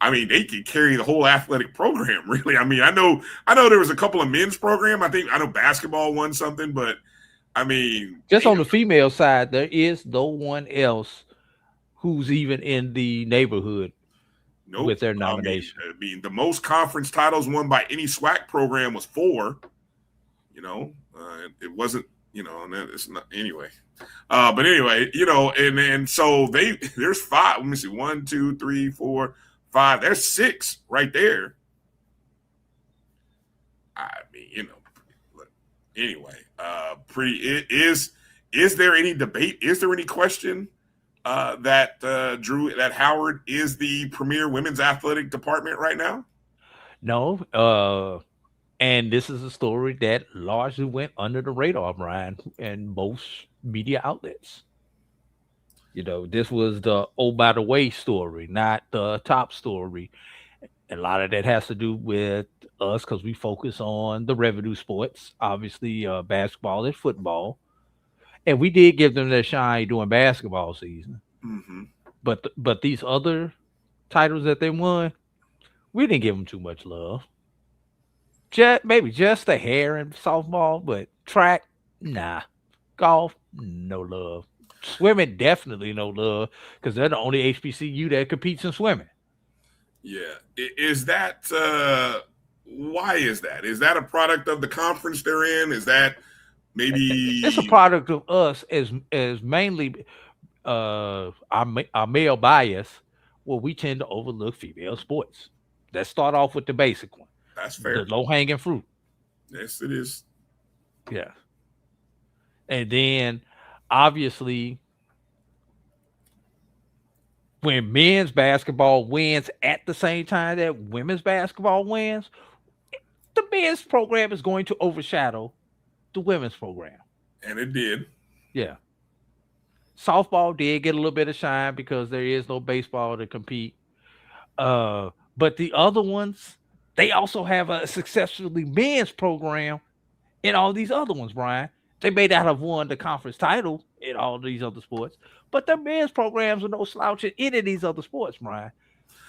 Speaker 1: I mean, they could carry the whole athletic program, really. I mean, I know there was a couple of men's program. I know basketball won something, but I mean,
Speaker 2: just on the female side, there is no one else who's even in the neighborhood with their nomination.
Speaker 1: I mean, the most conference titles won by any SWAC program was 4. It wasn't, and it's not anyway. But anyway, and so there's 5. Let me see, 1, 2, 3, 4, 5. There's 6 right there. I mean, anyway, is there any debate? Is there any question that Drew, that Howard is the premier women's athletic department right now?
Speaker 2: No. And this is a story that largely went under the radar, Brian, and most media outlets. This was the by the way story, not the top story. A lot of that has to do with us because we focus on the revenue sports, obviously basketball and football. And we did give them their shine during basketball season.
Speaker 1: Mm-hmm.
Speaker 2: But these other titles that they won, we didn't give them too much love. Maybe just the hair in softball, but track, nah. Golf, no love. Swimming, definitely no love, because they're the only HBCU that competes in swimming.
Speaker 1: Yeah. Is that why is that? Is that a product of the conference they're in? Is that maybe
Speaker 2: it's a product of us as mainly our male bias, where we tend to overlook female sports. Let's start off with the basic one.
Speaker 1: That's fair.
Speaker 2: The low-hanging fruit.
Speaker 1: Yes, it is.
Speaker 2: Yeah. And then, obviously, when men's basketball wins at the same time that women's basketball wins, the men's program is going to overshadow the women's program.
Speaker 1: And it did.
Speaker 2: Yeah. Softball did get a little bit of shine because there is no baseball to compete. But the other ones, they also have a successfully men's program in all these other ones, Brian. They may not have won the conference title in all these other sports, but their men's programs are no slouch in any of these other sports, Brian.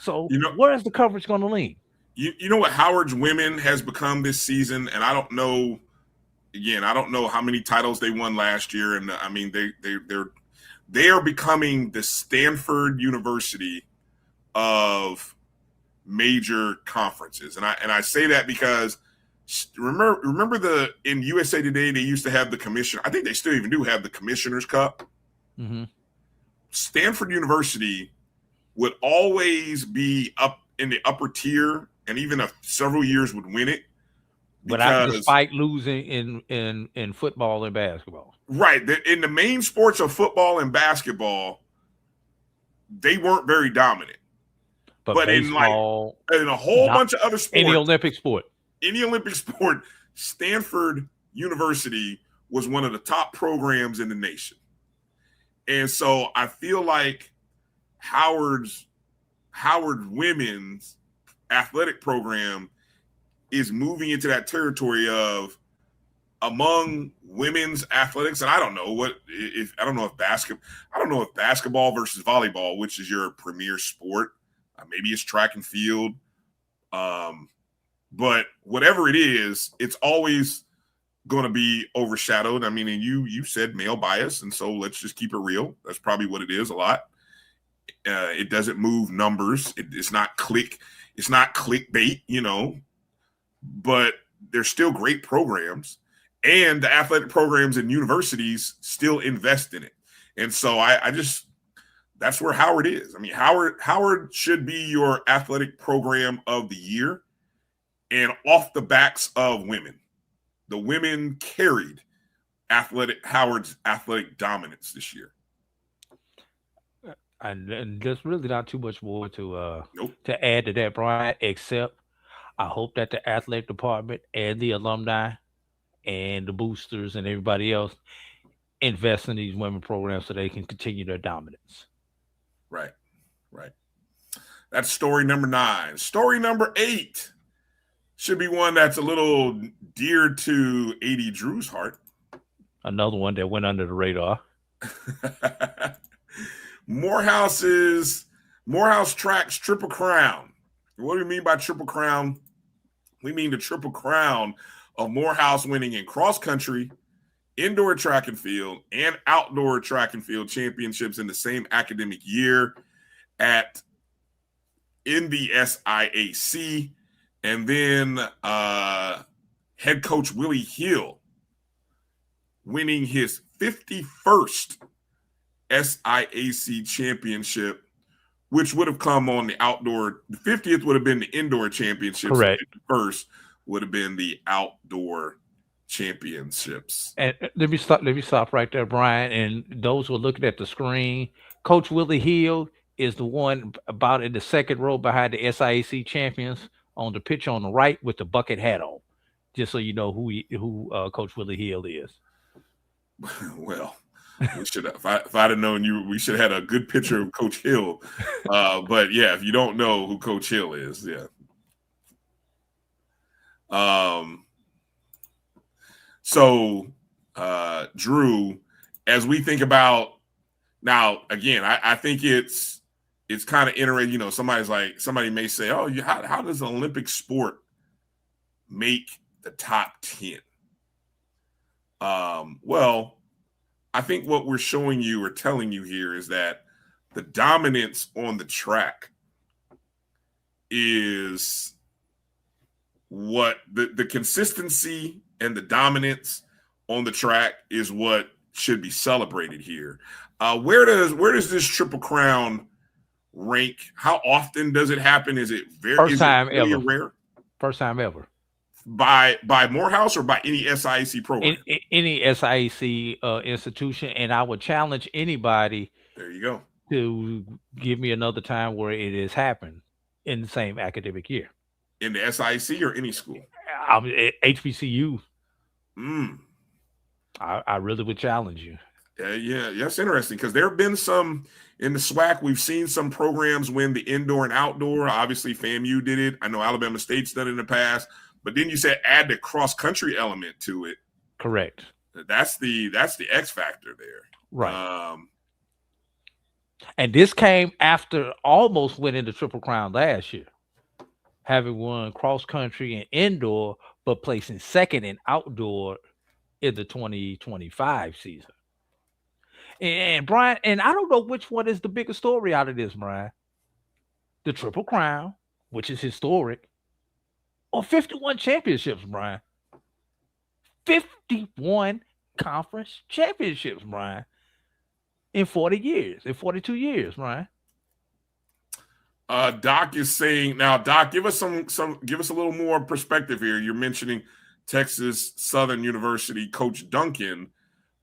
Speaker 2: So where is the coverage going to lean?
Speaker 1: You know what Howard's women has become this season, and I don't know. Again, I don't know how many titles they won last year, and I mean they are becoming the Stanford University of major conferences, and I say that because remember in USA Today they used to have the commission. I think they still even do have the Commissioner's Cup.
Speaker 2: Mm-hmm.
Speaker 1: Stanford University would always be up in the upper tier, and even several years would win it.
Speaker 2: despite losing in football and basketball.
Speaker 1: Right. In the main sports of football and basketball, they weren't very dominant. But
Speaker 2: baseball,
Speaker 1: in a whole bunch of other sports,
Speaker 2: any Olympic sport,
Speaker 1: Stanford University was one of the top programs in the nation. And so I feel like Howard women's athletic program is moving into that territory of, among women's athletics, and I don't know if basketball versus volleyball, which is your premier sport, maybe it's track and field, but whatever it is, it's always going to be overshadowed. I mean, and you said male bias, and so let's just keep it real. That's probably what it is a lot. It doesn't move numbers. It's not clickbait, but there's still great programs. And the athletic programs and universities still invest in it. And so that's where Howard is. I mean, Howard should be your athletic program of the year, and off the backs of women. The women carried Howard's athletic dominance this year.
Speaker 2: And there's really not too much more to
Speaker 1: nope.
Speaker 2: to add to that, Brian, except I hope that the athletic department and the alumni and the boosters and everybody else invest in these women programs so they can continue their dominance.
Speaker 1: Right. That's story number 9. Story number 8 should be one that's a little dear to A.D. Drew's heart.
Speaker 2: Another one that went under the radar.
Speaker 1: Morehouse Track's Triple Crown. What do we mean by Triple Crown? We mean the Triple Crown of Morehouse winning in cross country, indoor track and field, and outdoor track and field championships in the same academic year in the SIAC. And then head coach Willie Hill winning his 51st SIAC championship, which would have come on the outdoor. The 50th would have been the indoor championships.
Speaker 2: Correct.
Speaker 1: The 51st would have been the outdoor championships.
Speaker 2: And let me stop right there, Brian. And those who are looking at the screen, Coach Willie Hill is the one about in the second row behind the SIAC champions on the picture on the right with the bucket hat on. Just so you know who Coach Willie Hill is.
Speaker 1: Well, we should have, if I'd have known you, we should have had a good picture of Coach Hill. But yeah, if you don't know who Coach Hill is, yeah. So Drew, as we think about now, again, I think it's kind of interesting. Somebody may say, oh, how does an Olympic sport make the top 10? Well, I think what we're showing you or telling you here is that the dominance on the track is what the consistency and the dominance on the track is what should be celebrated here. Where does this Triple Crown rank? How often does it happen? Is it
Speaker 2: first time ever?
Speaker 1: Rare?
Speaker 2: First time ever.
Speaker 1: By Morehouse or by any SIAC program?
Speaker 2: Any SIAC institution, and I would challenge anybody.
Speaker 1: There you go.
Speaker 2: To give me another time where it has happened in the same academic year.
Speaker 1: In the SIAC or any school?
Speaker 2: HBCU. I really would challenge you.
Speaker 1: Yeah, that's interesting because there have been some in the SWAC. We've seen some programs win the indoor and outdoor. Obviously, FAMU did it. I know Alabama State's done it in the past. But then you said add the cross-country element to it.
Speaker 2: Correct.
Speaker 1: That's the X factor there.
Speaker 2: Right. And this came after almost winning the Triple Crown last year, having won cross-country and indoor, but placing second in outdoor in the 2025 season. And Brian, and I don't know which one is the biggest story out of this, Brian. The Triple Crown, which is historic, or 51 championships, Brian. 51 conference championships, Brian. In 42 years, Brian.
Speaker 1: Doc is saying now, Doc, give us a little more perspective here. You're mentioning Texas Southern University coach Duncan.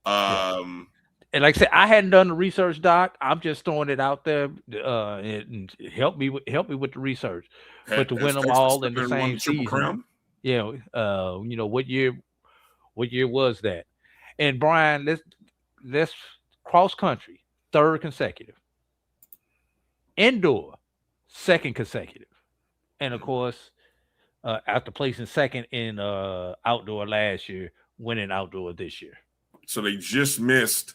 Speaker 2: And like I said, I hadn't done the research, Doc. I'm just throwing it out there and help me with the research. But to win them all in the same season, what year was that? And Brian, let's cross country, 3rd consecutive, indoor, 2nd consecutive, and of course, after placing 2nd in outdoor last year, winning outdoor this year.
Speaker 1: So they just missed.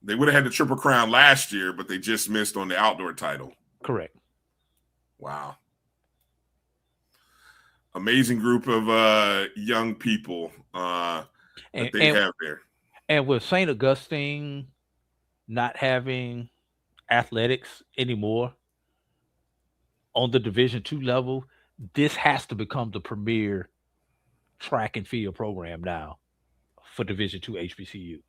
Speaker 1: They would have had the Triple Crown last year, but they just missed on the outdoor title.
Speaker 2: Correct.
Speaker 1: Wow. Amazing group of young people that they have there.
Speaker 2: And with St. Augustine not having athletics anymore on the Division II level, this has to become the premier track and field program now for Division II HBCUs.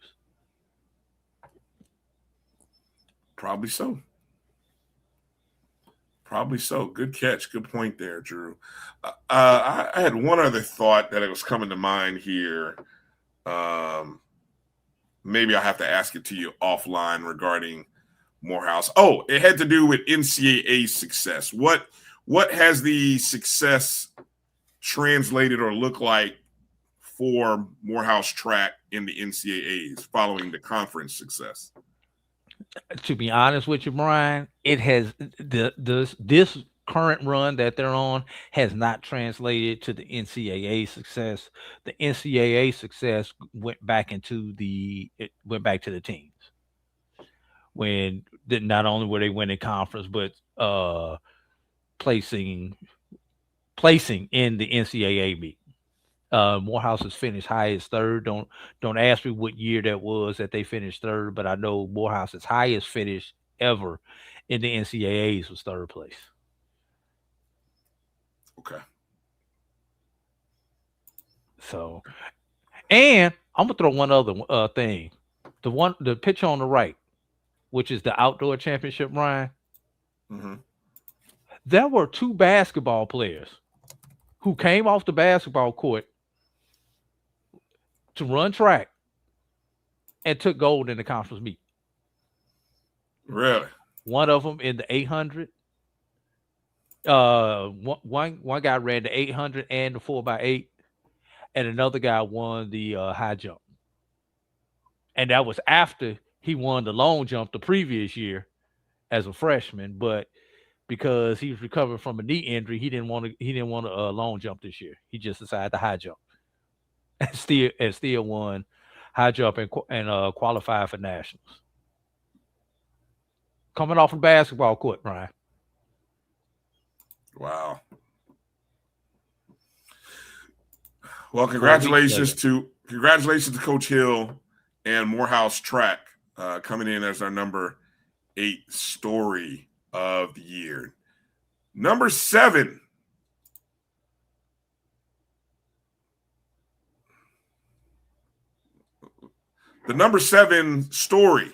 Speaker 1: Probably so. Probably so. Good catch. Good point there, Drew. I had one other thought that it was coming to mind here. Maybe I'll have to ask it to you offline regarding Morehouse. Oh, it had to do with NCAA success. What has the success translated or look like for Morehouse track in the NCAAs following the conference success?
Speaker 2: To be honest with you, Brian, it has this current run that they're on has not translated to the NCAA success. The NCAA success went back to the teams when not only were they winning conference, but placing in the NCAA meet. Morehouse has finished highest 3rd. Don't ask me what year that was that they finished 3rd, but I know Morehouse's highest finish ever in the NCAAs was 3rd place.
Speaker 1: Okay.
Speaker 2: So, and I'm gonna throw one other thing. The picture on the right, which is the outdoor championship, Ryan.
Speaker 1: Mm-hmm.
Speaker 2: There were 2 basketball players who came off the basketball court to run track and took gold in the conference meet.
Speaker 1: Really?
Speaker 2: One of them in the 800. One guy ran the 800 and the 4x8, and another guy won the high jump. And that was after he won the long jump the previous year as a freshman, but because he was recovering from a knee injury, he didn't want a long jump this year. He just decided to high jump, and still won high jump and qualified for nationals. Coming off the basketball court, Brian.
Speaker 1: Wow. Well, congratulations to Coach Hill and Morehouse Track coming in as our number 8 story of the year. Number 7. The number 7 story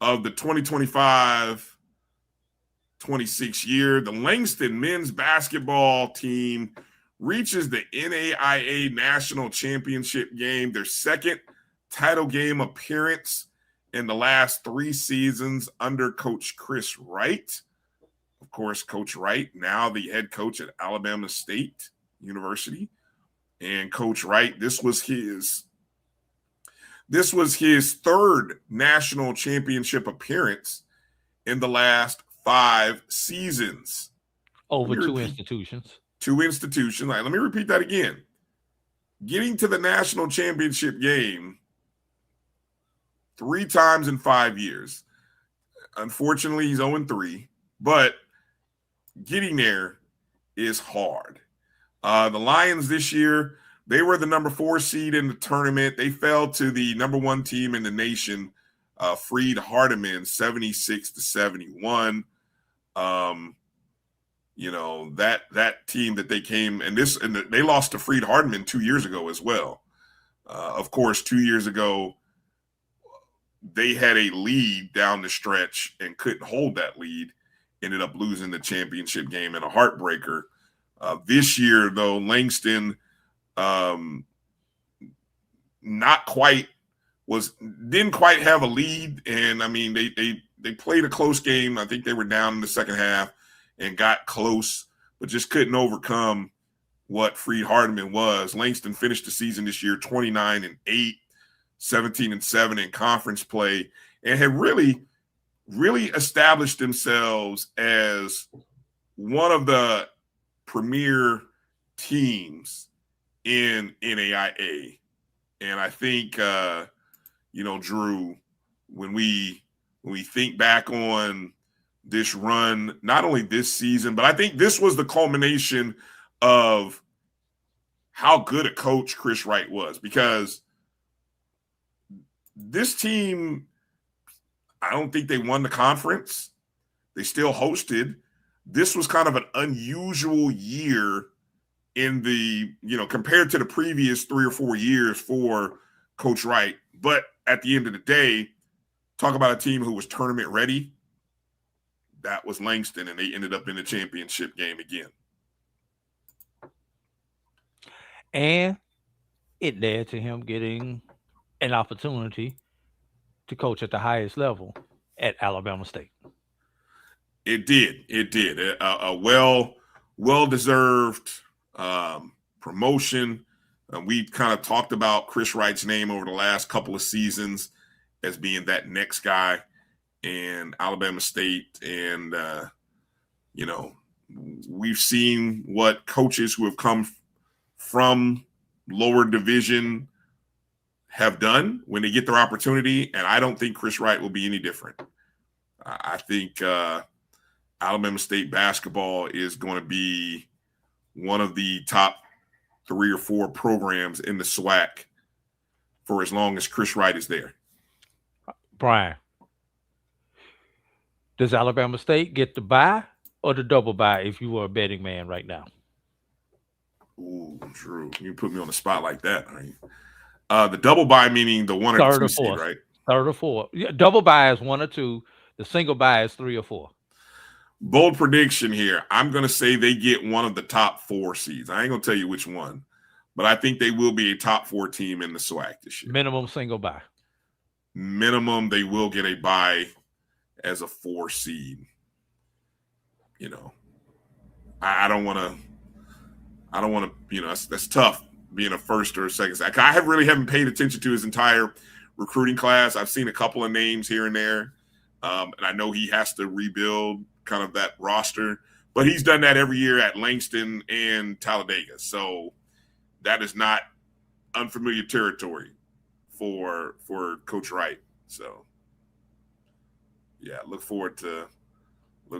Speaker 1: of the 2025-26 year, the Langston men's basketball team reaches the NAIA National Championship game, their 2nd title game appearance in the last 3 seasons under Coach Chris Wright. Of course, Coach Wright, now the head coach at Alabama State University. And Coach Wright, this was his 3rd national championship appearance in the last 5 seasons.
Speaker 2: Over 2 institutions.
Speaker 1: 2 institutions. Let me repeat that again. Getting to the national championship game 3 times in 5 years. Unfortunately, he's 0-3, but getting there is hard. The Lions this year, they were the number 4 seed in the tournament. They fell to the number 1 team in the nation, Freed Hardeman, 76-71. That team that they came and they lost to Freed Hardeman 2 years ago as well. Of course, 2 years ago, they had a lead down the stretch and couldn't hold that lead. Ended up losing the championship game in a heartbreaker. This year, though, Langston didn't quite have a lead. And I mean, they played a close game. I think they were down in the second half and got close, but just couldn't overcome what Freed Hardeman was. Langston finished the season this year 29-8, 17-7 in conference play, and had really established themselves as one of the premier teams in NAIA. And I think, Drew, when we think back on this run, not only this season, but I think this was the culmination of how good a coach Chris Wright was, because this team, I don't think they won the conference. They still hosted. This was kind of an unusual year in the, compared to the previous 3 or 4 years for Coach Wright. But at the end of the day, talk about a team who was tournament ready. That was Langston, and they ended up in the championship game again.
Speaker 2: And it led to him getting an opportunity to coach at the highest level at Alabama State.
Speaker 1: It did. A well-deserved promotion. We kind of talked about Chris Wright's name over the last couple of seasons as being that next guy, and Alabama State. And, we've seen what coaches who have come from lower division have done when they get their opportunity. And I don't think Chris Wright will be any different. I think Alabama State basketball is going to be one of the top 3 or 4 programs in the SWAC for as long as Chris Wright is there.
Speaker 2: Bryan, does Alabama State get the bye or the double bye if you were a betting man right now?
Speaker 1: Ooh, Drew, you put me on the spot like that. Right? The double bye meaning the 1 or 2 seed, right?
Speaker 2: 3rd or 4th. Yeah, double bye is 1 or 2. The single bye is 3 or 4.
Speaker 1: Bold prediction here. I'm going to say they get one of the top 4 seeds. I ain't going to tell you which one, but I think they will be a top 4 team in the SWAC this year.
Speaker 2: Minimum single bye.
Speaker 1: Minimum, they will get a bye as a 4 seed. I don't want to, that's tough being a first or a second. I really haven't paid attention to his entire recruiting class. I've seen a couple of names here and there. And I know he has to rebuild kind of that roster, but he's done that every year at Langston and Talladega. So that is not unfamiliar territory for Coach Wright. So yeah, look forward to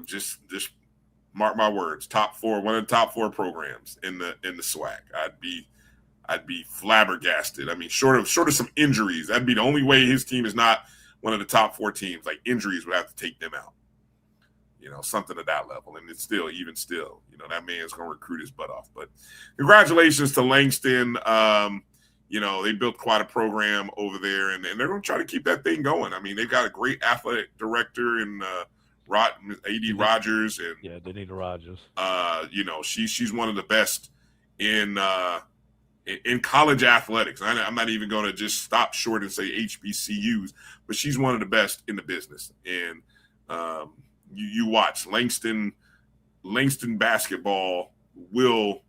Speaker 1: just mark my words, top 4, one of the top 4 programs in the SWAC. I'd be flabbergasted. I mean, short of some injuries, that'd be the only way his team is not one of the top 4 teams. Like, injuries would have to take them out. Something at that level. And it's still, that man's going to recruit his butt off. But congratulations to Langston. They built quite a program over there, and they're going to try to keep that thing going. I mean, they've got a great athletic director in A.D. Rogers. And
Speaker 2: yeah, Danita Rogers.
Speaker 1: She's one of the best in college athletics. I'm not even going to just stop short and say HBCUs, but she's one of the best in the business. And you watch Langston basketball will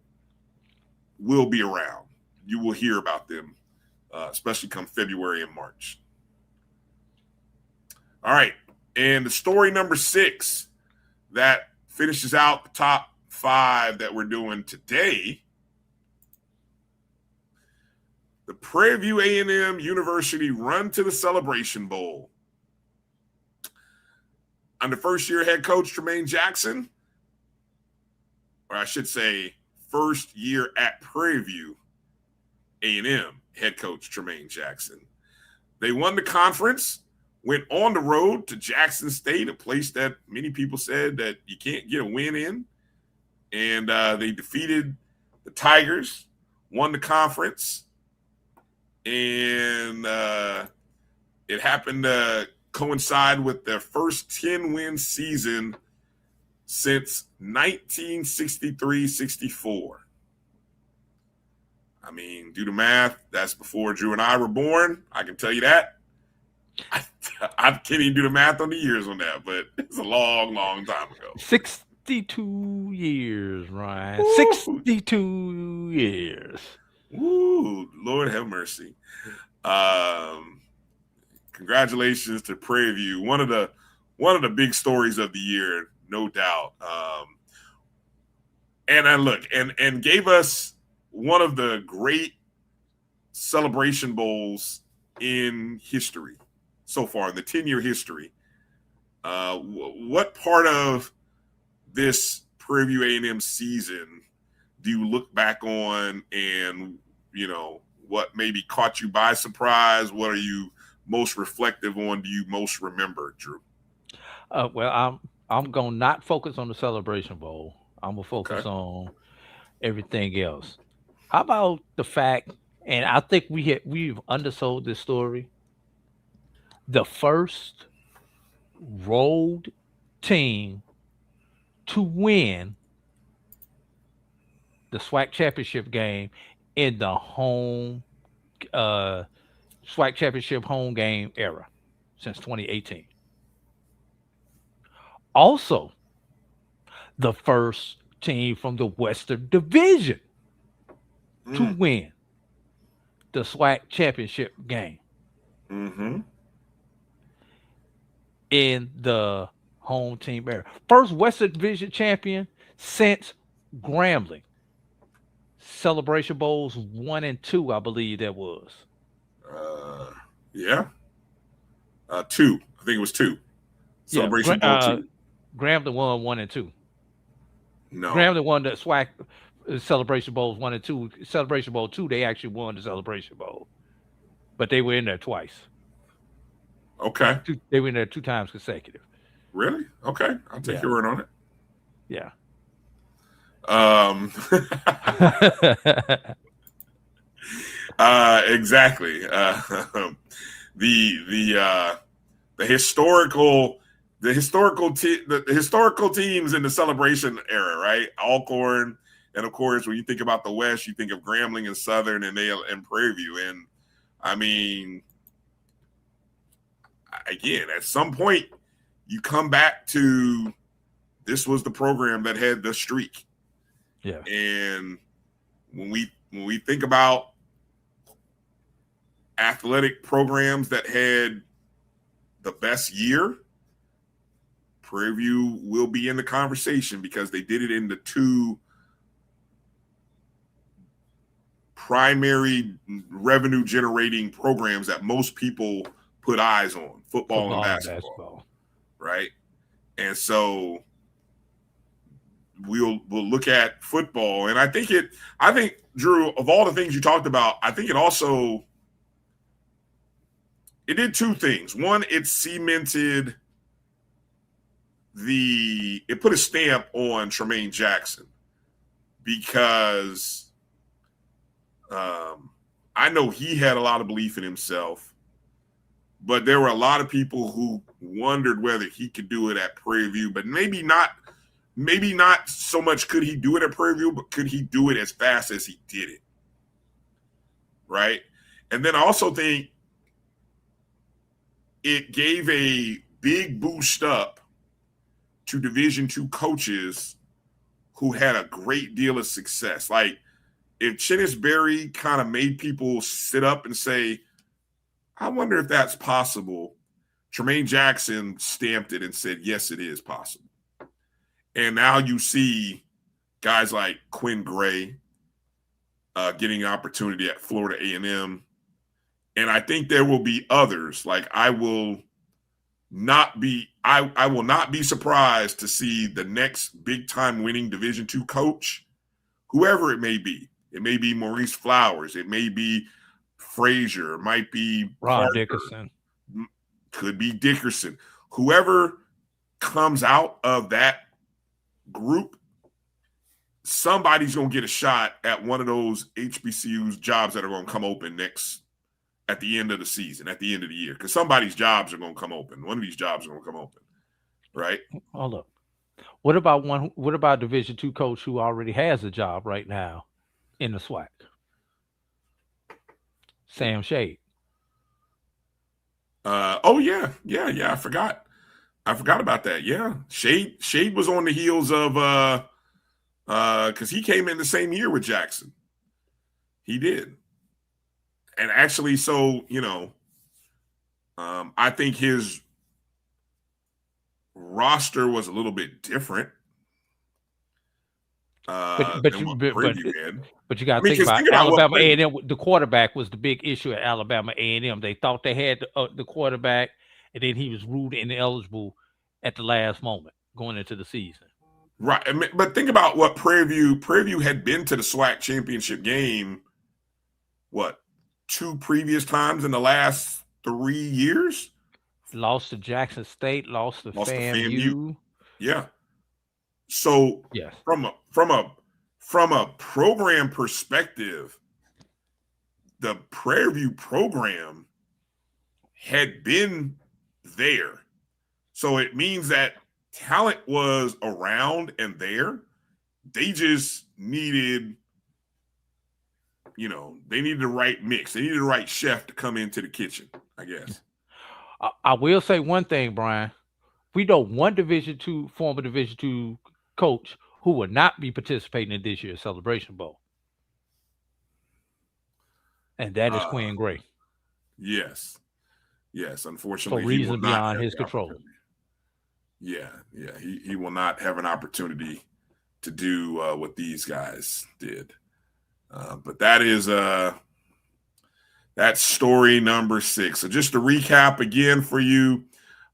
Speaker 1: be around. You will hear about them, especially come February and March. All right. And the story number 6 that finishes out the top 5 that we're doing today, the Prairie View A&M University run to the Celebration Bowl. Under first-year head coach Tremaine Jackson, or I should say first year at Prairie View A&M head coach Tremaine Jackson. They won the conference, went on the road to Jackson State, a place that many people said that you can't get a win in. And they defeated the Tigers, won the conference. And it happened to coincide with their first 10-win season since 1963-64. I mean, do the math. That's before Drew and I were born. I can tell you that. I can't even do the math on the years on that, but it's a long, long time ago.
Speaker 2: 62 years, Ryan.
Speaker 1: Woo.
Speaker 2: 62 years.
Speaker 1: Ooh, Lord have mercy. Congratulations to Prairie View. One of the big stories of the year, no doubt. And gave us one of the great celebration bowls in history so far, in the 10-year history. What part of this Prairie View A&M season do you look back on, and what maybe caught you by surprise? What are you most reflective on? Do you most remember, Drew?
Speaker 2: Well, I'm gonna not focus on the Celebration Bowl. I'm gonna focus on everything else. How about the fact, and I think we've undersold this story, the first road team to win the SWAC championship game in the home SWAC championship home game era since 2018. Also, the first team from the Western Division to win the SWAC championship game in the home team era. First Western Division champion since Grambling. Celebration Bowls 1 and 2, I believe that was.
Speaker 1: Yeah. 2. I think it was 2. Celebration Bowl 2.
Speaker 2: Grambling won 1 and 2.
Speaker 1: No.
Speaker 2: Grambling won the SWAC Celebration Bowls 1 and 2. Celebration Bowl 2, they actually won the Celebration Bowl. But they were in there twice.
Speaker 1: Okay.
Speaker 2: They were in there 2 times consecutive.
Speaker 1: Really? Okay. I'll take your word on it.
Speaker 2: Yeah.
Speaker 1: Exactly. The historical teams in the Celebration era, right? Alcorn, and of course, when you think about the West, you think of Grambling and Southern and Prairie View. And I mean, again, at some point, you come back to this was the program that had the streak.
Speaker 2: Yeah.
Speaker 1: And when we think about athletic programs that had the best year, Prairie View will be in the conversation because they did it in the 2 primary revenue generating programs that most people put eyes on, football and basketball. Right? And so we'll look at football, and I think Drew, of all the things you talked about, I think it did 2 things. One, it cemented it put a stamp on Tremaine Jackson, because I know he had a lot of belief in himself, but there were a lot of people who wondered whether he could do it at Prairie View, but maybe not so much could he do it at Prairie View, but could he do it as fast as he did it? Right? And then I also think it gave a big boost up to Division II coaches who had a great deal of success. Like, if Chinnis Berry kind of made people sit up and say, I wonder if that's possible, Tremaine Jackson stamped it and said, yes, it is possible. And now you see guys like Quinn Gray getting an opportunity at Florida A&M. And I think there will be others. Like, I will not be surprised to see the next big-time winning Division II coach, whoever it may be. It may be Maurice Flowers. It may be Frazier. It might be
Speaker 2: Ron
Speaker 1: Parker.
Speaker 2: Dickerson.
Speaker 1: Could be Dickerson. Whoever comes out of that group, somebody's going to get a shot at one of those HBCU's jobs that are going to come open at the end of the season, at the end of the year, because somebody's jobs are going to come open. One of these jobs are going to come open, right?
Speaker 2: Hold up. What about Division II coach who already has a job right now in the SWAC? Sam Shade.
Speaker 1: Oh yeah. I forgot about that. Yeah, Shade was on the heels of because he came in the same year with Jackson. He did, and actually, so I think his roster was a little bit different
Speaker 2: But
Speaker 1: than what
Speaker 2: you
Speaker 1: had.
Speaker 2: got to think about
Speaker 1: think about
Speaker 2: Alabama A&M. The quarterback was the big issue at Alabama A&M. They thought they had the quarterback, and then he was ruled ineligible at the last moment going into the season.
Speaker 1: Right, but think about what Prairie View had been to the SWAC championship game. What, 2 previous times in the last 3 years?
Speaker 2: Lost to Jackson State, lost to FAMU.
Speaker 1: Yeah. So
Speaker 2: yes,
Speaker 1: from a program perspective, the Prairie View program had been there. So it means that talent was around and there. They just needed, they needed the right mix. They needed the right chef to come into the kitchen, I guess.
Speaker 2: I will say one thing, Brian. We know one former Division II coach who will not be participating in this year's Celebration Bowl. And that is Quinn Gray.
Speaker 1: Yes. Unfortunately,
Speaker 2: for reasons beyond his control.
Speaker 1: Yeah. He will not have an opportunity to do what these guys did. But that is that's story number 6. So just to recap again for you,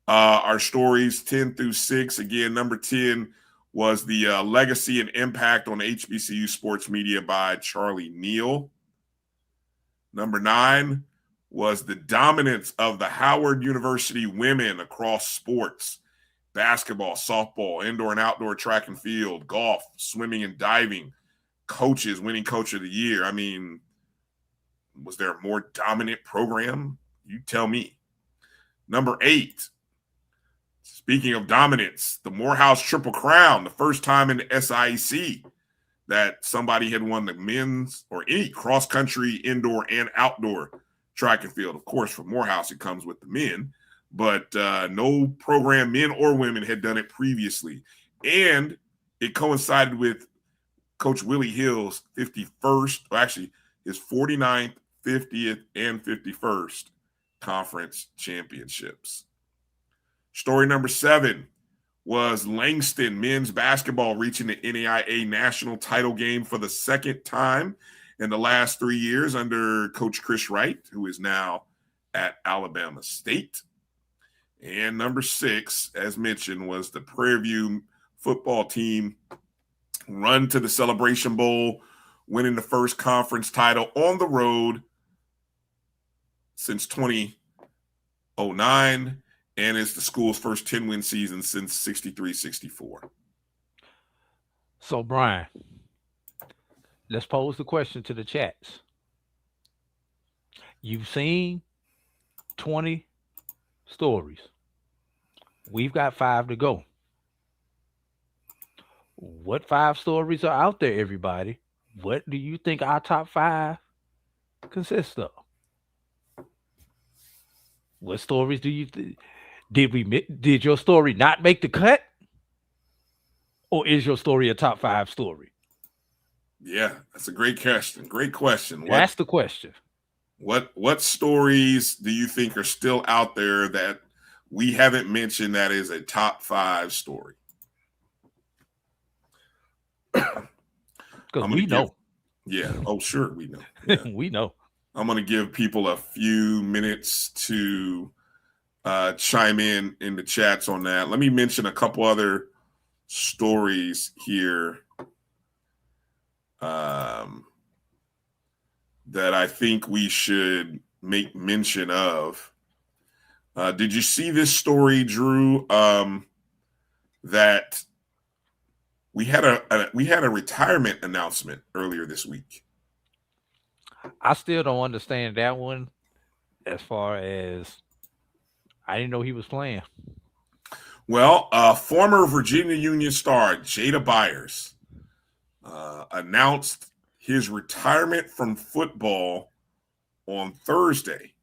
Speaker 1: our stories 10 through 6. Again, number 10 was the legacy and impact on HBCU sports media by Charlie Neal. Number 9 was the dominance of the Howard University women across sports, basketball, softball, indoor and outdoor track and field, golf, swimming and diving, coaches winning coach of the year. I mean, was there a more dominant program? You tell me. Number 8, speaking of dominance, the Morehouse Triple Crown, the first time in the SIAC that somebody had won the men's or any cross-country, indoor and outdoor track and field. Of course, for Morehouse, it comes with the men, but no program, men or women, had done it previously. And it coincided with Coach Willie Hill's 51st, or actually his 49th, 50th, and 51st conference championships. Story number 7 was Langston men's basketball reaching the NAIA national title game for the second time in the last 3 years under Coach Chris Wright, who is now at Alabama State. And number 6, as mentioned, was the Prairie View football team run to the Celebration Bowl, winning the first conference title on the road since 2009, and it's the school's first 10-win season since 63-64.
Speaker 2: So, Brian, let's pose the question to the chats. You've seen 20 stories. We've got 5 to go. What 5 stories are out there, everybody? What do you think our top 5 consist of? What stories do you did your story not make the cut? Or is your story a top 5 story?
Speaker 1: Yeah, that's a great question. Great question.
Speaker 2: That's the question.
Speaker 1: What stories do you think are still out there that we haven't mentioned that is a top 5 story?
Speaker 2: Because we know.
Speaker 1: Yeah. Oh, sure. We know. Yeah.
Speaker 2: We know.
Speaker 1: I'm going to give people a few minutes to chime in the chats on that. Let me mention a couple other stories here that I think we should make mention of. Did you see this story, Drew? That we had a retirement announcement earlier this week.
Speaker 2: I still don't understand that one. As far as I didn't know he was playing.
Speaker 1: Well, former Virginia Union star Jada Byers announced his retirement from football on Thursday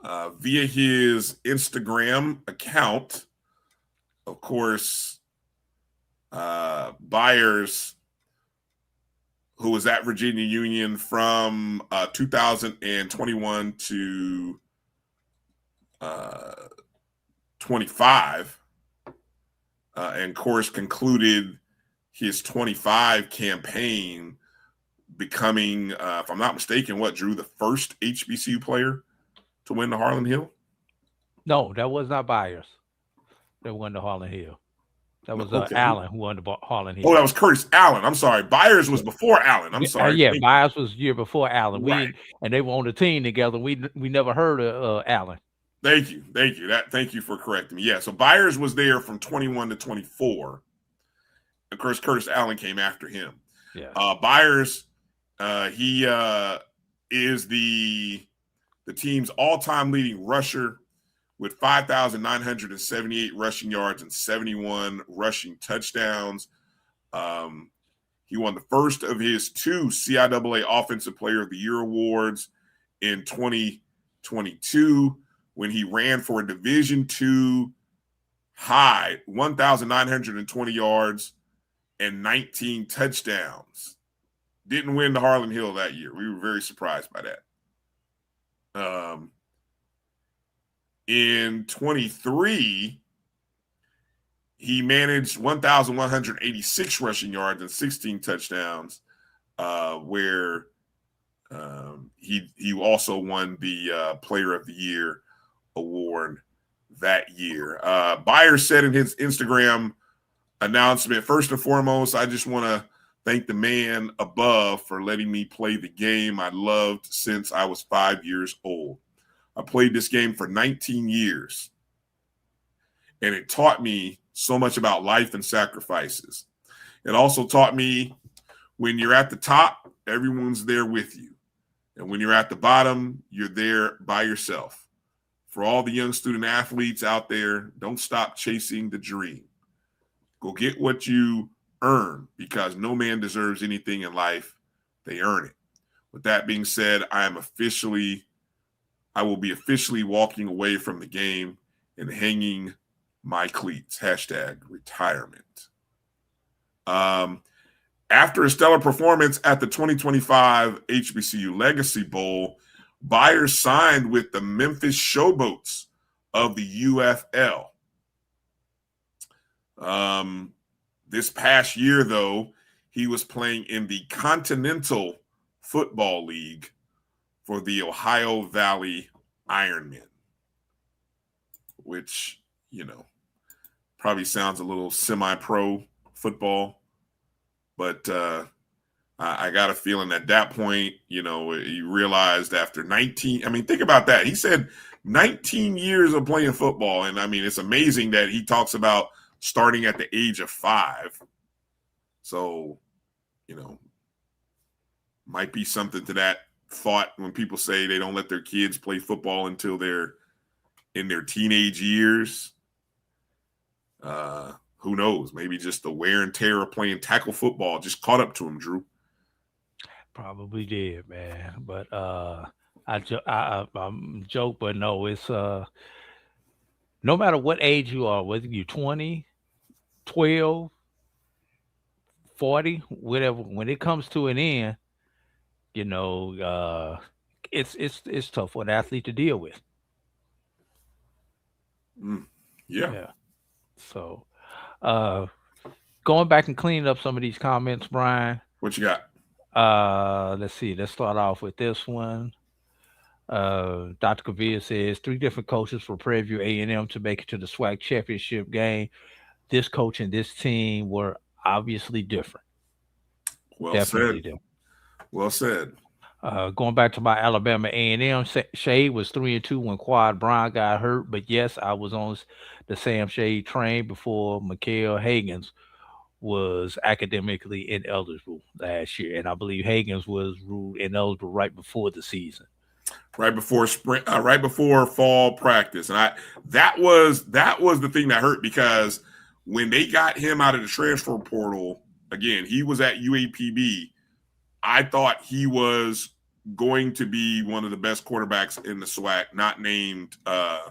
Speaker 1: via his Instagram account. Of course, Byers, who was at Virginia Union from 2021 to 25, and of course concluded his 25 campaign, becoming, if I'm not mistaken, Drew, the first HBCU player to win the Harlan Hill?
Speaker 2: No, that was not Byers that won the Harlan Hill. That was
Speaker 1: Okay.
Speaker 2: Allen who won the Harlan Hill.
Speaker 1: Oh, that was Curtis Allen. I'm sorry. Byers was before Allen. I'm sorry.
Speaker 2: Yeah, Byers was year before Allen.
Speaker 1: Right.
Speaker 2: And they were on the team together. We never heard of Allen.
Speaker 1: Thank you. Thank you for correcting me. Yeah, so Byers was there from 21 to 24. Of course, Curtis Allen came after him.
Speaker 2: Yeah.
Speaker 1: Byers, he is the team's all-time leading rusher with 5,978 rushing yards and 71 rushing touchdowns. He won the first of his 2 CIAA Offensive Player of the Year awards in 2022 when he ran for a Division II high 1,920 yards and 19 touchdowns. Didn't win the Harlan Hill that year. We were very surprised by that. In 23, he managed 1,186 rushing yards and 16 touchdowns, where he also won the Player of the Year award that year. Byers said in his Instagram announcement, first and foremost, I just want to thank the man above for letting me play the game I loved since I was 5 years old. I played this game for 19 years, and it taught me so much about life and sacrifices. It also taught me when you're at the top, everyone's there with you. And when you're at the bottom, you're there by yourself. For all the young student athletes out there, don't stop chasing the dream. Go get what you earn, because no man deserves anything in life. They earn it. With that being said, I will be officially walking away from the game and hanging my cleats. #retirement. After a stellar performance at the 2025 HBCU Legacy Bowl, Byers signed with the Memphis Showboats of the UFL. This past year, though, he was playing in the Continental Football League for the Ohio Valley Ironmen, which, probably sounds a little semi-pro football, but I got a feeling at that point, he realized after 19, think about that. He said 19 years of playing football. And it's amazing that he talks about starting at the age of 5. So, might be something to that thought when people say they don't let their kids play football until they're in their teenage years. Who knows? Maybe just the wear and tear of playing tackle football just caught up to him, Drew.
Speaker 2: Probably did, man. But I'm joke, but no, it's no matter what age you are, whether you're 20, 12, 40, whatever, when it comes to an end, it's tough for an athlete to deal with.
Speaker 1: Yeah.
Speaker 2: So going back and cleaning up some of these comments, Brian.
Speaker 1: What you got?
Speaker 2: Let's see. Let's start off with this one. Dr. Kavir says 3 different coaches for Prairie View A&M to make it to the SWAC championship game. This coach and this team were obviously different.
Speaker 1: Definitely different. Well said.
Speaker 2: Going back to my Alabama A&M, Shade was 3-2 when Quad Brown got hurt. But yes, I was on the Sam Shade train before Mikael Hagens was academically ineligible last year, and I believe Hagens was ruled ineligible right before the season,
Speaker 1: right before spring, right before fall practice. And that was the thing that hurt, because when they got him out of the transfer portal, again, he was at UAPB. I thought he was going to be one of the best quarterbacks in the SWAC, not named why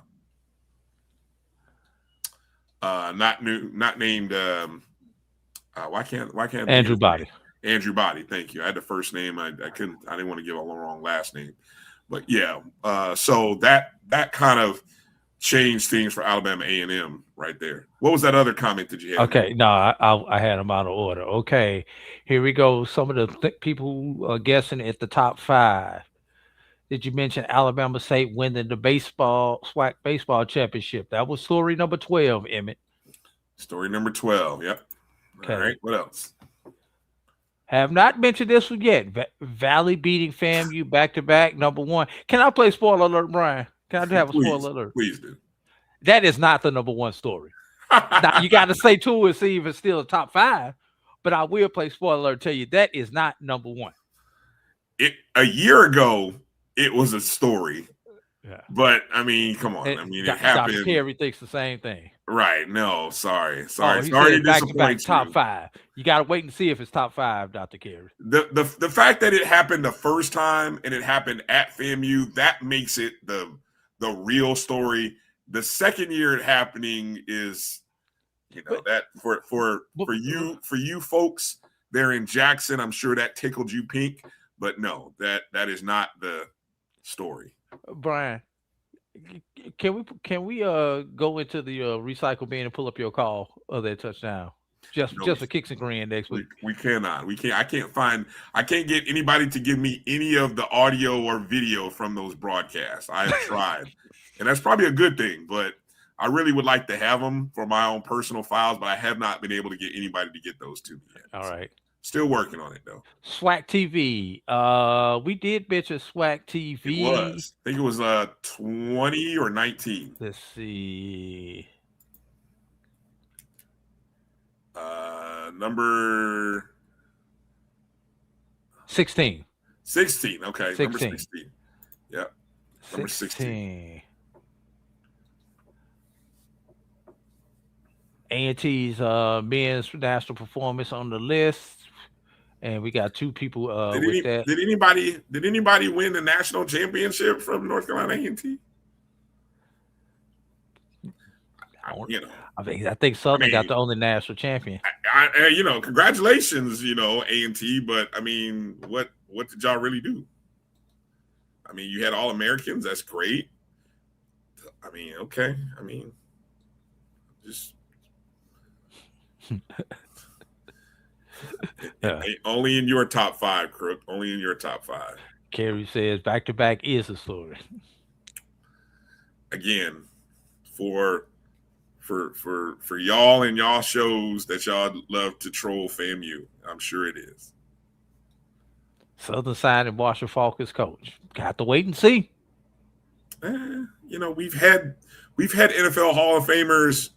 Speaker 1: can't
Speaker 2: Andrew Body.
Speaker 1: Andrew Body, thank you. I had the first name. I didn't want to give a wrong last name. But yeah, so that kind of changed things for Alabama A&M right there. What was that other comment that you had?
Speaker 2: Okay, no, I had them out of order. Okay, here we go. Some of the people who are guessing at the top 5. Did you mention Alabama State winning the SWAC baseball championship? That was story number 12, Emmett.
Speaker 1: Story number 12, yep.
Speaker 2: Okay.
Speaker 1: All right, what else?
Speaker 2: Have not mentioned this one yet. Valley beating FAMU back-to-back, number 1. Can I play spoiler alert, Brian? Can I have a spoiler alert?
Speaker 1: Please do.
Speaker 2: That is not the number 1 story. Now, you got to say 2 and see if it's still a top 5, but I will play spoiler alert, tell you that is not number 1.
Speaker 1: A year ago, it was a story.
Speaker 2: Yeah.
Speaker 1: But, I mean, come on. I mean, it happened.
Speaker 2: Dr. Kerry thinks the same thing.
Speaker 1: Right. No, sorry.
Speaker 2: Sorry to disappoint you. Top 5. You got to wait and see if it's top 5, Dr. Kerry.
Speaker 1: The fact that it happened the first time and it happened at FAMU, that makes it the real story. The second year it happening is, that for you folks there in Jackson, I'm sure that tickled you pink. But no, that is not the story.
Speaker 2: Brian, can we go into the recycle bin and pull up your call of that touchdown? Just for kicks and grin next week.
Speaker 1: We cannot. We can't. I can't get anybody to give me any of the audio or video from those broadcasts. I have tried, and that's probably a good thing. But I really would like to have them for my own personal files, but I have not been able to get anybody to get those to me yet.
Speaker 2: All right.
Speaker 1: Still working on it though.
Speaker 2: SWAC TV. We did mention SWAC TV.
Speaker 1: It was. I think it was 20 or 19.
Speaker 2: Let's see.
Speaker 1: Number
Speaker 2: 16.
Speaker 1: 16. Okay.
Speaker 2: 16.
Speaker 1: Number 16. Yep. Number 16.
Speaker 2: A&T's men's national performance on the list, and we got 2 people with that.
Speaker 1: Did anybody win the national championship from North Carolina A&T?
Speaker 2: I think Southern got the only national champion.
Speaker 1: Congratulations, A&T. But I mean, what did y'all really do? I mean, you had All-Americans. That's great. I mean, okay. I mean, just.
Speaker 2: Yeah.
Speaker 1: Only in your top 5, Crook. Only in your top 5.
Speaker 2: Kerry says back-to-back is a story.
Speaker 1: Again, for y'all and y'all shows that y'all love to troll FAMU, I'm sure it is.
Speaker 2: Southern signing Marshall Falk as coach. Got to wait and see.
Speaker 1: We've had NFL Hall of Famers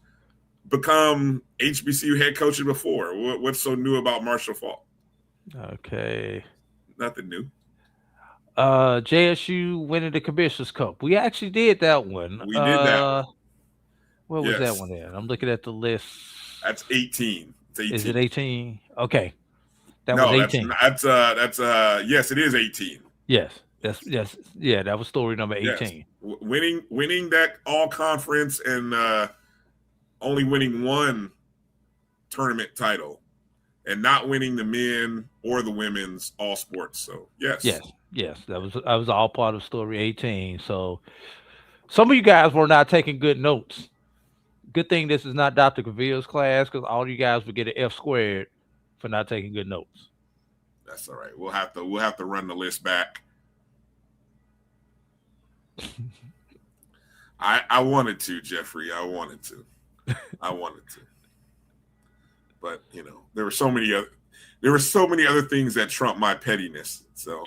Speaker 1: become HBCU head coaches before. What's so new about Marshall Falk?
Speaker 2: Okay.
Speaker 1: Nothing new.
Speaker 2: JSU winning the Commissioner's Cup. We actually did that one.
Speaker 1: We did that one.
Speaker 2: Where was that one at? I'm looking at the list.
Speaker 1: That's 18. It's 18.
Speaker 2: Is it 18? Okay. That was 18.
Speaker 1: That's yes, it is 18.
Speaker 2: Yes. Yeah, that was story number 18.
Speaker 1: Yes. Winning that all conference and only winning one tournament title and not winning the men or the women's all sports. So yes. That
Speaker 2: was all part of story 18. So some of you guys were not taking good notes. Good thing this is not Dr. Cavill's class, because all you guys would get an F squared for not taking good notes.
Speaker 1: That's all right. We'll have to run the list back. I wanted to, Jeffrey. I wanted to. But there were so many other things that trump my pettiness. So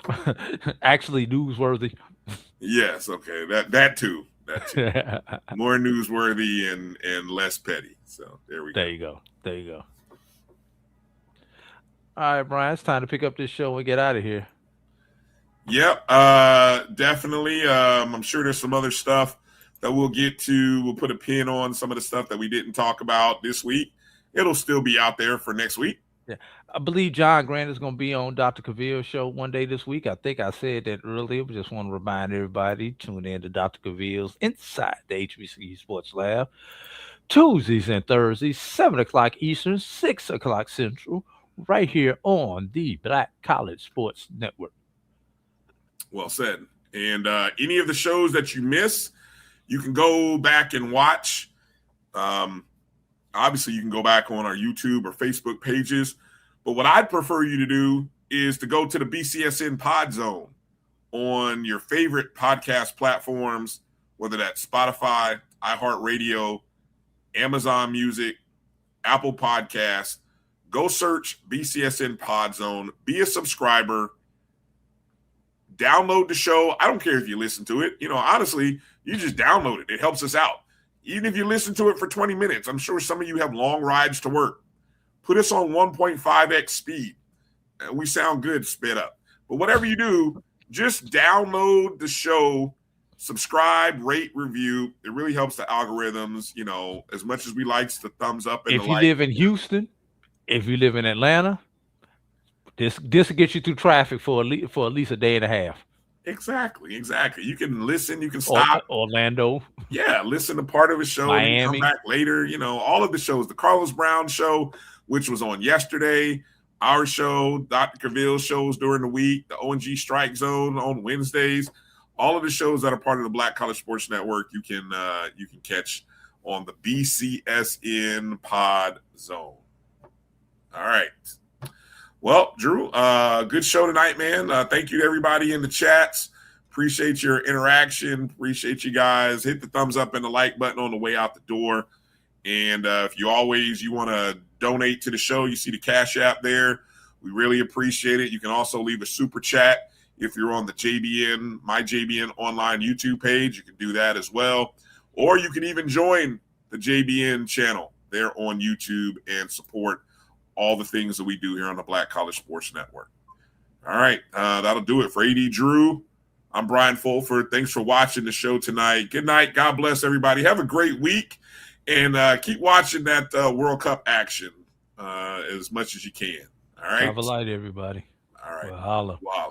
Speaker 2: actually newsworthy.
Speaker 1: Yes, okay. That too. More newsworthy and less petty. So there we go.
Speaker 2: There you go. All right, Brian, it's time to pick up this show and get out of here.
Speaker 1: Yep, definitely. I'm sure there's some other stuff that we'll get to. We'll put a pin on some of the stuff that we didn't talk about this week. It'll still be out there for next week.
Speaker 2: Yeah, I believe John Grant is going to be on Dr. Cavill's show one day this week. I think I said that earlier, but just want to remind everybody, tune in to Dr. Cavill's Inside the HBCU Sports Lab, Tuesdays and Thursdays, 7 o'clock Eastern, 6 o'clock Central, right here on the Black College Sports Network.
Speaker 1: Well said. And any of the shows that you miss, you can go back and watch. Obviously, you can go back on our YouTube or Facebook pages. But what I'd prefer you to do is to go to the BCSN Pod Zone on your favorite podcast platforms, whether that's Spotify, iHeartRadio, Amazon Music, Apple Podcasts. Go search BCSN Pod Zone. Be a subscriber. Download the show. I don't care if you listen to it. Honestly, you just download it. It helps us out. Even if you listen to it for 20 minutes, I'm sure some of you have long rides to work. Put us on 1.5x speed. We sound good sped up. But whatever you do, just download the show, subscribe, rate, review. It really helps the algorithms, as much as we like the thumbs up. And
Speaker 2: if you live in Houston, if you live in Atlanta, this will get you through traffic for at least a day and a half.
Speaker 1: Exactly. You can listen. You can stop.
Speaker 2: Orlando.
Speaker 1: Yeah, listen to part of a show.
Speaker 2: Miami.
Speaker 1: And come back later. All of the shows. The Carlos Brown show, which was on yesterday. Our show, Dr. Cavill's shows during the week. The ONG Strike Zone on Wednesdays. All of the shows that are part of the Black College Sports Network, you can catch on the BCSN Pod Zone. All right. Well, Drew, good show tonight, man. Thank you to everybody in the chats. Appreciate your interaction. Appreciate you guys. Hit the thumbs up and the like button on the way out the door. And if you want to donate to the show, you see the Cash App there. We really appreciate it. You can also leave a super chat if you're on the JBN, My JBN online YouTube page. You can do that as well. Or you can even join the JBN channel there on YouTube and support all the things that we do here on the Black College Sports Network. All right. That'll do it for AD Drew. I'm Brian Fulford. Thanks for watching the show tonight. Good night. God bless everybody. Have a great week. And keep watching that World Cup action as much as you can. All right.
Speaker 2: Have a light, everybody.
Speaker 1: All right.
Speaker 2: Well, holla.
Speaker 1: Wow.